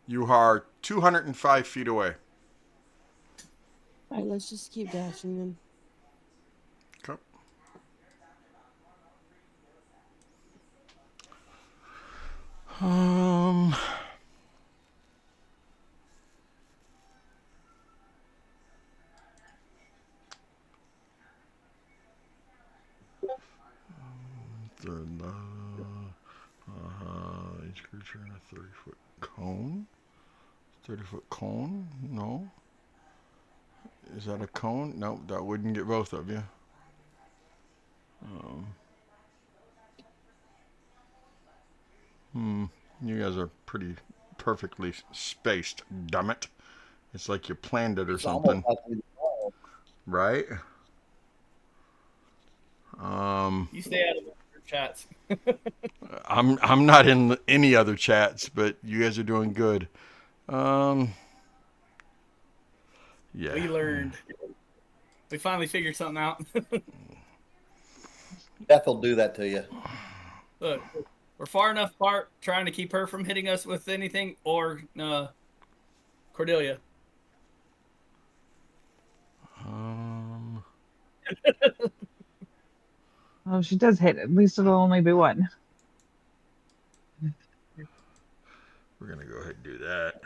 You are 205 feet away. All right, let's just keep dashing then. Okay. Um. Large creature in a 30-foot cone. 30-foot cone? No. Is that a cone? No, that wouldn't get both of you. You guys are pretty perfectly spaced, damn it. It's like you planned it or It's almost something. like Right? Um, You stay out of the chats. I'm not in any other chats, but you guys are doing good. Um, yeah. We learned. We finally figured something out. Death will do that to you. Look, we're far enough apart trying to keep her from hitting us with anything, or Cordelia. Um, Oh, she does hit. At least it'll only be one. we're gonna go ahead and do that.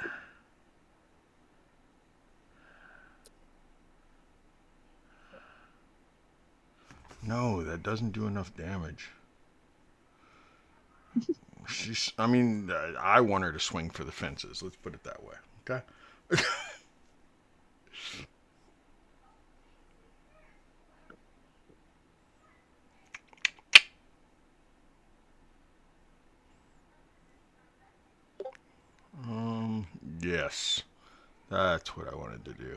No, that doesn't do enough damage. I mean, I want her to swing for the fences. Let's put it that way. Okay. Yes, that's what I wanted to do.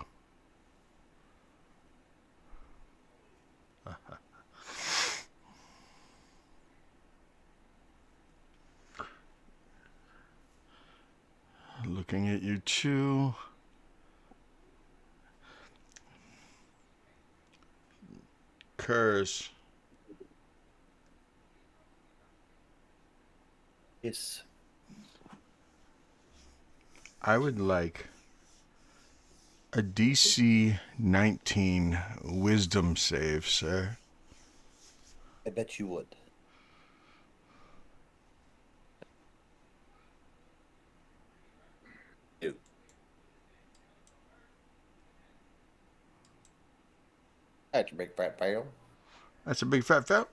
Looking at you too. Curse. Yes. I would like a DC 19 Wisdom save, sir. I bet you would. Do. That's a big fat fail. That's a big fat fail.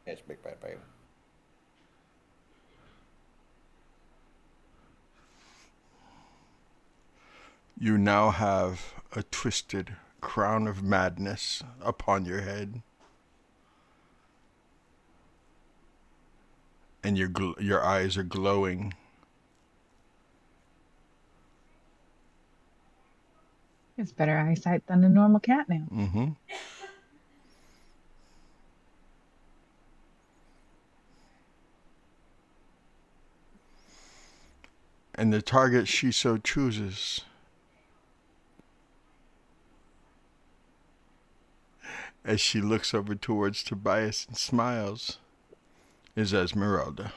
That's a big fat fail. You now have a twisted crown of madness upon your head. And your eyes are glowing. It's better eyesight than a normal cat now. Mm-hmm. And the target she so chooses as she looks over towards Tobias and smiles is Esmeralda.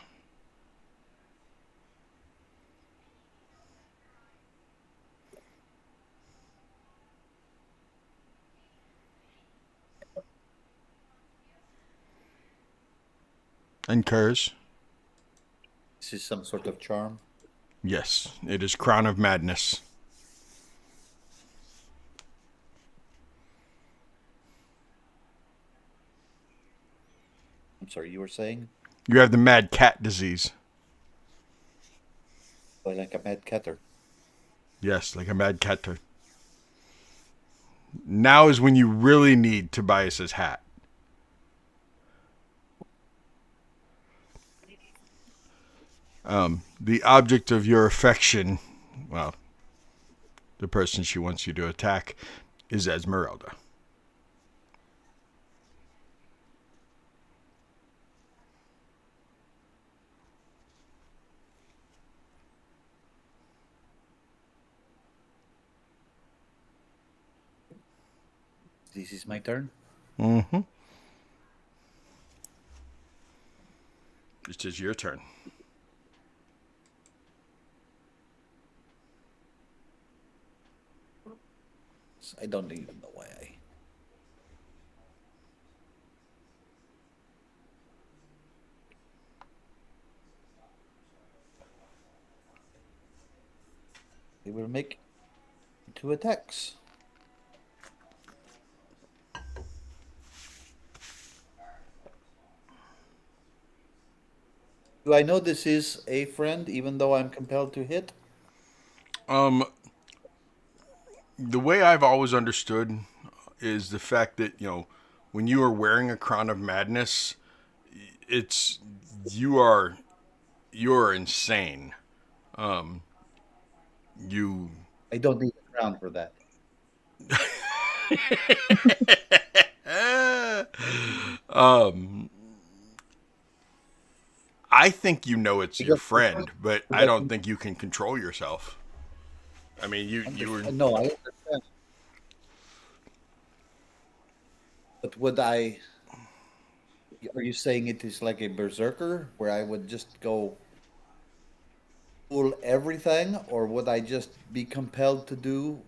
And Curse. This is some sort of charm. Yes, it is Crown of Madness. I'm sorry, you were saying? You have the mad cat disease. Like a mad catter. Yes, like a mad catter. Now is when you really need Tobias's hat. The object of your affection, well, the person she wants you to attack, is Esmeralda. This is my turn. Mm-hmm. It is your turn. I don't even know why I. We will make 2 attacks. Do I know this is a friend, even though I'm compelled to hit? Um, the way I've always understood is the fact that when you are wearing a crown of madness, it's you are you're insane. Um, you I don't need a crown for that. um, I think it's your Because friend, but I don't think you can control yourself. I mean, you were. no, I understand. But would I? Are you saying it is like a berserker where I would just go full everything, or would I just be compelled to do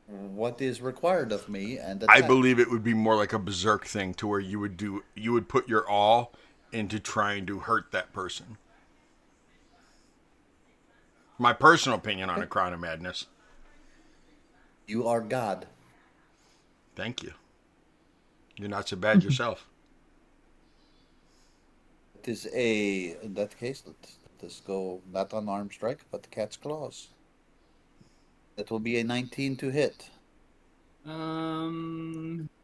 what is required of me and I attack? believe it would be more like a berserk thing to where you would put your all into trying to hurt that person. My personal opinion on a Okay. crown of madness. You are God. Thank you. You're not so bad yourself. It is a, in that case, let's go not unarmed strike, but cat's claws. That will be a 19 to hit.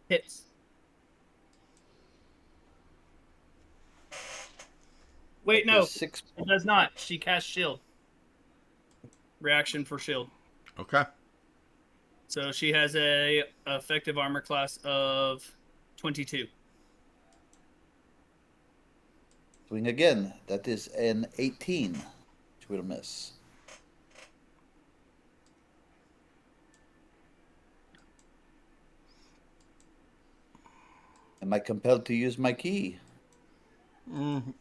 Hits. Wait, That is no, 6. it does not. She casts shield. Reaction for shield. Okay. So she has a effective armor class of 22. Swing again. That is an 18, which will miss. Am I compelled to use my key?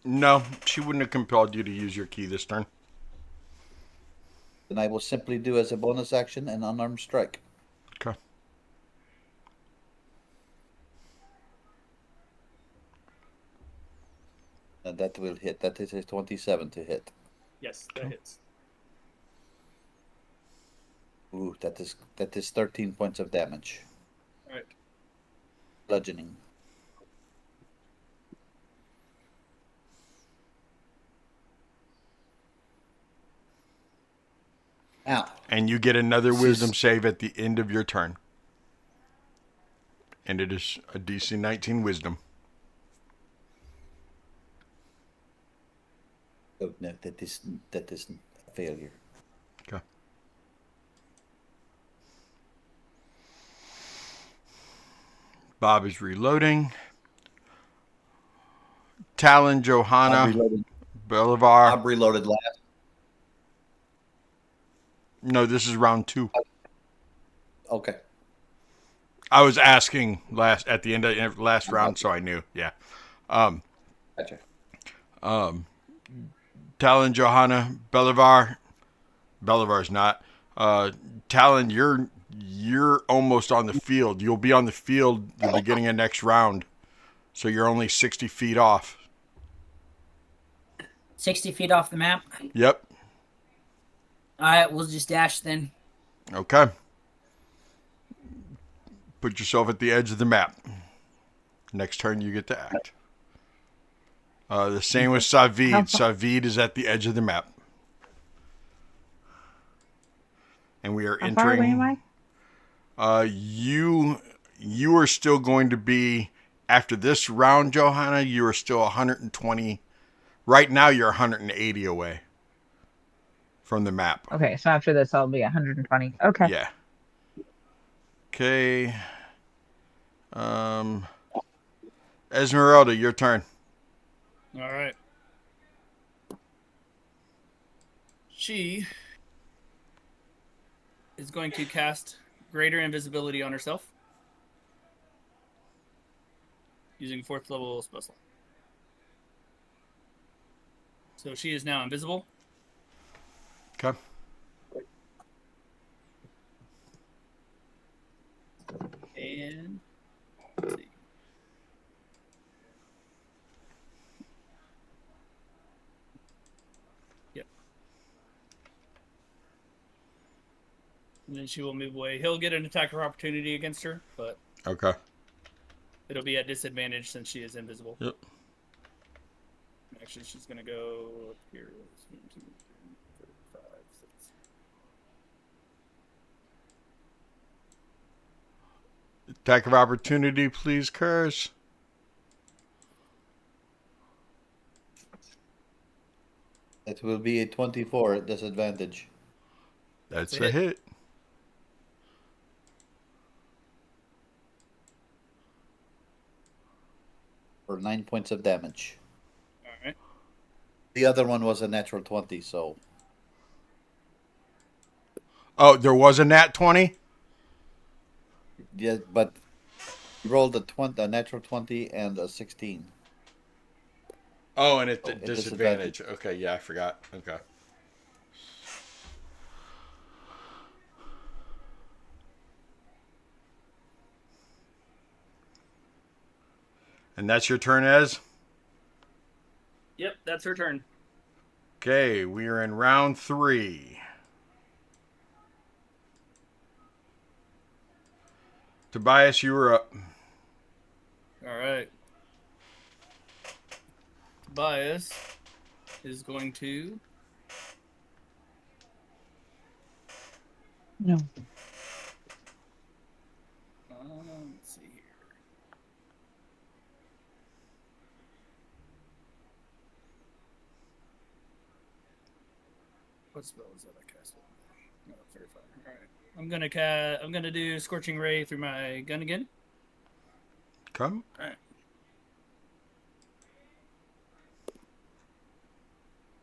No, she wouldn't have compelled you to use your key this turn. Then I will simply do as a bonus action an unarmed strike. Okay. And that will hit. That is a 27 to hit. Yes, that hits. Ooh, that is 13 points of damage. All right. Bludgeoning. Now, And you get another this wisdom is save at the end of your turn. And it is a DC 19 wisdom. oh, no, that is a failure. Okay. Bob is reloading. Talon, Johanna, Bolivar. Bob reloaded last. No, this is round 2. Okay. I was asking last at the end of last round, so I knew. Yeah. Um, Gotcha. Talon, Johanna, Bolivar. Bolivar's not. Talon, you're almost on the field. You'll be on the field the beginning of next round, so you're only 60 feet off. 60 feet off the map. Yep. All right, we'll just dash then. Okay. Put yourself at the edge of the map. Next turn, you get to act. The same with Savid. Savid is at the edge of the map. And we are How far away am entering. I? You are still going to be, after this round, Johanna, you are still 120. Right now, you're 180 away from the map. Okay, so after this, I'll be 120. Okay. Yeah. Okay. Esmeralda, your turn. All right. She is going to cast Greater Invisibility on herself using 4th level spell slot. So she is now invisible. Okay. And let's see. Yep. And then she will move away. He'll get an attack of opportunity against her, but Okay. it'll be at disadvantage since she is invisible. Yep. Actually, actually, she's gonna go up here. 1, 2, 3, 4, 5, 6. Attack of opportunity, please, Curse. It will be a 24 at disadvantage. That's a a hit. For 9 points of damage. All right. The other one was a natural 20, so. Oh, there was a nat 20? Yeah, but he rolled a natural 20 and a 16. Oh, and it's So, a at disadvantage. Okay, yeah, I forgot. Okay. And that's your turn, Ez? Yep, that's her turn. Okay, we are in round 3. Tobias, you were up. All right. Tobias is going to. No. Let's see here. What spell is that I cast? No, Fair Fire. All right. I'm gonna do Scorching Ray through my gun again. Come. All right.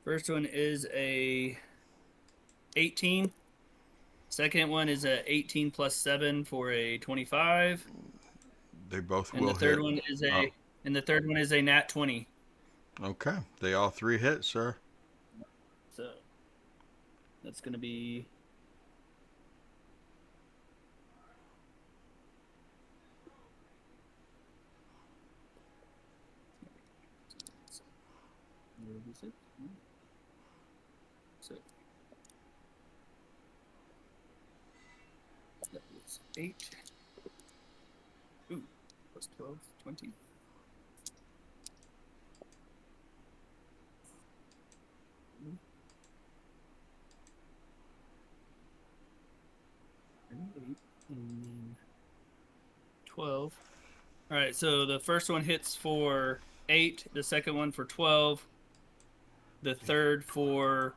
First one is a 18. Second one is a 18 plus 7 for a 25. They both And will the third hit. one is a Oh. and the third one is a nat 20. Okay, they all 3 hit, sir. So that's gonna be so that was 8. Ooh, plus 12, 20. And 12. All right, so the first one hits for 8, the second one for 12, the third for,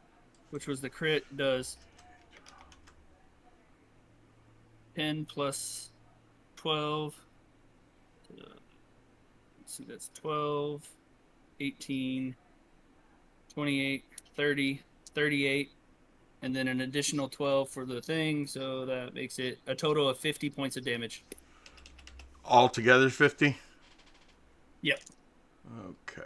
which was the crit, does 10 plus 12. Let's see, that's 12, 18, 28, 30, 38, and then an additional 12 for the thing. So that makes it a total of 50 points of damage. Altogether 50? Yep. Okay.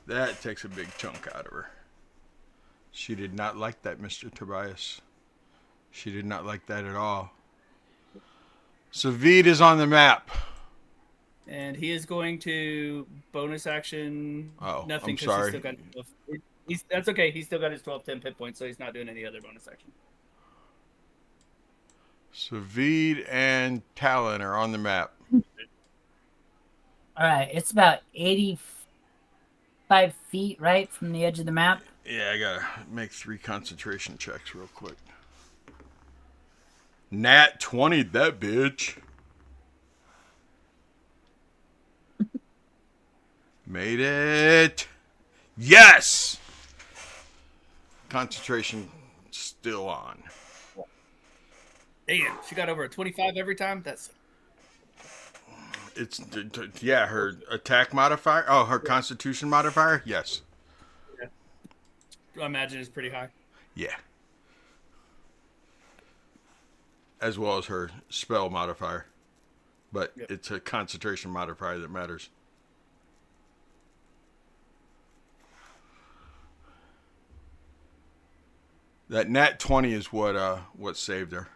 That takes a big chunk out of her. She did not like that, Mr. Tobias. She did not like that at all. Savid is on the map. And he is going to bonus action nothing I'm because he's sorry. still got that's okay. He's still got his 10 hit points, so he's not doing any other bonus action. Savid and Talon are on the map. All right, it's about 85 feet, right, from the edge of the map. Yeah, I gotta make 3 concentration checks real quick. Nat 20, that bitch. Made it. Yes! Concentration still on. Damn, she got over a 25 every time. That's It's yeah, her attack modifier. Oh, her constitution modifier. Yes. I imagine is pretty high. Yeah. As well as her spell modifier, but Yep. It's a concentration modifier that matters. That nat 20 is what saved her.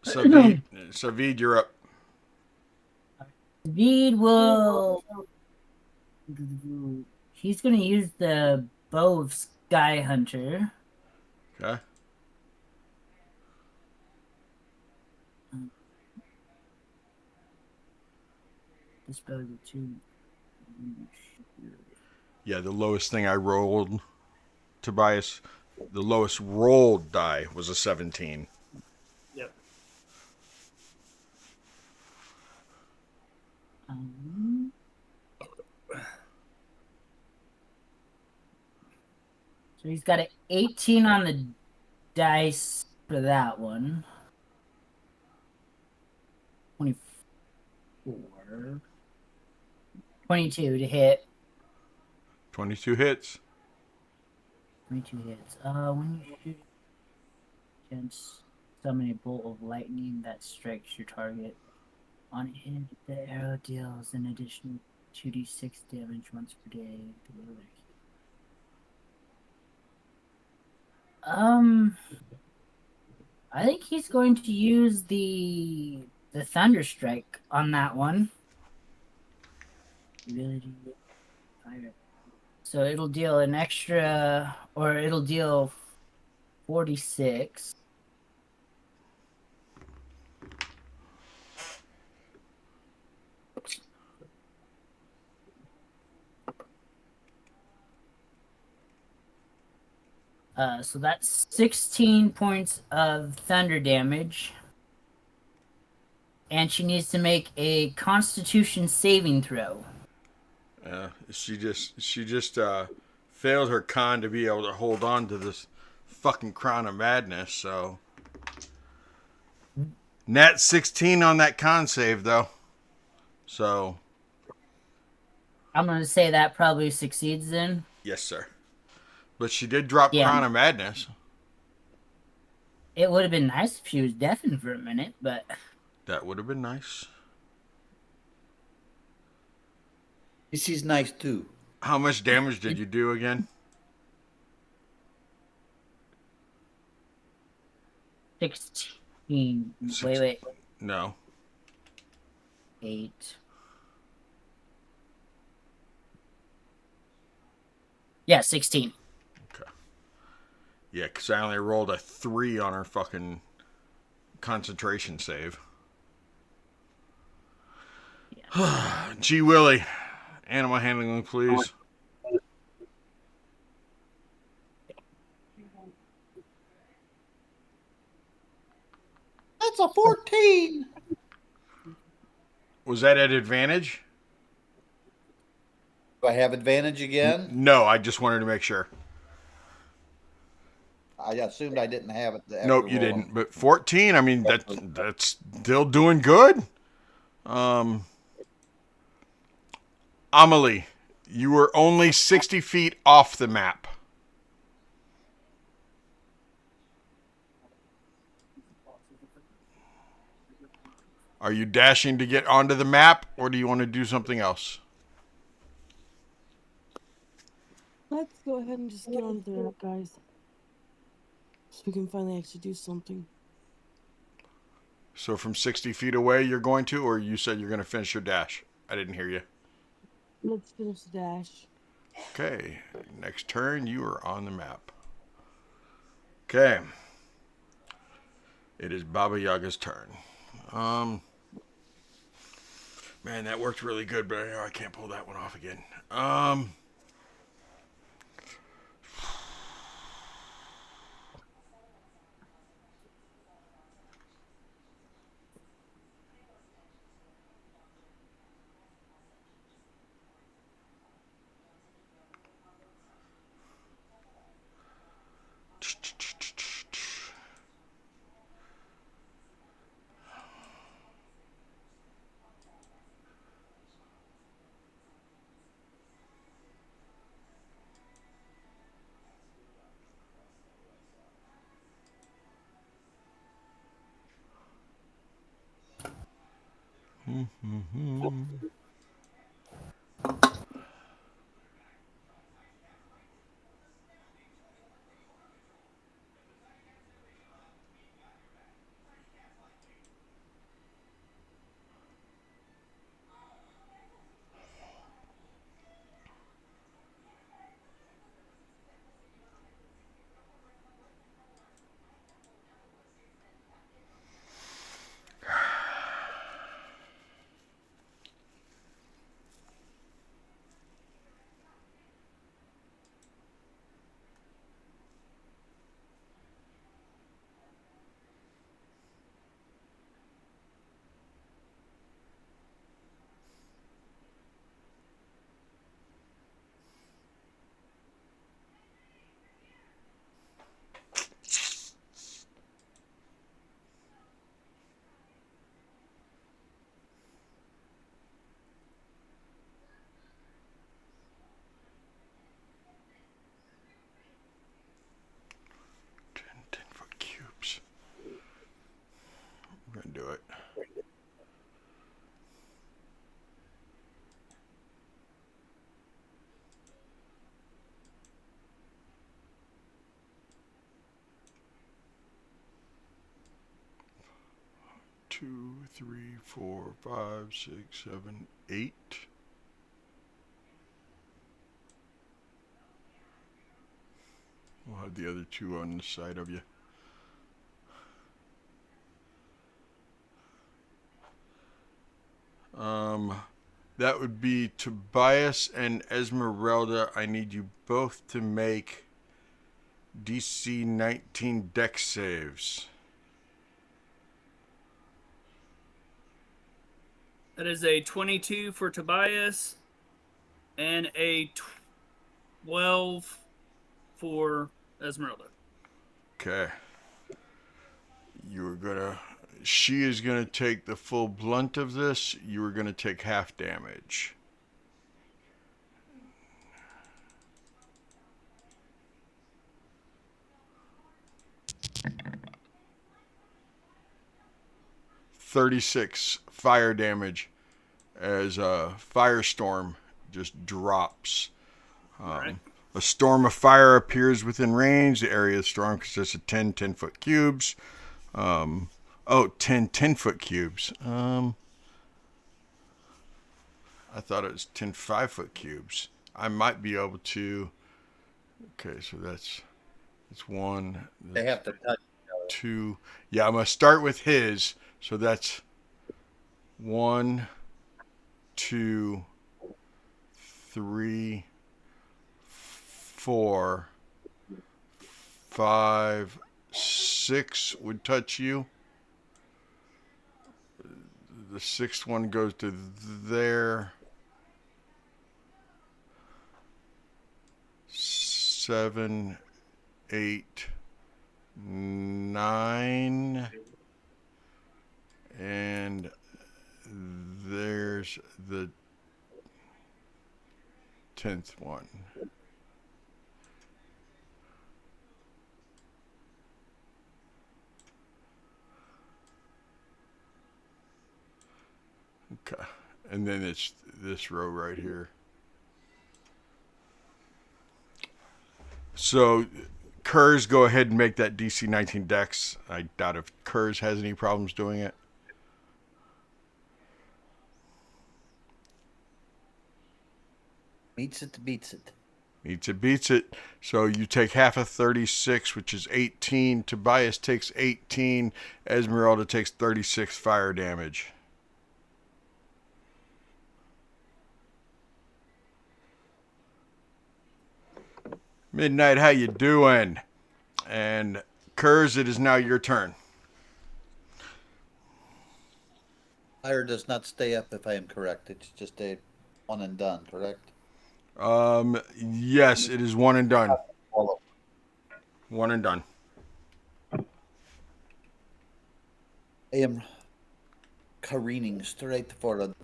Savid, you're up. Speed will. He's going to use the bow of Sky Hunter. Okay. Dispel the two. Yeah, the lowest thing I rolled, Tobias, the lowest rolled die was a 17. Yep. Um, so he's got an 18 on the dice for that one. 24. 22 to hit. 22 hits. 22 hits. When you shoot against summon a bolt of lightning that strikes your target. On hit, the arrow deals an additional 2d6 damage once per day. I think he's going to use the Thunder Strike on that one. Ability fire. So it'll deal an extra, or it'll deal 46. So that's 16 points of thunder damage. And she needs to make a Constitution saving throw. She just failed her con to be able to hold on to this fucking crown of madness. So net 16 on that con save though. So I'm gonna say that probably succeeds then. yes, sir. But she did drop Yeah. crown of madness. It would have been nice if she was deafened for a minute, but That would have been nice. She's nice too. How much damage did you do again? 16. Wait. No. 8. Yeah, 16. Okay. Yeah, because I only rolled a 3 on her fucking concentration save. Yeah. Gee Willie. Animal handling, please. That's a 14. Was that at advantage? Do I have advantage again? No, I just wanted to make sure. I assumed I didn't have it. After Nope, you rolling. didn't. But 14, I mean that's still doing good. Amelie, you were only 60 feet off the map. Are you dashing to get onto the map, or do you want to do something else? Let's go ahead and just get on the map, guys. So we can finally actually do something. So from 60 feet away, you're going to, or you said you're going to finish your dash? I didn't hear you. Let's finish the dash. Okay, next turn, you are on the map. Okay. It is Baba Yaga's turn. Man, that worked really good, but I can't pull that one off again. 2, 3, 4, 5, 6, 7, 8. We'll have the other 2 on the side of you. That would be Tobias and Esmeralda. I need you both to make DC 19 dex saves. That is a 22 for Tobias and a 12 for Esmeralda. Okay. She is gonna take the full blunt of this. You are gonna take half damage. $36 fire damage as a firestorm just drops. Right. A storm of fire appears within range. The area of the storm consists of 10 10-foot cubes. 10 10-foot cubes. I thought it was 10 5-foot cubes. I might be able to. Okay, so that's one. They have to touch. 2. Yeah, I'm going to start with his. So that's 1, 2, 3, 4, 5, 6 would touch you. The 6th one goes to there. 7, 8, 9, and there's the 10th one. Okay, and then it's this row right here. So Kurz, go ahead and make that DC 19 dex. I doubt if Kurz has any problems doing it. Meets it, beats it. Meets it, beats it. So you take half of 36, which is 18. Tobias takes 18. Esmeralda takes 36 fire damage. Midnight, how you doing? And Kurz, it is now your turn. Fire does not stay up if I am correct. It's just a one and done, correct? Yes, it is one and done. One and done. I am careening straight for the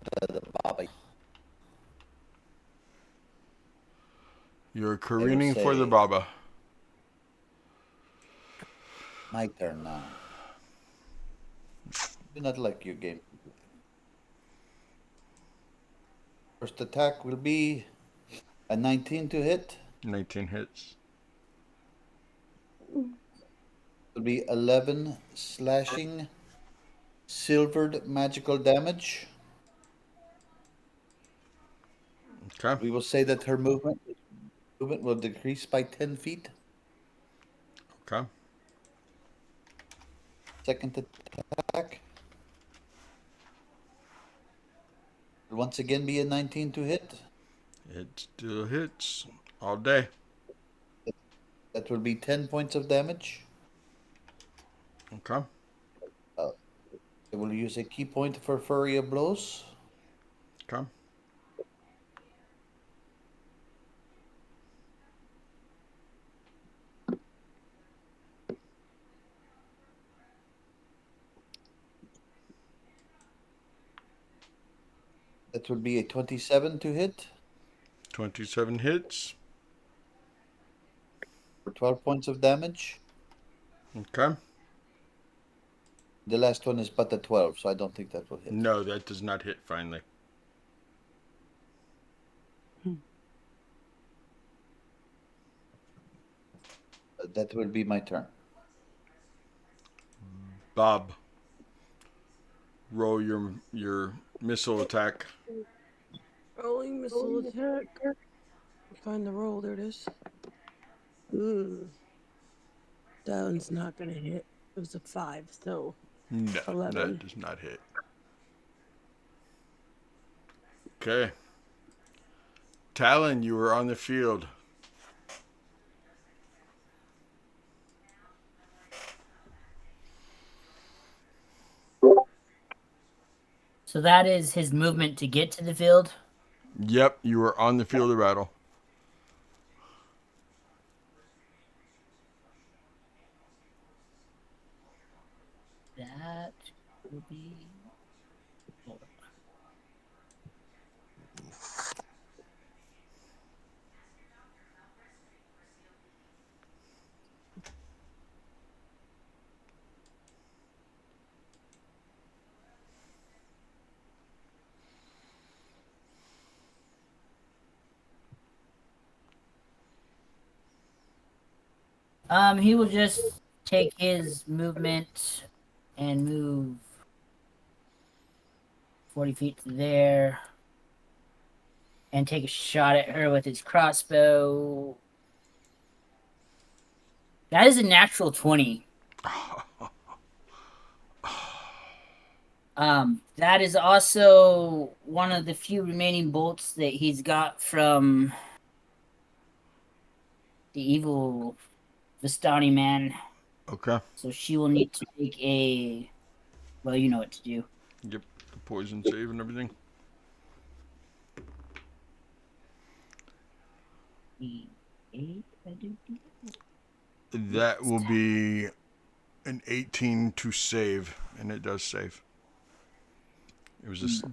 Bobby. You're careening for the Baba. My turn now. Do not like your game. First attack will be a 19 to hit. 19 hits. Will be 11 slashing, silvered magical damage. Okay. We will say that her movement will decrease by 10 feet. Okay. Second attack will once again be a 19 to hit. It still hits all day. That will be 10 points of damage. Okay. I will use a key point for Flurry of Blows. Okay. That would be a 27 to hit 27 hits. for 12 points of damage. Okay. The last one is but a 12, so I don't think that will hit. No, that does not hit finally. That will be my turn. Bob. roll your missile attack. Rolling missile attack. Find the roll. There it is. That one's not gonna hit. It was a 5, so No, that 11. does not hit. Okay. Talon, you were on the field. So that is his movement to get to the field. Yep, you were on the field of battle. That will be. He will just take his movement and move 40 feet to there and take a shot at her with his crossbow. That is a natural 20. That is also one of the few remaining bolts that he's got from the evil Vistani man. Okay. So she will need to take a. Well, you know what to do. Yep, the poison save and everything. That will be an 18 to save, and it does save. It was just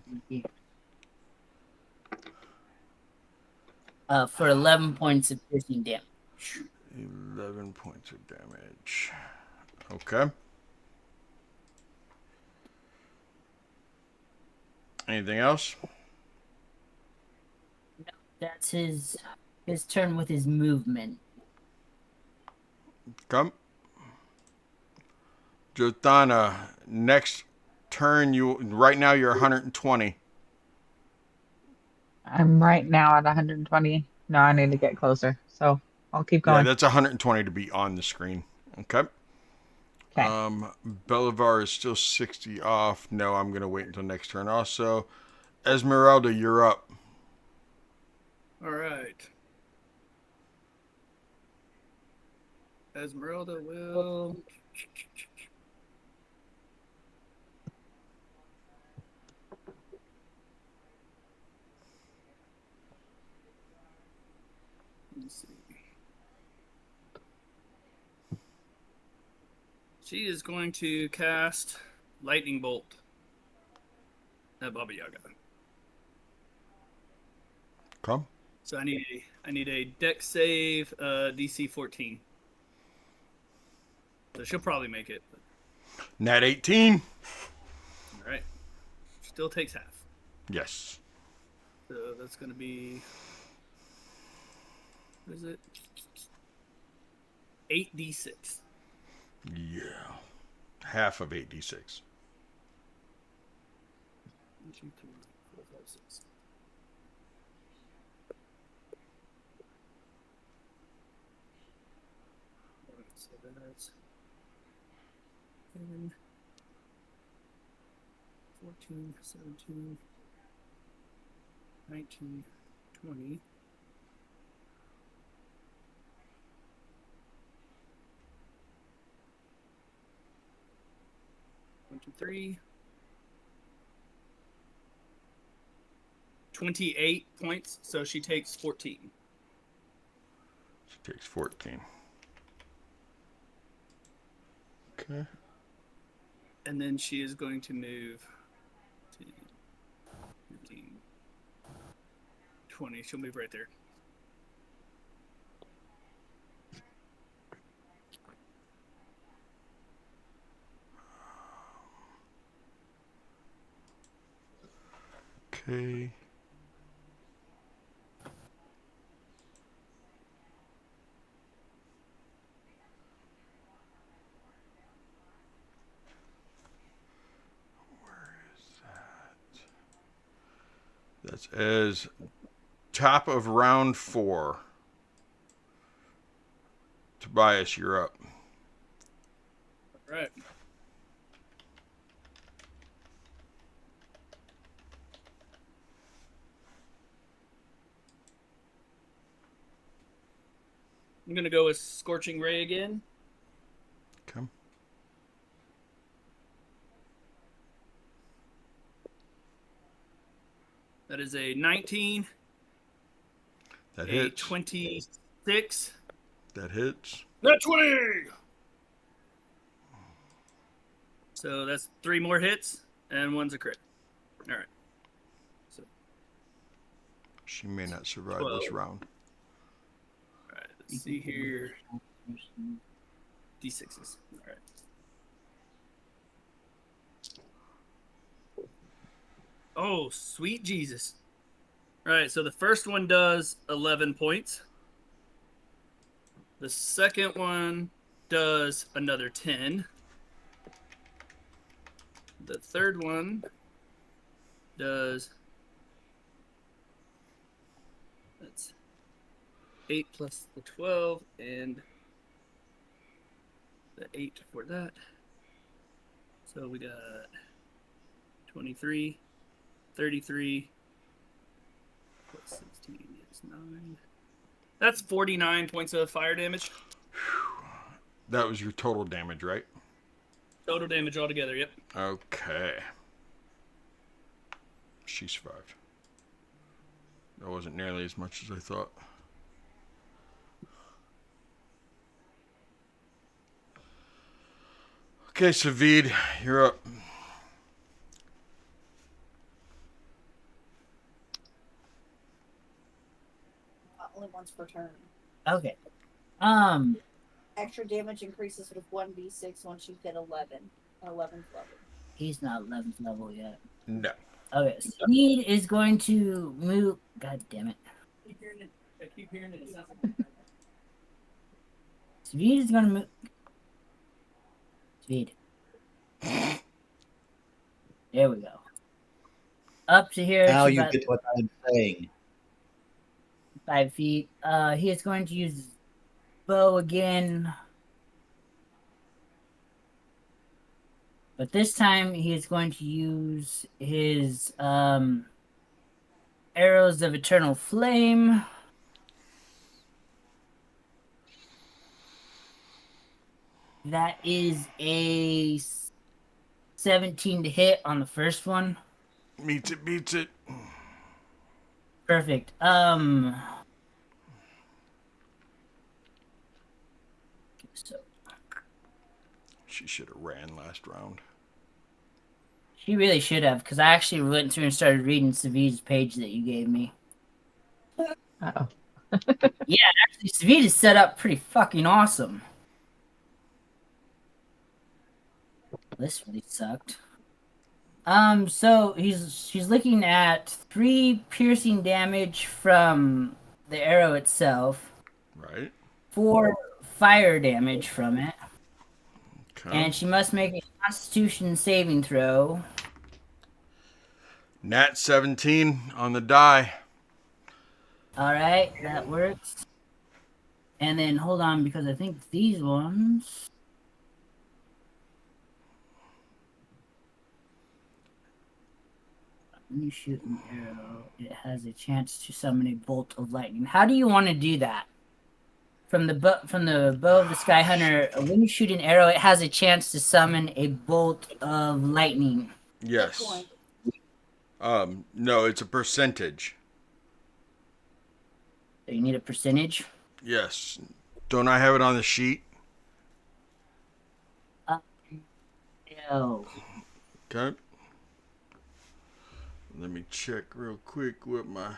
for 11 points of piercing damage. 11 points of damage. Okay. Anything else? No, that's his turn with his movement. Come. Jothana, next turn right now you're 120. I'm right now at 120. No, I need to get closer. So I'll keep Yeah, going. that's 120 to be on the screen. Okay. Okay. Bolivar is still 60 off. No, I'm gonna wait until next turn. Also, Esmeralda, you're up. All right. Esmeralda will. Let's see. She is going to cast Lightning Bolt at Baba Yaga. Come. So I need a Dex save, DC 14. So she'll probably make it. But... Nat 18. All right. Still takes half. Yes. So that's going to be. What is it? 8d6. Yeah. Half of 8d6. 1, 2, 3, 4, 5, 6. Alright, so that's 10, 14, 17, 19, 20. 1, 2, 3. 28 points, so she takes 14. She takes 14. Okay. And then she is going to move 10, 15, 20. She'll move right there. Okay. Where is That's as top of round 4. Tobias, you're up. All right. I'm gonna go with Scorching Ray again. Okay. That is a 19. That a hits. 26. That hits. That's 20. So that's 3 more hits, and 1's a crit. All right. So She may not survive 12. this round. All right. Let's see here. D6s. All right. Oh, sweet Jesus. All right. So the first one does 11 points. The second one does another 10. The third one does, that's 8 plus the 12 and the 8 for that. So we got 23, 33 plus 16 is 9. That's 49 points of fire damage. That was your total damage, right? Total damage altogether, yep. Okay. She survived. That wasn't nearly as much as I thought. Okay, Savid, you're up. Only once per turn. Okay. Extra damage increases with 1d6 once you hit 11. 11th level. He's not 11th level yet. No. Okay, Speed is going to move. God damn it. I keep hearing it. Speed is going to move. Speed. There we go. Up to here. Now to you about get what I'm saying. 5 feet. He is going to use bow again. But this time he is going to use his arrows of eternal flame. That is a 17 to hit on the first one. Meets it, beats it. Perfect. So She should have ran last round. she really should have, because I actually went through and started reading Savid's page that you gave me. Uh-oh. Yeah, actually, Savid is set up pretty fucking awesome. This really sucked. So she's looking at 3 piercing damage from the arrow itself, Right? 4 fire damage from it, Okay. and she must make a Constitution saving throw. Nat 17 on the die. All right, that works. And then hold on, because I think these ones. When you shoot an arrow, it has a chance to summon a bolt of lightning. How do you want to do that? From the bow of the Sky Hunter, when you shoot an arrow, it has a chance to summon a bolt of lightning. Yes. No, it's a percentage. So you need a percentage. Yes. Don't I have it on the sheet? No. Okay. Let me check real quick with my.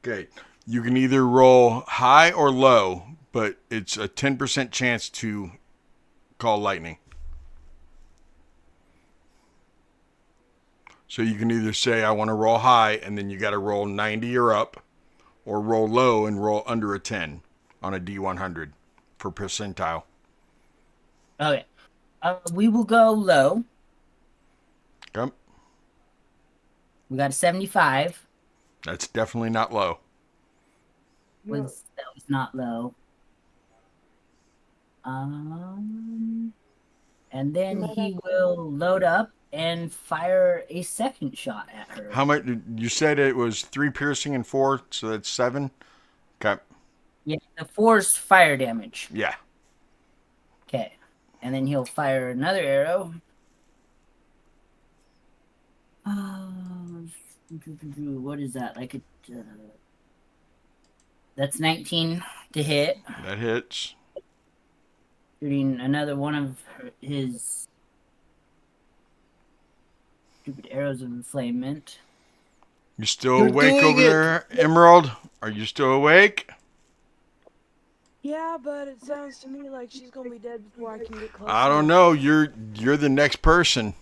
Okay. You can either roll high or low, but it's a 10% chance to call lightning. So you can either say, I want to roll high, and then you got to roll 90 or up, or roll low and roll under a 10 on a D100 for percentile. Okay. We will go low. Okay. We got a 75. That's definitely not low. That was not low. And then he will load up and fire a second shot at her. How much? You said it was 3 piercing and 4, so that's 7. Okay. Yeah, the 4's fire damage. Yeah. Okay. And then he'll fire another arrow. What is that? Like that's 19 to hit. That hits. Shooting another one of his stupid arrows of enflamement. You still You're awake doing over it. there, Emerald? Are you still awake? Yeah, but it sounds to me like she's gonna be dead before I can get close. I don't know. You're the next person.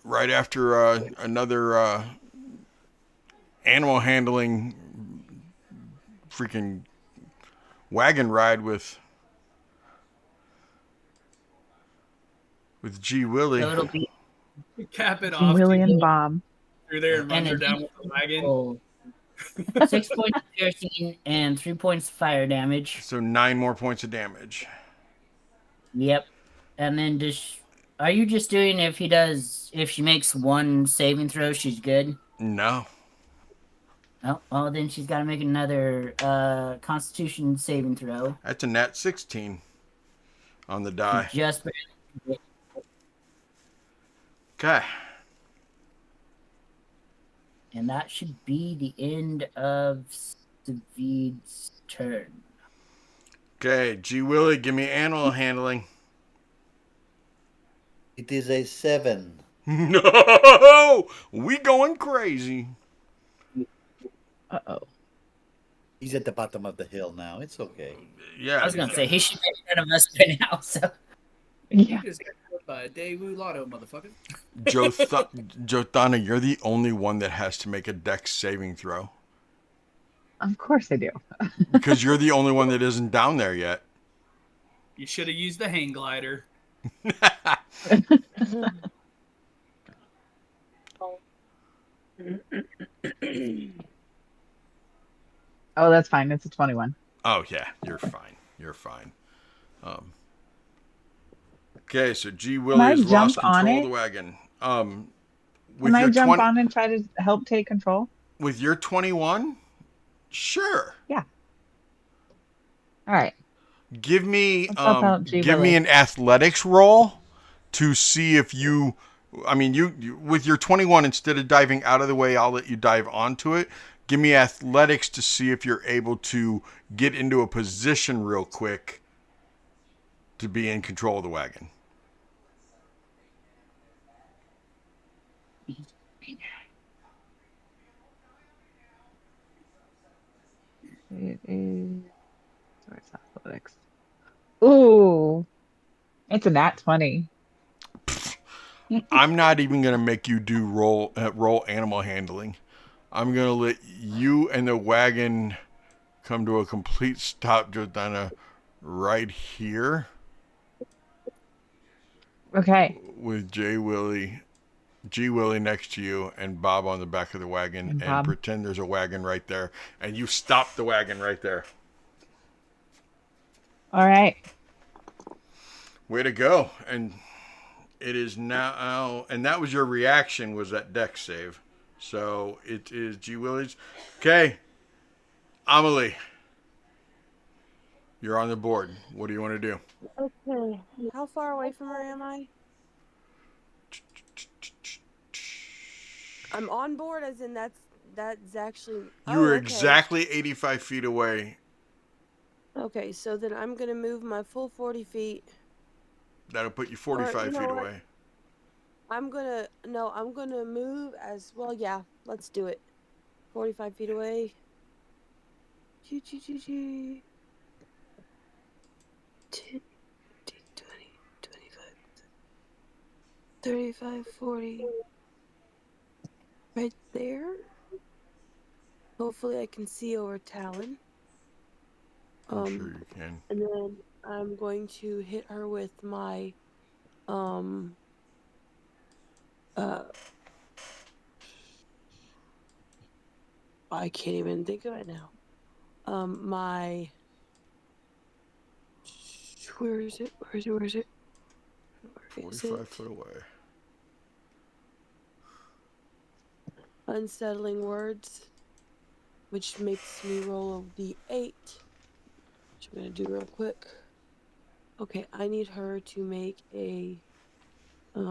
Right after another animal handling freaking wagon ride with G Willie. So it'll be Cap it off. Willie Dude. and Bob. Through there and runs And her a down with the wagon. Oh, 6 points of piercing and 3 points of fire damage. So 9 more points of damage. Yep. And then are you just doing if she makes one saving throw, she's good? No. Oh, well then she's gotta make another Constitution saving throw. That's a nat 16 on the die. Just Okay. and that should be the end of David's turn. Okay, G Willie, give me animal handling. It is a 7. No! We going crazy. Uh-oh. He's at the bottom of the hill now. It's okay. Yeah. I was gonna say he should be in front of us by now, so Yeah. Just got killed by a Daewoo Lotto, motherfucker. Jothana, you're the only one that has to make a dex saving throw. Of course I do. Because you're the only one that isn't down there yet. You should have used the hang glider. Oh, that's fine. It's a 21. Oh, yeah. You're fine. You're fine. Okay, so G Willie has lost control of the wagon. Can I jump on and try to help take control? With your 21? Sure. Yeah. All right. Give me Let's help out G. give Willie. me an athletics roll to see if you with your 21, instead of diving out of the way, I'll let you dive onto it. Give me athletics to see if you're able to get into a position real quick to be in control of the wagon. It is. Where's athletics? Ooh. It's a nat 20. I'm not even going to make you do roll animal handling. I'm going to let you and the wagon come to a complete stop, Jordana, right here. Okay. With G Willie next to you and Bob on the back of the wagon, and pretend there's a wagon right there. And you stop the wagon right there. All right. Way to go. And it is now, and that was your reaction, was that dex save. So it is G Willie's. Okay. Amelie, you're on the board. What do you want to do? Okay. How far away from her am I? I'm on board, as in that's actually. You were exactly 85 feet away. Okay, so then I'm gonna move my full 40 feet. That'll put you 45 feet away. I'm gonna move as well. Yeah, let's do it. 45 feet away. 10, 20, 25, 35, 40. Right there. Hopefully I can see over Talon. I'm sure you can. And then I'm going to hit her with my I can't even think of it now. My. Where is it? Where is it? Where is it? Where is 45 it? foot away. Unsettling words, which makes me roll a d8, which I'm going to do real quick. Okay, I need her to make a. Let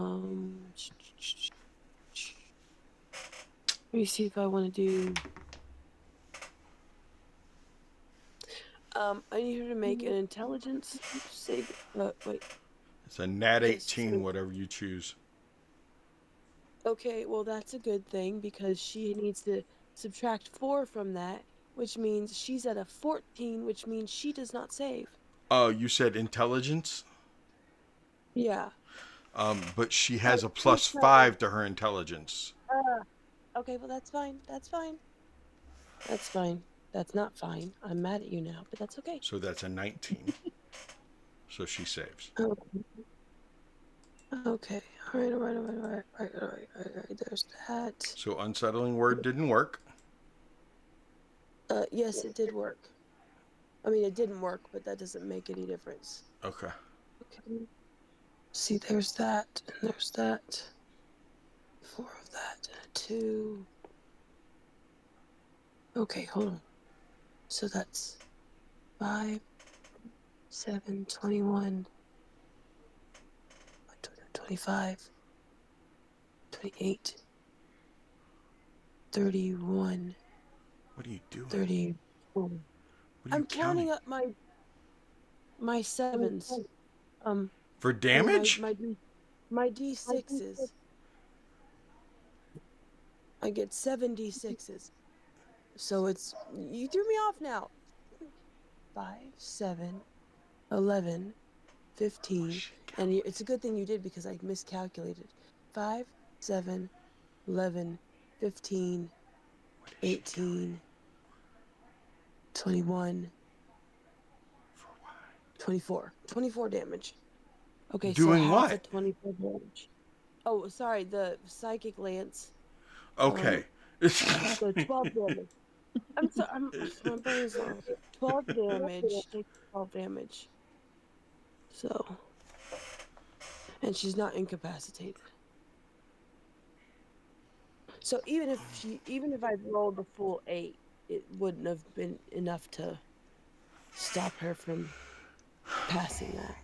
me see if I want to do. I need her to make an intelligence save. Wait. It's a nat Okay, 18, whatever you choose. okay, well that's a good thing because she needs to subtract 4 from that, which means she's at a 14, which means she does not save. Oh, you said intelligence? Yeah. But she Oh, has a she's plus not. 5 to her intelligence. Okay, well that's fine. That's fine. That's fine. That's not fine. I'm mad at you now, but that's okay. So that's a 19. So she saves. Oh, okay. All right. All right. All right. All right. All right. All right. All right. There's that. So unsettling word didn't work. Yes, it did work. I mean, it didn't work, but that doesn't make any difference. Okay. Okay. See, there's that, and there's that. 4 of that, and a 2. Okay, hold on. So that's 5, 7, 21, 25, 28, 31, What are you doing? 34. What are you I'm counting? counting up my sevens. For I mean damage? my d6s. I get 7 d6s. So it's you threw me off now. 5, 7, 11, 15, and it's a good thing you did because I miscalculated. 5, 7, 11, 15, 18, 21, 24. 24 damage. Okay, so Doing half of what? 24 damage. Oh, sorry, the psychic lance. Okay. So 12 damage. I'm sorry, my brain's not. 12 damage. Take 12 damage. So, and she's not incapacitated. So even if I rolled the full 8, it wouldn't have been enough to stop her from passing that,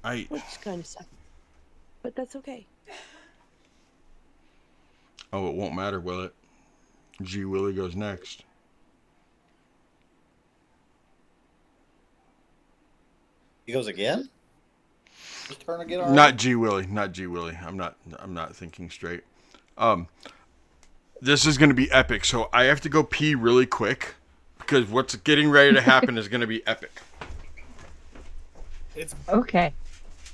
I. which kind of sucks. But that's okay. Oh, it won't matter, will it? G Willie goes next. He goes again? His turn again Not already? G Willie. Not G Willie. I'm not. I'm not thinking straight. Um, this is going to be epic. So I have to go pee really quick because what's getting ready to happen is going to be epic. It's. Okay,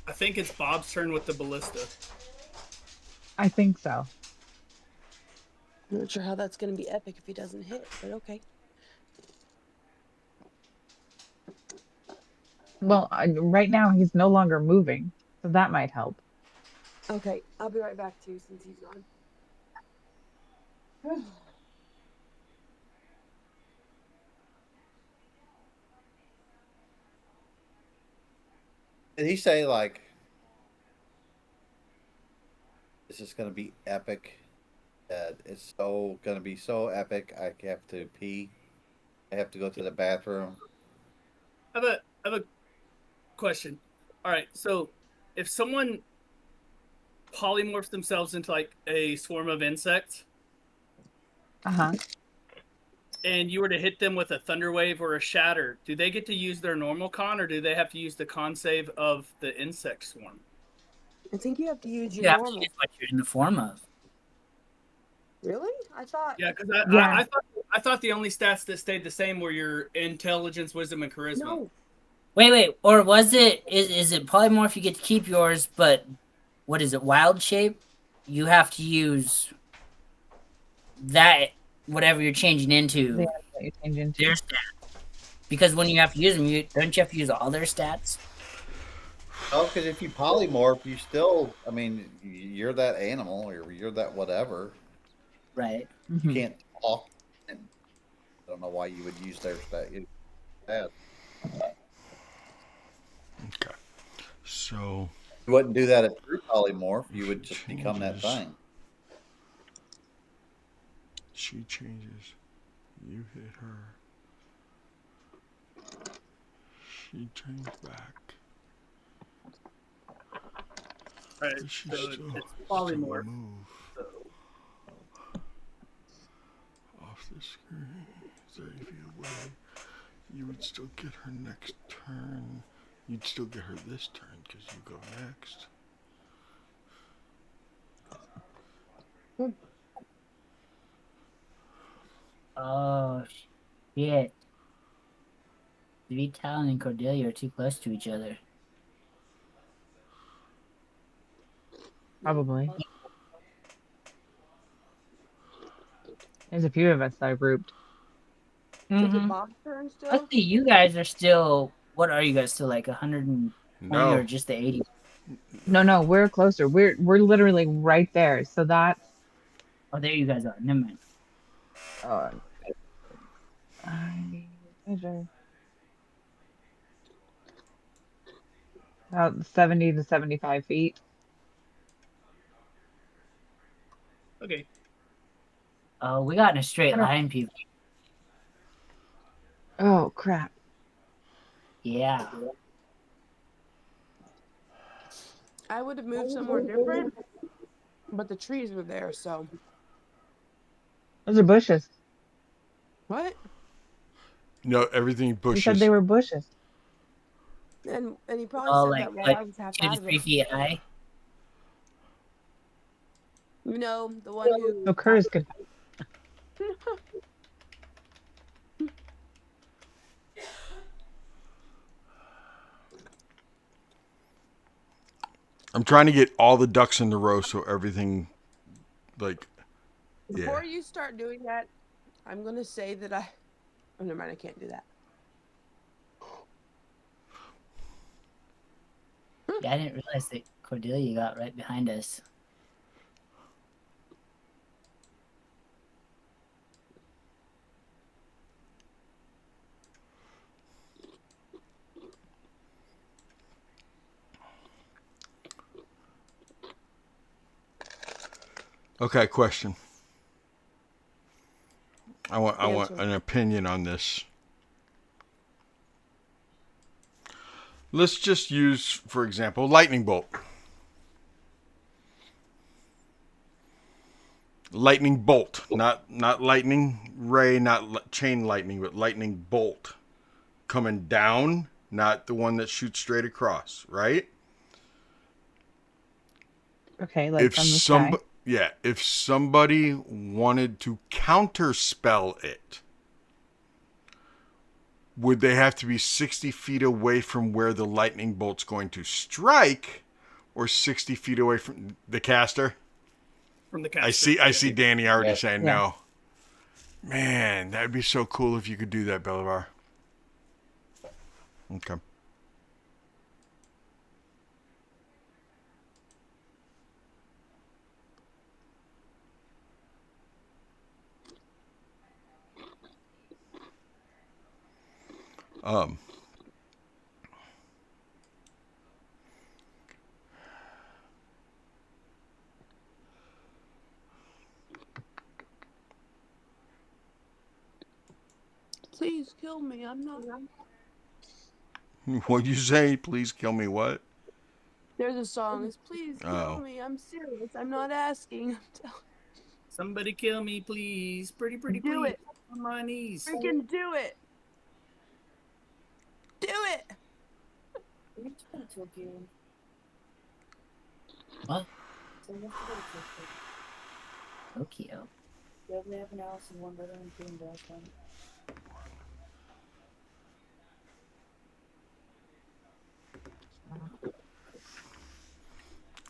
I think it's Bob's turn with the ballista. I think so. I'm not sure how that's going to be epic if he doesn't hit, but okay. Well, right now he's no longer moving, so that might help. Okay, I'll be right back too since he's gone. Did he say, like, this is going to be epic? It's so going to be so epic, I have to pee. I have to go to the bathroom. I have a question. All right, so if someone polymorphs themselves into like a swarm of insects, Uh-huh. and you were to hit them with a thunder wave or a shatter, do they get to use their normal con, or do they have to use the con save of the insect swarm? I think you have to use your You have to normal. use what you're in the form of. Really? I thought. Yeah, because Yeah. I thought the only stats that stayed the same were your intelligence, wisdom, and charisma. No. Wait, or was it is it polymorph? You get to keep yours, but what is it? Wild shape? You have to use that whatever you're changing into The that you change into. their stats. Because when you have to use them, don't you have to use all their stats? Oh, because if you polymorph, you still, I mean, you're that animal or you're that whatever. Right. You can't talk. I don't know why you would use their stat. Okay. So You wouldn't do that at True Polymorph. You she would just become that changes. thing. She changes. You hit her. She changed back. Right. But she So still it's polymorph. move So off the screen 30 feet away. You would still get her next turn. You'd still get her this turn because you go next. Oh shit! Vital and Cordelia are too close to each other. Probably. There's a few of us that are grouped. Is it Mm-hmm. Bob's turn Let's still? see, you guys are still. What are you guys still like? 120 or No. just the 80? No, we're closer. We're literally right there. So that's Oh, there you guys are. Never mind. uh, I measure about 70 to 75 feet. okay. Oh, we got in a I straight don't. line, people. Oh crap! Yeah. I would have moved somewhere different, but the trees were there, so. Those are bushes. What? No, everything You said they bushes. were bushes. And he probably Oh, said like that while what? I was half 2 out to of 3 it. feet high. You know, the one who So Curse could. I'm trying to get all the ducks in the row so everything, like, Before yeah. you start doing that, I'm gonna say that I. Oh, never mind. I can't do that. Yeah, I didn't realize that Cordelia got right behind us. Okay, question. I want Answer. an opinion on this. Let's just use, for example, lightning bolt. Lightning bolt, not lightning ray, not chain lightning, but lightning bolt coming down, not the one that shoots straight across, right? Okay, like from the sky. If somebody wanted to counterspell it, would they have to be 60 feet away from where the lightning bolt's going to strike, or 60 feet away from the caster? From the I caster. see Danny already Yes. saying Yeah. no. Man, that'd be so cool if you could do that, Belivar. Okay. Um, Please kill me. I'm not. what'd you say? Please kill me. What? There's a song. It's please kill Oh, me. I'm serious. I'm not asking. Somebody kill me, please. Pretty, Do please. it. On my knees. Freaking do it. Do it. What? Tokyo.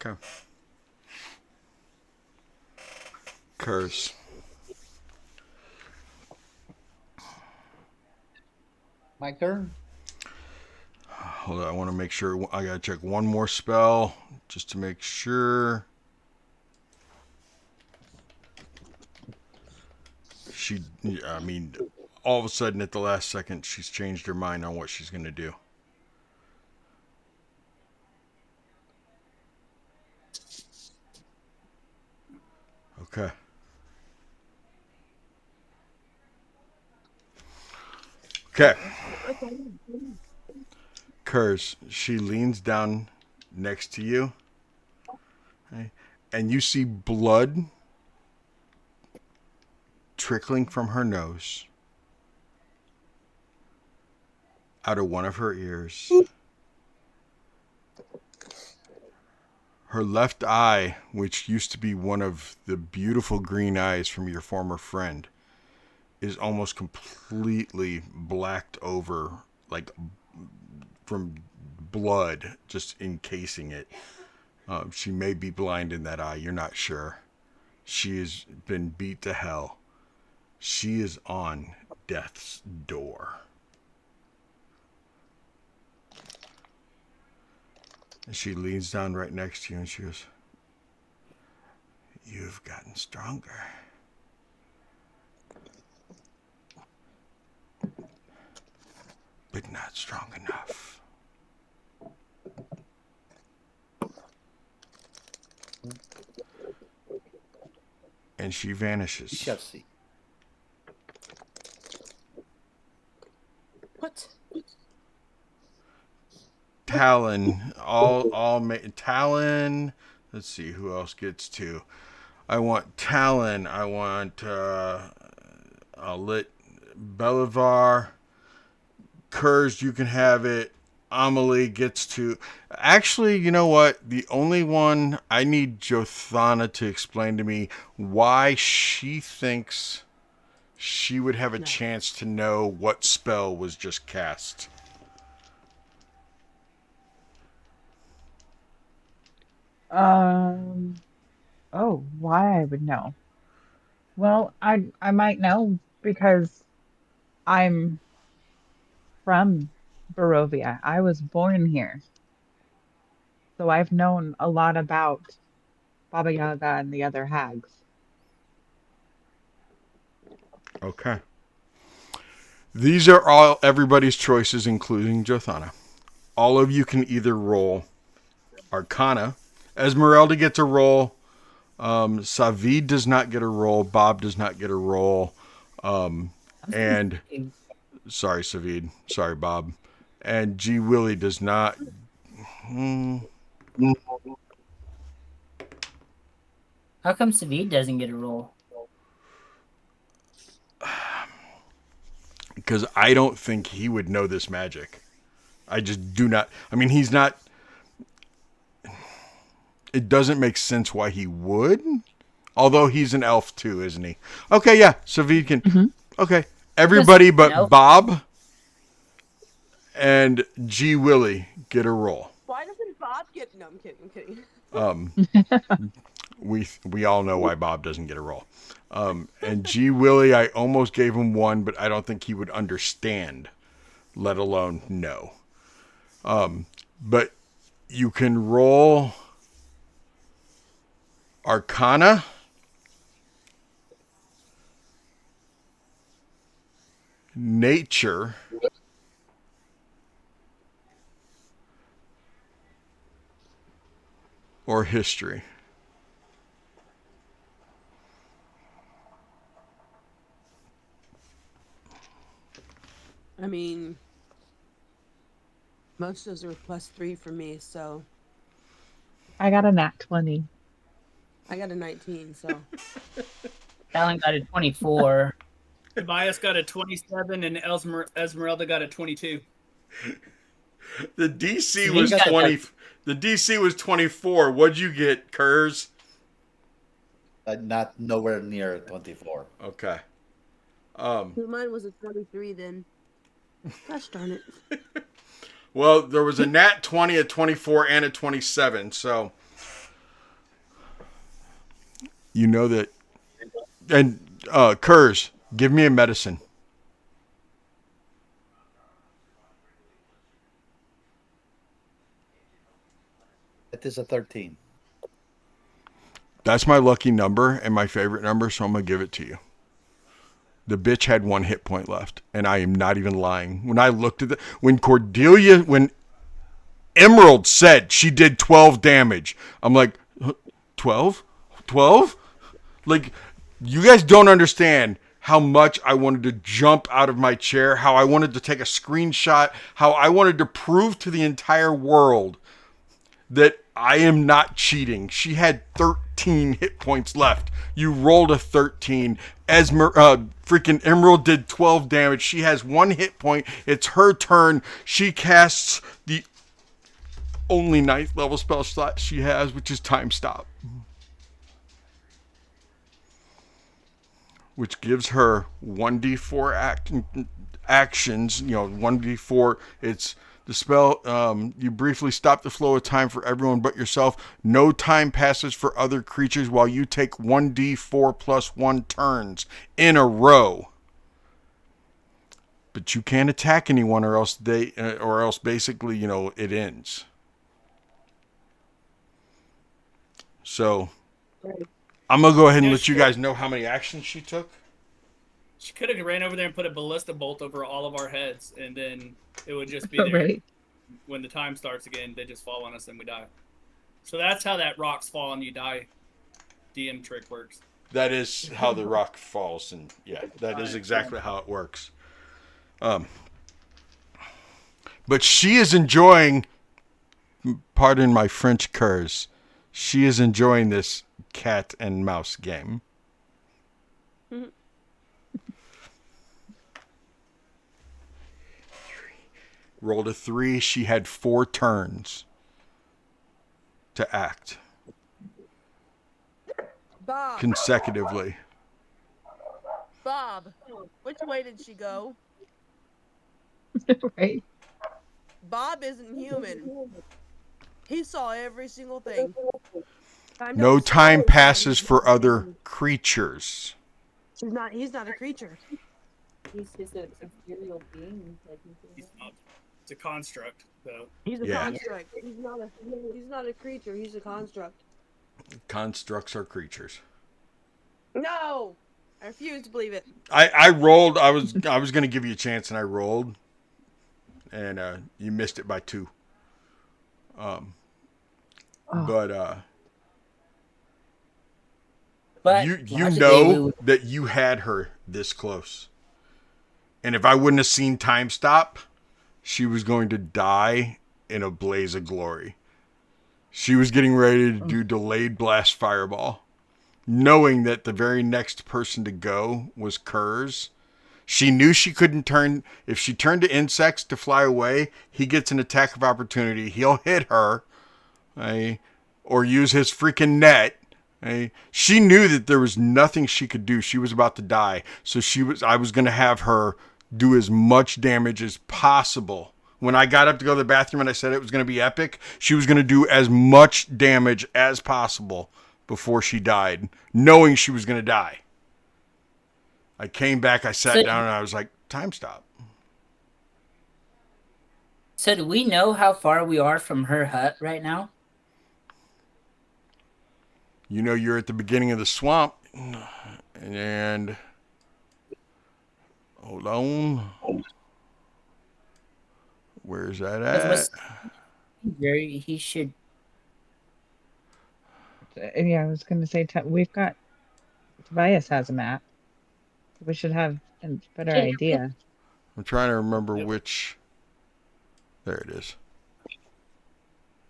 okay. Curse. My turn. Hold on, I want to make sure. I gotta check one more spell just to make sure. I mean, all of a sudden, at the last second, she's changed her mind on what she's going to do. Okay. Okay. Kurz, she leans down next to you, okay, and you see blood trickling from her nose out of one of her ears. Her left eye, which used to be one of the beautiful green eyes from your former friend, is almost completely blacked over, like from blood just encasing it. She may be blind in that eye. You're not sure. She has been beat to hell. She is on death's door. And she leans down right next to you and she goes, "You've gotten stronger. But not strong enough." And she vanishes. We shall see. What? Talon, Talon. Let's see who else gets to. I want Talon. I want. I'll let Belivar. Kurz, you can have it. Amelie gets to. Actually, you know what? The only one I need Jothana to explain to me why she thinks she would have a chance to know what spell was just cast. Oh, why I would know. Well, I might know because I'm from Barovia. I was born here. So I've known a lot about Baba Yaga and the other hags. Okay. These are all everybody's choices, including Jothana. All of you can either roll Arcana. Esmeralda gets a roll. Savid does not get a roll. Bob does not get a roll. And sorry, Savid. Sorry, Bob. And G. Willie does not. How come Savid doesn't get a roll? Because I don't think he would know this magic. I just do not. I mean, he's not. It doesn't make sense why he would. Although he's an elf too, isn't he? Okay, yeah. Savid can. Mm-hmm. Okay. Everybody but Nope. Bob and G. Willie get a roll. Why doesn't Bob get? No, I'm kidding. I'm kidding. We all know why Bob doesn't get a roll. And G. Willie, I almost gave him one, but I don't think he would understand, let alone know. But you can roll Arcana, Nature, or History. I mean, most of those are +3 for me, so I got a nat 20. I got a 19. So Talon got a 24. Tobias got a 27 and Esmeralda got a 22. The DC So was he got 20. that- The DC was 24. What'd you get, Kurz? Not nowhere near 24. Okay. mine was a 23 then. Gosh darn it. Well, there was a nat 20, a 24, and a 27. So you know that. And Kurz, give me a medicine. It is a 13. That's my lucky number and my favorite number, so I'm going to give it to you. The bitch had 1 hit point left, and I am not even lying. When I looked at when Emerald said she did 12 damage, I'm like, 12? 12? Like, you guys don't understand how much I wanted to jump out of my chair, how I wanted to take a screenshot, how I wanted to prove to the entire world that I am not cheating. She had 13 hit points left. You rolled a 13. Freaking Emerald did 12 damage. She has 1 hit point. It's her turn. She casts the only 9th level spell slot she has, which is Time Stop, which gives her 1d4 actions. 1d4. It's the spell. You briefly stop the flow of time for everyone but yourself. No time passes for other creatures while you take 1d4 plus 1 turns in a row. But you can't attack anyone, or else basically, it ends. So I'm gonna go ahead and let you guys know how many actions she took. She could have ran over there and put a ballista bolt over all of our heads, and then it would just be there. Right. When the time starts again, they just fall on us and we die. So that's how that rocks fall and you die DM trick works. That is how the rock falls, and yeah, that is exactly how it works. But she is enjoying, pardon my French curse, she is enjoying this cat and mouse game. Mhm. Rolled a 3. She had 4 turns to act Bob, consecutively. Bob, which way did she go? Right. Bob isn't human. He saw every single thing. No time passes for other creatures. He's not a creature. He's just an ethereal being. It's a construct, though. He's a Yeah. construct. He's not a creature. He's a construct. Constructs are creatures. No, I refuse to believe it. I rolled. I was going to give you a chance, and I rolled, and you missed it by 2. But you know that you had her this close, and if I wouldn't have seen time stop, she was going to die in a blaze of glory. She was getting ready to do delayed blast fireball, knowing that the very next person to go was Kurz. She knew she couldn't turn. If she turned to insects to fly away, he gets an attack of opportunity. He'll hit her, or use his freaking net. She knew that there was nothing she could do. She was about to die. So I was going to have her do as much damage as possible. When I got up to go to the bathroom and I said it was going to be epic, she was going to do as much damage as possible before she died, knowing she was going to die. I came back, I sat down, and I was like, time stop. So do we know how far we are from her hut right now? You're at the beginning of the swamp, and hold on. Where's that at? He should. Yeah, I was going to say, we've got, Tobias has a map. We should have a better idea. I'm trying to remember which. There it is.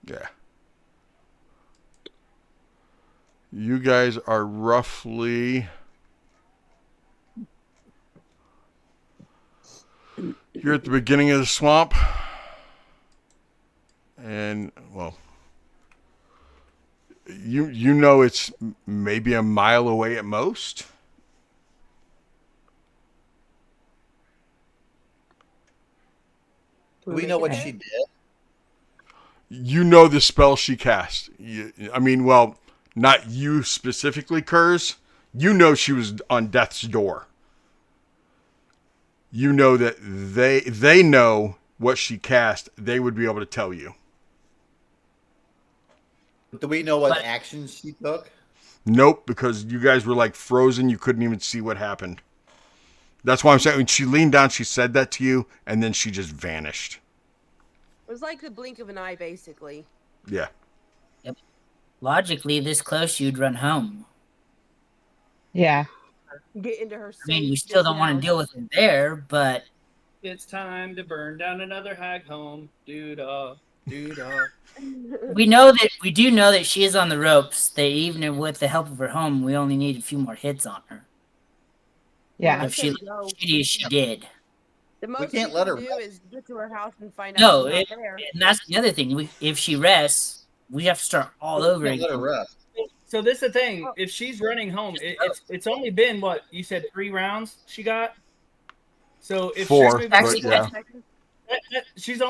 Yeah. You guys are roughly. You're at the beginning of the swamp. And, well, you know it's maybe a mile away at most. Do we know what she did? You know the spell she cast. Well, not you specifically, Kurz. You know she was on death's door. You know that they know what she cast. They would be able to tell you. Do we know what actions she took? Nope, because you guys were like frozen. You couldn't even see what happened. That's why I'm saying when she leaned down, she said that to you, and then she just vanished. It was like the blink of an eye, basically. Yeah. Yep. Logically, this close, you'd run home. Yeah. Get into her I mean, safe we still don't distant want to house. deal with it there, but It's time to burn down another hag home. Doo-dah, doo-dah. we do know that she is on the ropes. That even with the help of her home, we only need a few more hits on her. Well, I Yeah. If she say looks go. as shitty as she did. The most can't we let can her do is get to her house and find out No, she's not there. and that's the other thing. If she rests, we have to start all over Can't let her again. rest. So this is the thing. Oh. If she's running home, Just it's only been what you said 3 rounds she got. So if she's 4, moving but Actually, yeah. she's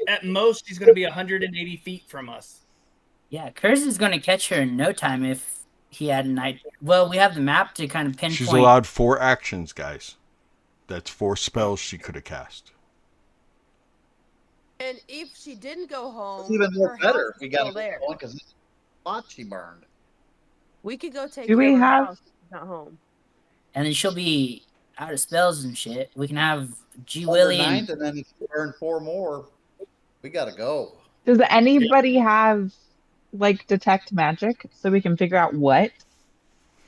at most she's going to be 180 feet from us. Yeah, Kurz is going to catch her in no time if he had a night. Well, we have the map to kind of pinpoint. She's allowed 4 actions, guys. That's 4 spells she could have cast. And if she didn't go home, It's even more her better house if we is got still to there. because it's a lot she burned. We could go take Do care we of her have- house if she's not home. And then she'll be out of spells and shit. We can have G. On the Willie ninth, and and then if you burn 4 more, we got to go. Does anybody have like detect magic so we can figure out what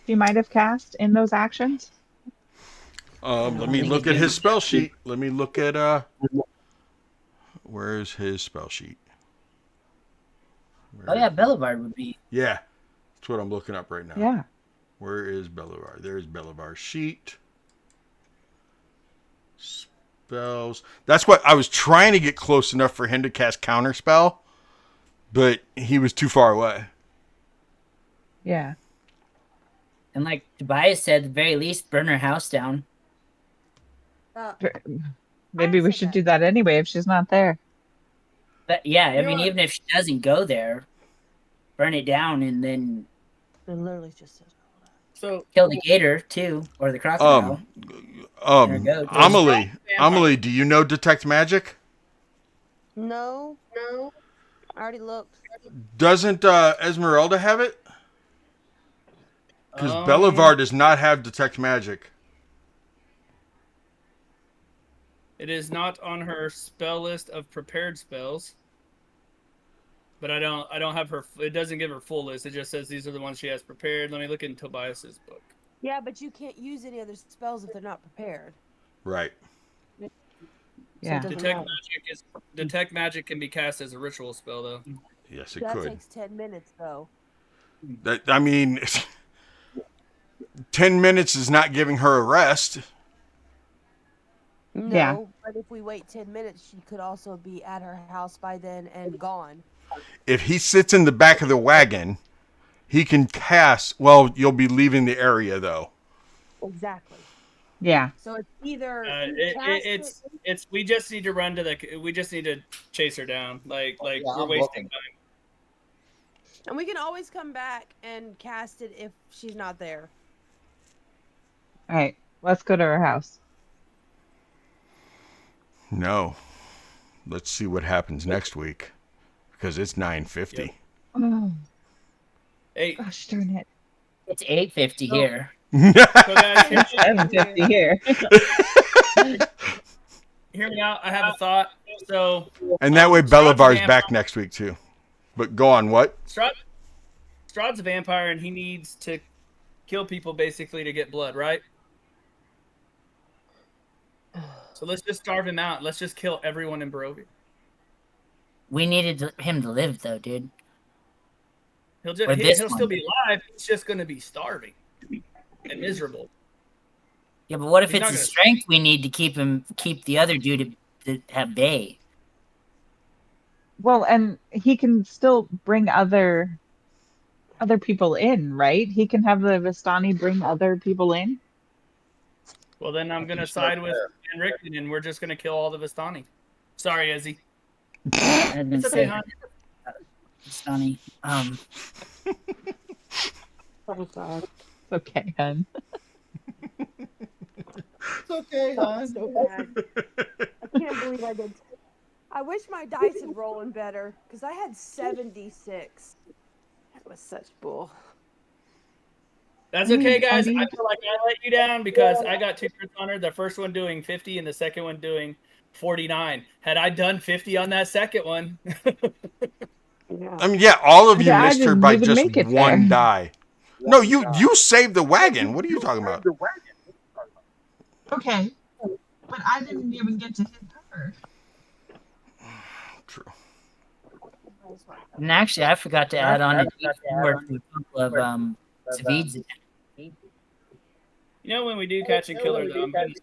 she might have cast in those actions? Let me think look it at his gives- spell sheet. Let me look at where's his spell sheet? Oh yeah, Bellivard would be. Yeah. That's what I'm looking up right now. Yeah. Where is Belivar? There's Belivar's sheet. Spells. That's what I was trying to get close enough for him to cast counterspell, but he was too far away. Yeah. And like Tobias said, at the very least, burn her house down. Maybe we said should that. do that anyway if she's not there. But yeah, I You know mean, what? even if she doesn't go there, burn it down and then It literally just says. So kill the gator too, or the crocodile. goat. Amelie, do you know detect magic? No. I already looked. Doesn't Esmeralda have it? Because Um, Belivar does not have detect magic. it is not on her spell list of prepared spells. But I don't have her. It doesn't give her full list. It just says these are the ones she has prepared. Let me look in Tobias's book. Yeah, but you can't use any other spells if they're not prepared. Right. So Yeah. it doesn't Detect matter. magic can be cast as a ritual spell though. Yes, it That could. takes 10 minutes, though. I mean, 10 minutes is not giving her a rest. No, Yeah. but if we wait 10 minutes, she could also be at her house by then and gone. If he sits in the back of the wagon, he can cast. Well, you'll be leaving the area though. Exactly. Yeah. So it's either It's we just need to run to the. We just need to chase her down. Like Yeah, we're I'm wasting looking. time. and we can always come back and cast it if she's not there. All right. Let's go to her house. No. Let's see what happens next week. Because it's 9:50. Oh, Hey, gosh darn it. It's 8:50 here. so guys, It's 7:50 here. hear me out. I have a thought. So And that way Strahd's Belivar's vampire- back next week too. But go on, what? Strahd's a vampire and he needs to kill people basically to get blood, right? So let's just starve him out. Let's just kill everyone in Barovia. We needed him to live though, dude. He'll Or this still one. be alive. He's just going to be starving and miserable. Yeah, but what if He's it's not his gonna- strength we need to keep the other dude at bay? Well, and he can still bring other people in, right? He can have the Vistani bring other people in. Well, then I'm going to start side with there. Rickman and we're just going to kill all the Vistani. Sorry, Ezzy. I was gonna It's okay, say, hon. Vistani. Oh, God. It's okay, hun. It's okay, hon. So bad. I can't believe I did. I wish my dice had rolling better because I had 76. That was such bull. That's I okay, mean, guys. I feel like I let you down because I got 2 crits on her. The first one doing 50 and the second one doing 49. Had I done 50 on that second one, Yeah. I mean, yeah, all of you I missed her didn't by even just make it there. one die. No, you saved the wagon. What are you talking about? Okay, but I didn't even get to hit her. True. And actually, I forgot to add on an E4 to a couple of Savids. you know when we do catch and kill her, though, I'm gonna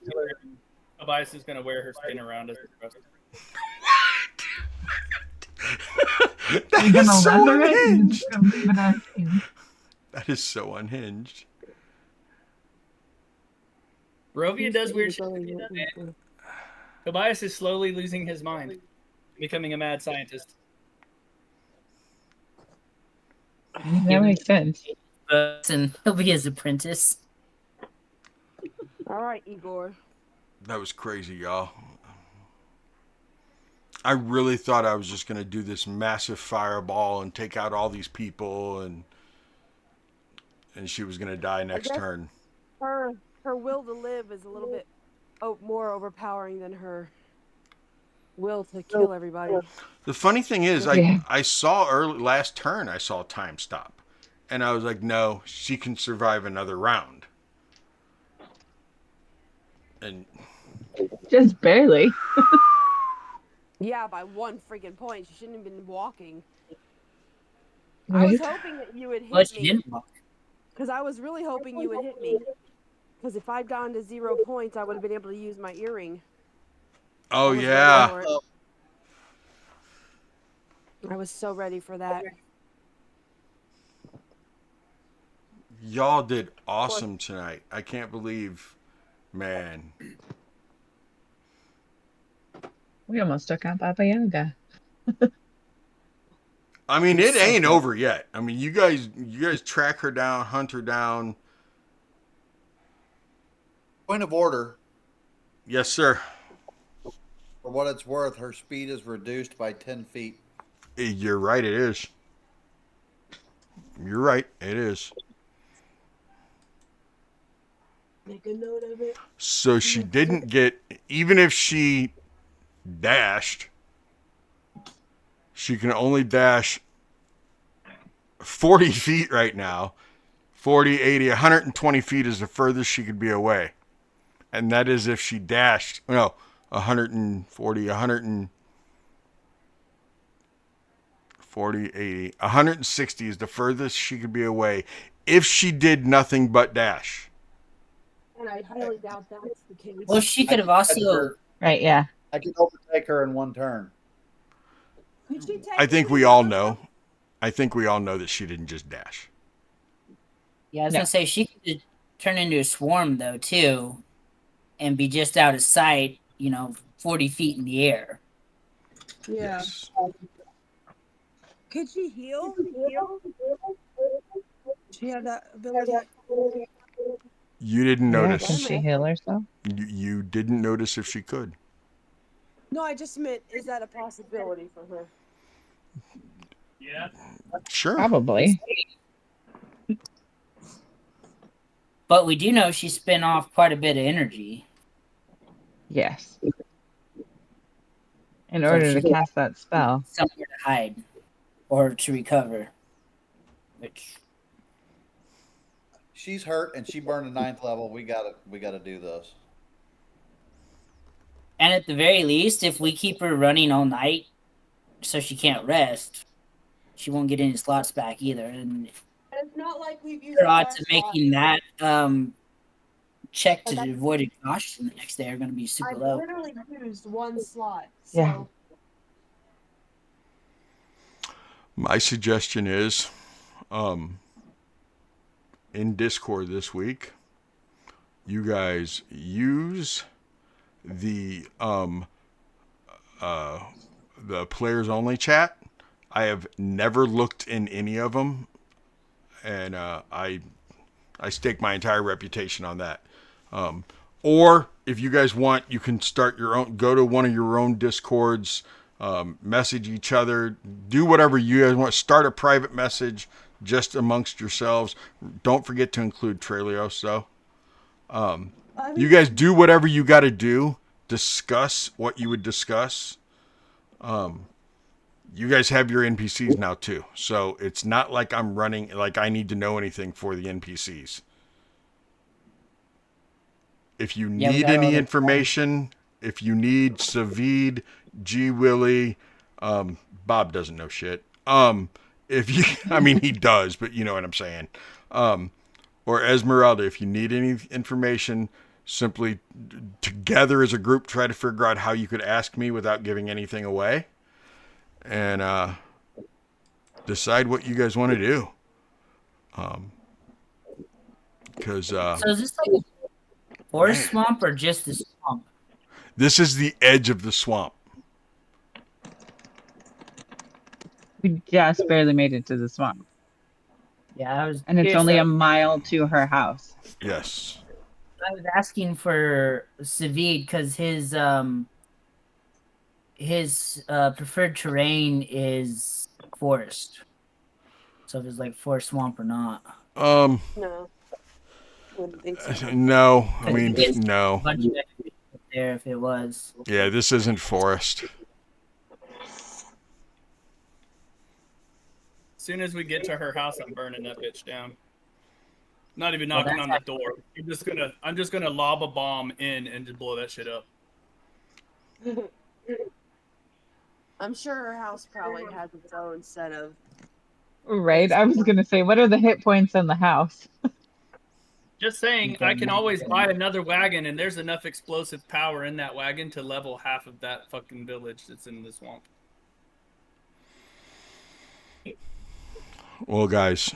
Tobias is gonna wear her skin around as a dress. That You're is gonna so leather it and just unhinged. gonna leave it as is. That is so unhinged. Rovia does weird shit. Tobias is slowly losing his mind, becoming a mad scientist. That makes sense. And he'll be his apprentice. All right, Igor. That was crazy, y'all. I really thought I was just going to do this massive fireball and take out all these people, and she was going to die next turn. Her will to live is a little bit more overpowering than her will to kill everybody. The funny thing is, I saw last turn, I saw time stop. And I was like, no, she can survive another round. And just barely. Yeah, by 1 freaking point. She shouldn't have been walking. Right? I was hoping that you would hit me. Because I was really hoping you would hit me. Because if I'd gone to 0 points, I would have been able to use my earring. Oh, yeah. I was so ready for that. Y'all did awesome tonight. I can't believe, man. We almost took out Baba Yaga. I mean, it ain't over yet. I mean, you guys track her down, hunt her down. Point of order. Yes, sir. For what it's worth, her speed is reduced by 10 feet. You're right, it is. You're right, it is. Make a note of it. So she didn't get, even if she dashed, she can only dash 40 feet right now. 40, 80, 120 feet is the furthest she could be away. And that is if she dashed, 140, 140, 80, 160 is the furthest she could be away if she did nothing but dash. And I highly doubt that's the case. Well, she could have also... Right, yeah. I could overtake her in 1 turn. Could she take I think we all know. I think we all know that she didn't just dash. Yeah, I was going to say, she could turn into a swarm, though, too, and be just out of sight, 40 feet in the air. Yeah. Yes. Could she heal? She had that ability. You didn't notice. Can she heal herself? You didn't notice if she could. No, I just meant, is that a possibility for her? Yeah. Sure. Probably. But we do know she spent off quite a bit of energy. Yes. In order to cast that spell. Somewhere to hide. Or to recover. Which... She's hurt and she burned a 9th level. We gotta do this. And at the very least, if we keep her running all night so she can't rest, she won't get any slots back either. And it's not like we've used her odds of making that check to avoid exhaustion the next day are going to be super low. I literally used 1 slot. So. Yeah. My suggestion is, in Discord this week, you guys use the players only chat. I have never looked in any of them, and I stake my entire reputation on that. Or if you guys want, you can start your own. Go to one of your own Discords, message each other, do whatever you guys want. Start a private message, just amongst yourselves. Don't forget to include Trelios, though. You guys do whatever you got to do. Discuss what you would discuss. You guys have your NPCs now too, so it's not like I'm running like I need to know anything for the NPCs. If you Yeah, we need got all any the- information, if you need Savid, G Willie, Bob doesn't know shit. If you, I mean he does, but you know what I'm saying. Or Esmeralda, if you need any information, simply together as a group try to figure out how you could ask me without giving anything away, and decide what you guys want to do. Because So is this like a forest swamp or just a swamp? this is the edge of the swamp. We just barely made it to the swamp. Yeah, I was And it's curious, only a mile to her house. Yes. I was asking for Savid because his preferred terrain is forest. So if it's like forest swamp or not. Um. No, wouldn't think so. No. I mean, It's a no. bunch of extra there if it was. Yeah, this isn't forest. As soon as we get to her house, I'm burning that bitch down. Not even Well, knocking that's on the door. I'm just gonna lob a bomb in and just blow that shit up. I'm sure her house probably has its own set of. Right? I was going to say, what are the hit points in the house? Just saying, I can always buy another wagon, and there's enough explosive power in that wagon to level half of that fucking village that's in the swamp. Well, guys,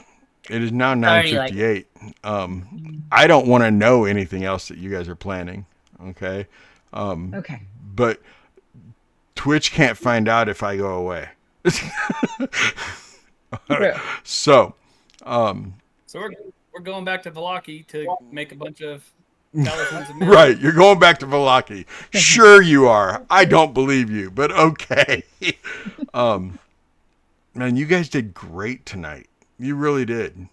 it is now Already, like- 9:58. I don't want to know anything else that you guys are planning. Okay. Okay. But Twitch can't find out if I go away. True. So, So we're going back to Valaki to make a bunch of talismans and right, you're going back to Valaki. Sure you are. I don't believe you, but okay. Man, you guys did great tonight. You really did.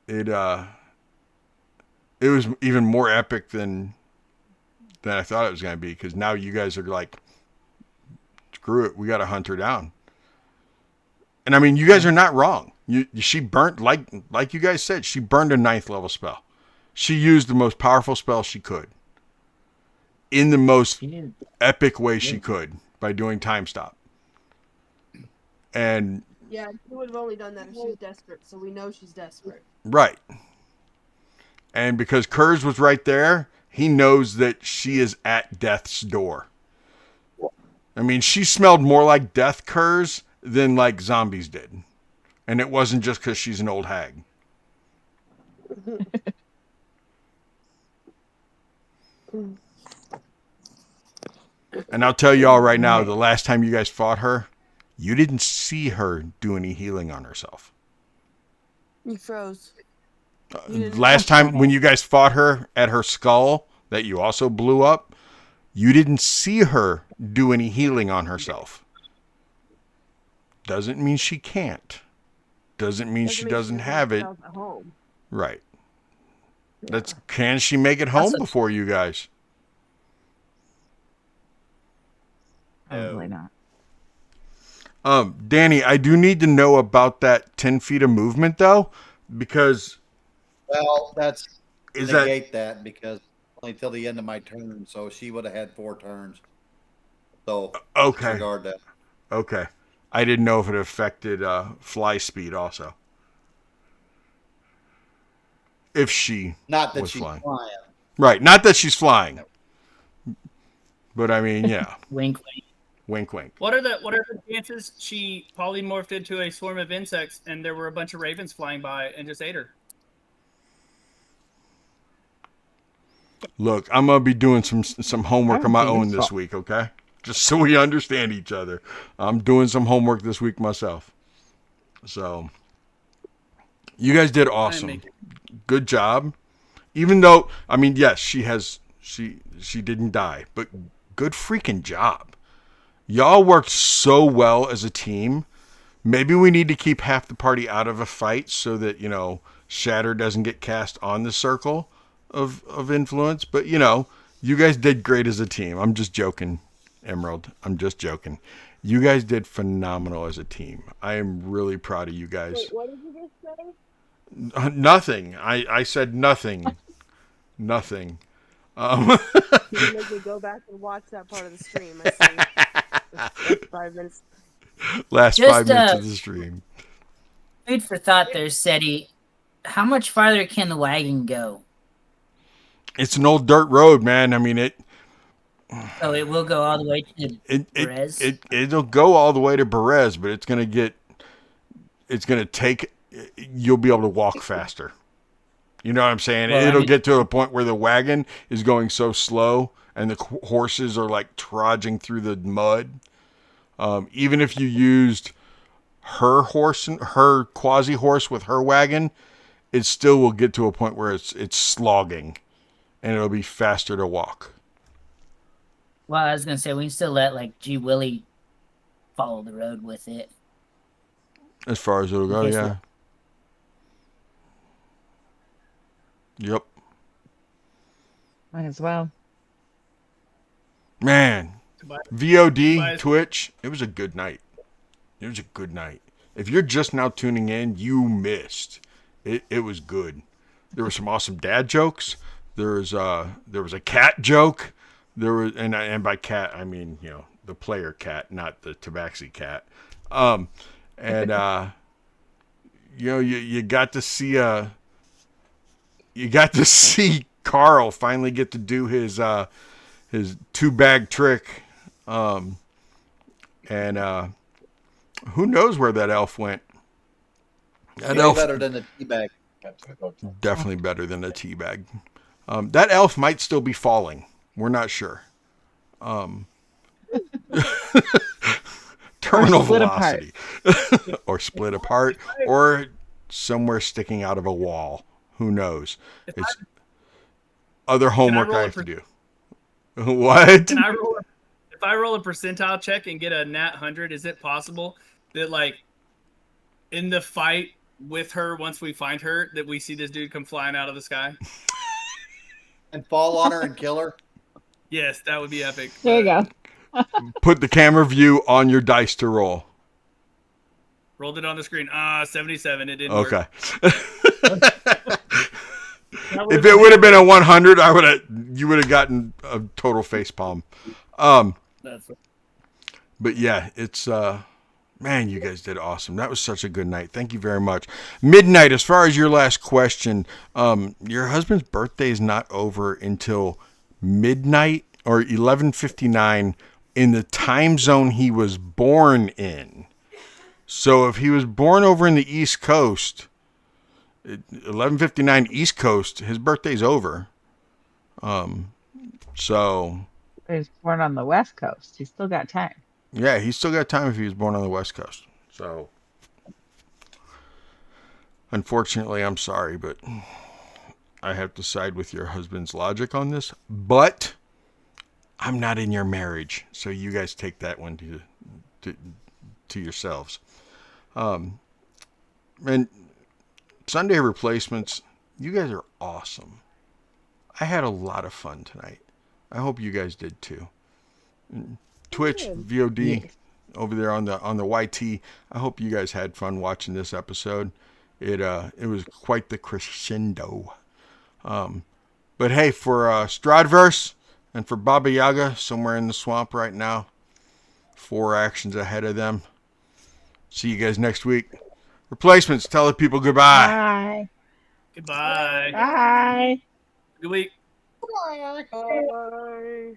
It was even more epic than I thought it was going to be, because now you guys are like, screw it, we got to hunt her down. And I mean, you guys are not wrong. She burnt, like you guys said, she burned a 9th level spell. She used the most powerful spell she could in the most epic way she could by doing time stop. And Yeah, she would have only done that if she was desperate, so we know she's desperate. right. And because Kurz was right there, he knows that she is at death's door. I mean, she smelled more like death, Kurz, than like zombies did. And it wasn't just because she's an old hag. And I'll tell you all right now, the last time you guys fought her, you didn't see her do any healing on herself. You froze. Last time when you guys fought her at her skull that you also blew up, you didn't see her do any healing on herself. Doesn't mean she can't. Doesn't mean she doesn't have it. At home. Right. Can she make it home before you guys? Probably not. Danny, I do need to know about that 10 feet of movement though, because Well, that's Is that- negate that because only till the end of my turn, so she would have had 4 turns. So okay. disregard that. Okay. I didn't know if it affected fly speed also. If she Not that was she's flying. flying. Right. Not that she's flying. But I mean, yeah. Wink, wink. Wink, wink. What are the chances she polymorphed into a swarm of insects and there were a bunch of ravens flying by and just ate her? Look, I'm gonna be doing some homework on my think own it's this so. week, okay? Just so we understand each other. I'm doing some homework this week myself. So, you guys did awesome. Good job. Even though, I mean, yes, she didn't die, but good freaking job. Y'all worked so well as a team Maybe we need to keep half the party out of a fight so that, Shatter doesn't get cast on the circle of influence. But, you guys did great as a team. I'm just joking, Emerald. I'm just joking. You guys did phenomenal as a team. I am really proud of you guys. Wait, what did you just say? Nothing. I said nothing. Nothing. You can make me go back and watch that part of the stream. I see. That's 5 minutes. Last Just 5 minutes of the stream. food for thought there, SETI. How much farther can the wagon go? It's an old dirt road, man. I mean, So it will go all the way to Perez? it'll go all the way to Perez, but you'll be able to walk faster. You know what I'm saying? Well, It'll get to a point where the wagon is going so slow and the horses are like trudging through the mud. Even if you used her quasi horse with her wagon, it still will get to a point where it's slogging and it'll be faster to walk. Well, I was going to say, we can still let, like, G. Willie follow the road with it. As far as it'll go, yeah. Yep. Might as well. Man, VOD, Twitch, it was a good night. It was a good night. If you're just now tuning in, you missed. It was good. There were some awesome dad jokes. There was a cat joke. There was and by cat I mean, the player cat, not the Tabaxi cat. You got to see Carl finally get to do his 2-bag trick. Who knows where that elf went? That elf better than the teabag. Definitely better than a teabag. That elf might still be falling. We're not sure. Terminal velocity. Or split apart. Or somewhere sticking out of a wall. Who knows? It's other homework I have to do. What? If I roll a percentile check and get a nat 100, is it possible that, like, in the fight with her, once we find her, that we see this dude come flying out of the sky? And fall on her and kill her? Yes, that would be epic. There you go. Put the camera view on your dice to roll. Rolled it on the screen. 77. It didn't Okay. work. If it would have been a 100, you would have gotten a total face palm. But yeah, it's man, you guys did awesome. That was such a good night. Thank you very much. Midnight, as far as your last question, your husband's birthday is not over until midnight or 11:59 in the time zone he was born in. So if he was born over in the East Coast, 11:59 East Coast, his birthday's over. So He was born on the West Coast. He's still got time. yeah, he's still got time if he was born on the West Coast. So unfortunately, I'm sorry, but I have to side with your husband's logic on this. But I'm not in your marriage, so you guys take that one to yourselves. And Sunday Replacements, you guys are awesome. I had a lot of fun tonight. I hope you guys did too. Twitch, VOD, Yes. over there on the YT. I hope you guys had fun watching this episode. It was quite the crescendo. But hey, for Strahdverse and for Baba Yaga, somewhere in the swamp right now, 4 actions ahead of them. See you guys next week. Replacements, tell the people goodbye. Bye. Goodbye. Bye. Good week. Bye.